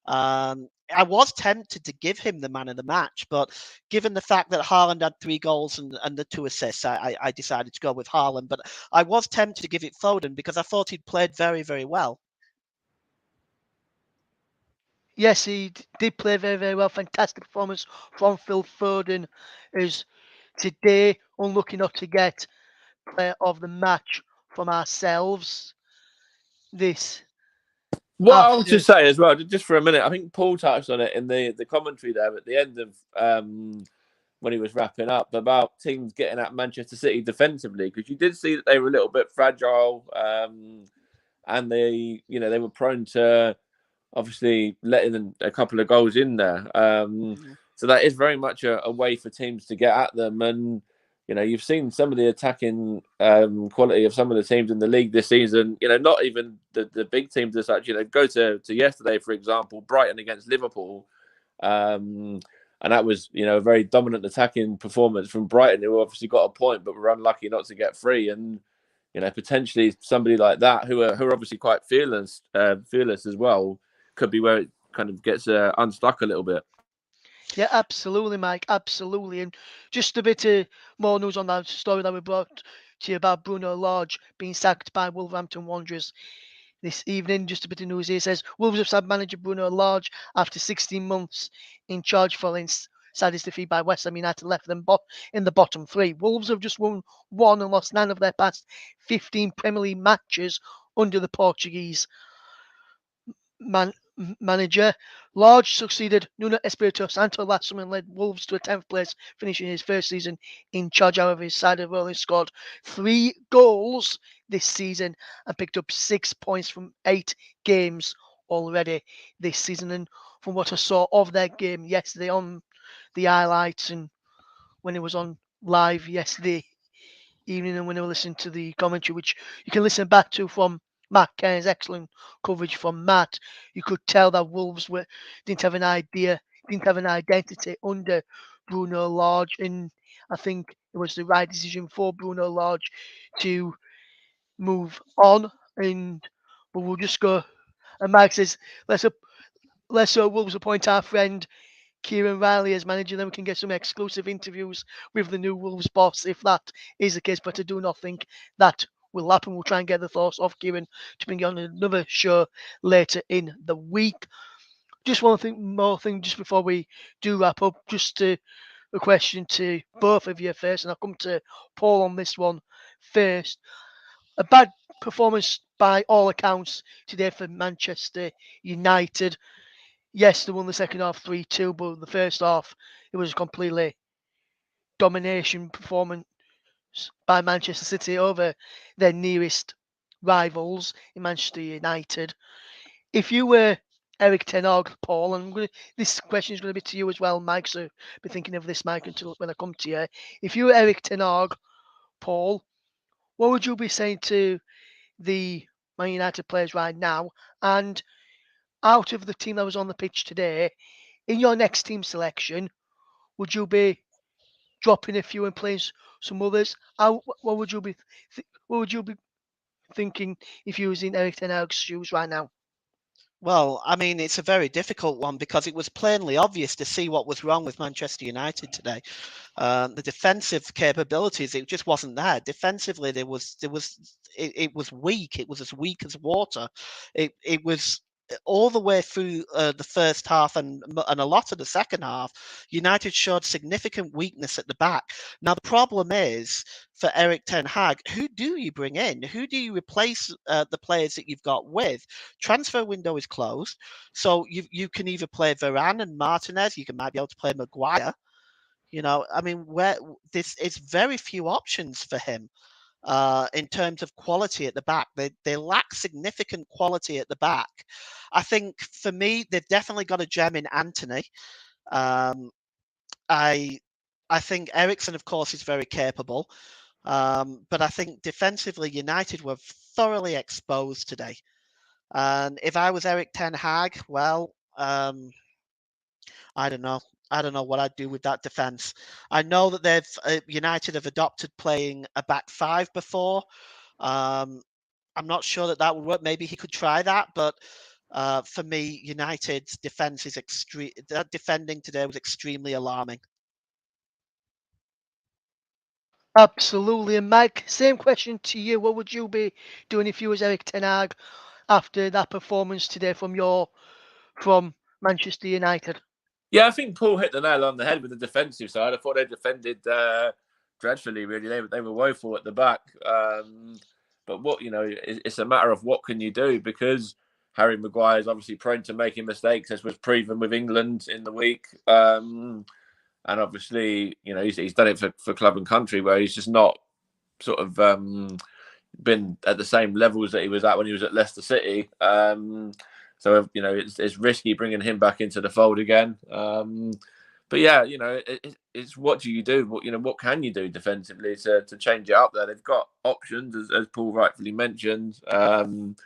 I was tempted to give him the man of the match, but given the fact that Haaland had 3 goals and the 2 assists, I decided to go with Haaland. But I was tempted to give it Foden because I thought he'd played very, very well. Yes, he did play very, very well. Fantastic performance from Phil Foden is today unlucky not to get player of the match from ourselves this What I want to after. say as well, just for a minute, I think Paul touched on it in the commentary there at the end of when he was wrapping up about teams getting at Manchester City defensively, because you did see that they were a little bit fragile, and they were prone to obviously letting a couple of goals in there. So that is very much a way for teams to get at them. And you've seen some of the attacking quality of some of the teams in the league this season. Not even the big teams as such. Go to yesterday, for example, Brighton against Liverpool, and that was a very dominant attacking performance from Brighton, who obviously got a point but were unlucky not to get free. And potentially somebody like that, who are obviously quite fearless as well, could be where it kind of gets unstuck a little bit. Yeah, absolutely, Mike. Absolutely. And just a bit more news on that story that we brought to you about Bruno Lage being sacked by Wolverhampton Wanderers this evening. Just a bit of news here says Wolves have sacked manager Bruno Lage after 16 months in charge following Sadie's defeat by West Ham United left them in the bottom 3. Wolves have just won 1 and lost 9 of their past 15 Premier League matches under the Portuguese manager. Lage succeeded Nuno Espirito Santo last summer and led Wolves to a 10th place, finishing his first season in charge. However, his side have only scored 3 goals this season and picked up 6 points from 8 games already this season. And from what I saw of their game yesterday on the highlights and when it was on live yesterday evening, and when I listened to the commentary, which you can listen back to from Matt Cairns' excellent coverage from Matt, you could tell that Wolves didn't have an identity under Bruno Lage, and I think it was the right decision for Bruno Lage to move on. But we'll just go. And Mike says, let's Wolves appoint our friend Kieran Riley as manager, then we can get some exclusive interviews with the new Wolves boss if that is the case. But I do not think that will happen. We'll try and get the thoughts of Kieran to bring you on another show later in the week. Just one more thing just before we do wrap up. Just a question to both of you first, and I'll come to Paul on this one first. A bad performance by all accounts today for Manchester United. Yes, they won the second half 3-2, but the first half, it was a completely domination performance by Manchester City over their nearest rivals in Manchester United. If you were Eric Ten Hag, Paul, and this question is going to be to you as well, Mike, so be thinking of this, Mike, until when I come to you. If you were Eric Ten Hag, Paul, what would you be saying to the Man United players right now? And out of the team that was on the pitch today, in your next team selection, would you be dropping a few and playing some others? What would you be what would you be thinking if you was in Eric Ten Hag's shoes right now? Well, I mean, it's a very difficult one because it was plainly obvious to see what was wrong with Manchester United today. The defensive capabilities, it just wasn't there. Defensively, it was weak. It was as weak as water. It was all the way through the first half and a lot of the second half. United showed significant weakness at the back. Now the problem is for Eric Ten Hag, who do you bring in? Who do you replace the players that you've got with? Transfer window is closed, so you can either play Varane and Martinez. You might be able to play Maguire. I mean, where this is very few options for him in terms of quality at the back. They lack significant quality at the back. I think for me, they've definitely got a gem in Anthony. Um, I I think Ericsson, of course, is very capable, but I think defensively, United were thoroughly exposed today. And if I was Eric Ten Hag, well, I don't know. I don't know what I'd do with that defense. I know that United have adopted playing a back five before. Um, I'm not sure that would work. Maybe he could try that, but for me, United's defense is extreme. That defending today was extremely alarming. Absolutely. And Mike, same question to you. What would you be doing if you was Eric Ten Hag after that performance today from Manchester United? Yeah, I think Paul hit the nail on the head with the defensive side. I thought they defended dreadfully. Really, they were woeful at the back. But it's a matter of what can you do, because Harry Maguire is obviously prone to making mistakes, as was proven with England in the week. And obviously, he's done it for club and country, where he's just not sort of been at the same levels that he was at when he was at Leicester City. So it's risky bringing him back into the fold again. But yeah, it's what do you do? What can you do defensively to change it up there? They've got options, as Paul rightfully mentioned, and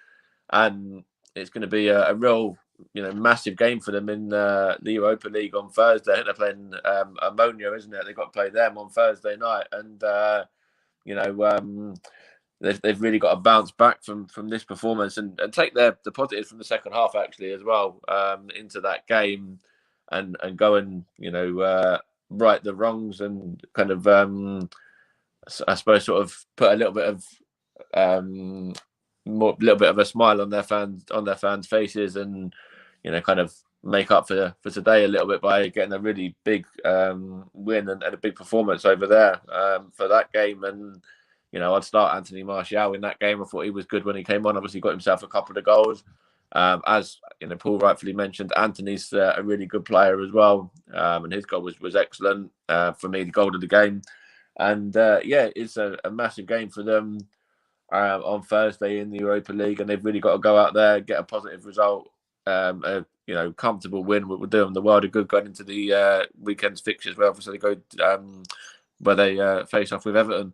it's going to be a real massive game for them in the Europa League on Thursday. I think they're playing Ammonia, isn't it? They've got to play them on Thursday night, and they've really got to bounce back from this performance and take the positives from the second half actually as well into that game, and go and right the wrongs, and kind of I suppose sort of put a little bit of a smile on their fans' faces, and kind of make up for today a little bit by getting a really big win and a big performance over there for that game. And I'd start Anthony Martial in that game. I thought he was good when he came on. Obviously, got himself a couple of goals. As Paul rightfully mentioned, Anthony's a really good player as well, and his goal was excellent for me, the goal of the game. And it's a massive game for them on Thursday in the Europa League, and they've really got to go out there, get a positive result, a comfortable win. We'll do them the world of good going into the weekend's fixtures, where obviously they go where they face off with Everton.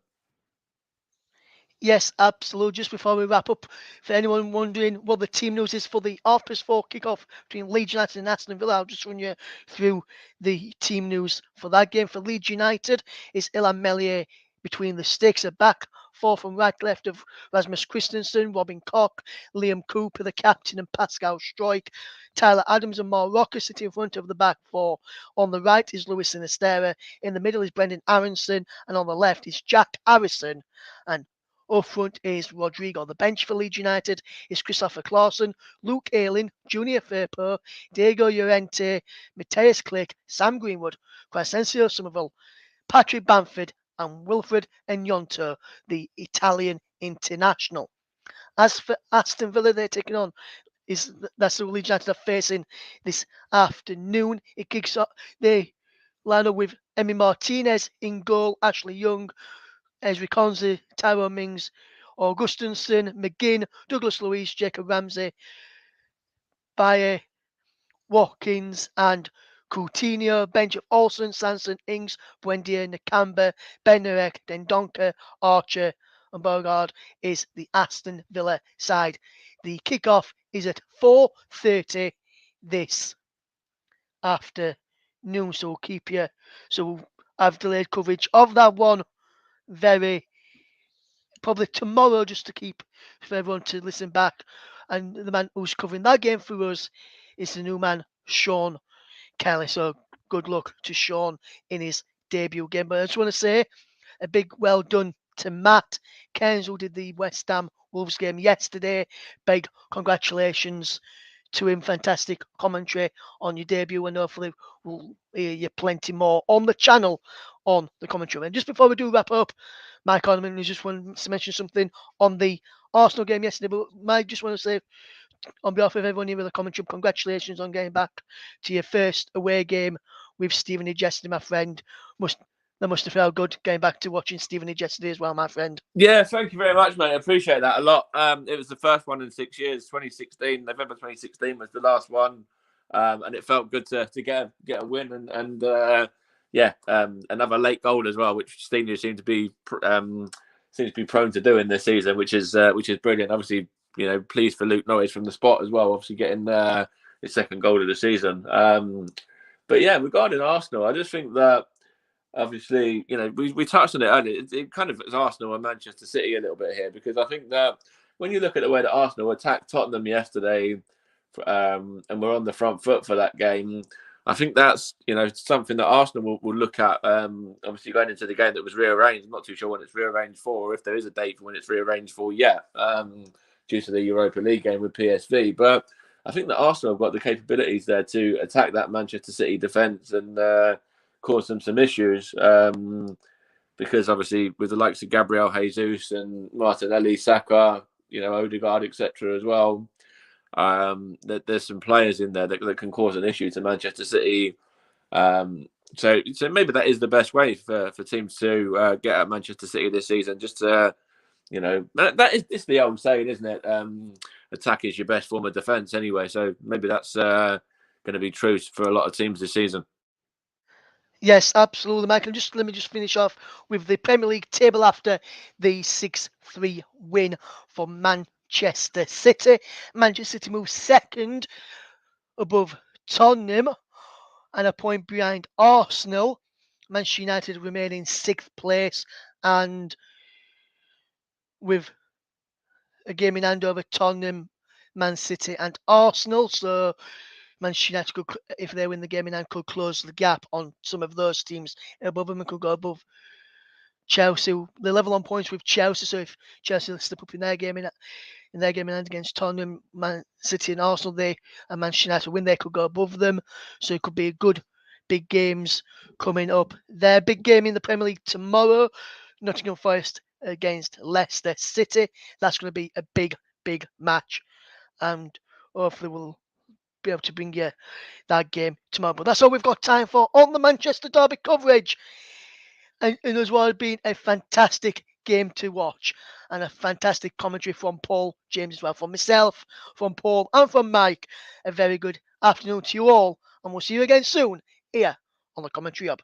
Yes, absolutely. Just before we wrap up, for anyone wondering what the team news is for the 4:30 kickoff between Leeds United and Aston Villa, I'll just run you through the team news for that game. For Leeds United, it's Ilan Meslier between the sticks at back, four from right left of Rasmus Christensen, Robin Koch, Liam Cooper, the captain, and Pascal Struijk. Tyler Adams and Mauro Rocca sitting in front of the back four. On the right is Luis Sinisterra. In the middle is Brendan Aronson, and on the left is Jack Harrison. And up front is Rodrigo. The bench for Leeds United is Christopher Clausen, Luke Ayling, Junior Firpo, Diego Llorente, Matthias Click, Sam Greenwood, Crescencio Somerville, Patrick Bamford, and Wilfred Gnonto, the Italian international. As for Aston Villa, they're taking on that's the Leeds United are facing this afternoon. It kicks off. They line up with Emi Martinez in goal, Ashley Young, Ezri Konza, Tyrone Mings, Augustinsson, McGinn, Douglas Luiz, Jacob Ramsey, Bayer, Watkins, and Coutinho. Bench of Olsen, Sanson, Ings, Buendia, Nakamba, Benarek, Dendonka, Archer, and Bogard is the Aston Villa side. The kickoff is at 4:30 this afternoon, so we'll keep you. So I've delayed coverage of that one probably tomorrow, just to keep for everyone to listen back. And the man who's covering that game for us is the new man, Sean Kelly. So good luck to Sean in his debut game. But I just want to say a big well done to Matt Cairns, who did the West Ham Wolves game yesterday. Big congratulations to him. Fantastic commentary on your debut, and hopefully we'll hear you plenty more on the channel on the commentary. And just before we do wrap up, Mike Ornament just wanted to mention something on the Arsenal game yesterday. But Mike, just want to say on behalf of everyone here with the commentary, congratulations on getting back to your first away game with Stevenage yesterday, my friend. That must have felt good getting back to watching Stevenage yesterday as well, my friend. Yeah, thank you very much, mate. I appreciate that a lot. It was the first one in 6 years. 2016, November 2016 was the last one, and it felt good to get a win and another late goal as well, which Stevenage seems to be prone to doing this season, which is brilliant. Obviously, pleased for Luke Norris from the spot as well. Obviously, getting his second goal of the season. But yeah, regarding Arsenal, I just think that. Obviously, we touched on it earlier. It kind of is Arsenal and Manchester City a little bit here, because I think that when you look at the way that Arsenal attacked Tottenham yesterday, and we're on the front foot for that game, I think that's something that Arsenal will look at. Obviously, going into the game that was rearranged. I'm not too sure when it's rearranged for, or if there is a date for when it's rearranged for yet, due to the Europa League game with PSV. But I think that Arsenal have got the capabilities there to attack that Manchester City defence and cause them some issues, because obviously with the likes of Gabriel Jesus and Martinelli, Saka, Odegaard, etc. as well, there's some players in there that can cause an issue to Manchester City. So maybe that is the best way for teams to get at Manchester City this season. Just to, it's the old saying, isn't it? Attack is your best form of defence anyway. So maybe that's going to be true for a lot of teams this season. Yes, absolutely, Michael. Let me finish off with the Premier League table after the 6-3 win for Manchester City. Manchester City moves second above Tottenham and a point behind Arsenal. Manchester United remain in 6th place and with a game in hand over Tottenham, Man City and Arsenal. So Manchester United could, if they win the game in hand, could close the gap on some of those teams above them and could go above Chelsea. They're level on points with Chelsea, so if Chelsea step up in their game in hand against Tottenham, Man City and Arsenal, and Manchester United win, they could go above them. So it could be good big games coming up. Their big game in the Premier League tomorrow, Nottingham Forest against Leicester City. That's going to be a big match, and hopefully we'll be able to bring you that game tomorrow. But that's all we've got time for on the Manchester Derby coverage. And as well, it's been a fantastic game to watch and a fantastic commentary from Paul James as well. From myself, from Paul, and from Mike, a very good afternoon to you all. And we'll see you again soon here on the Commentary Hub.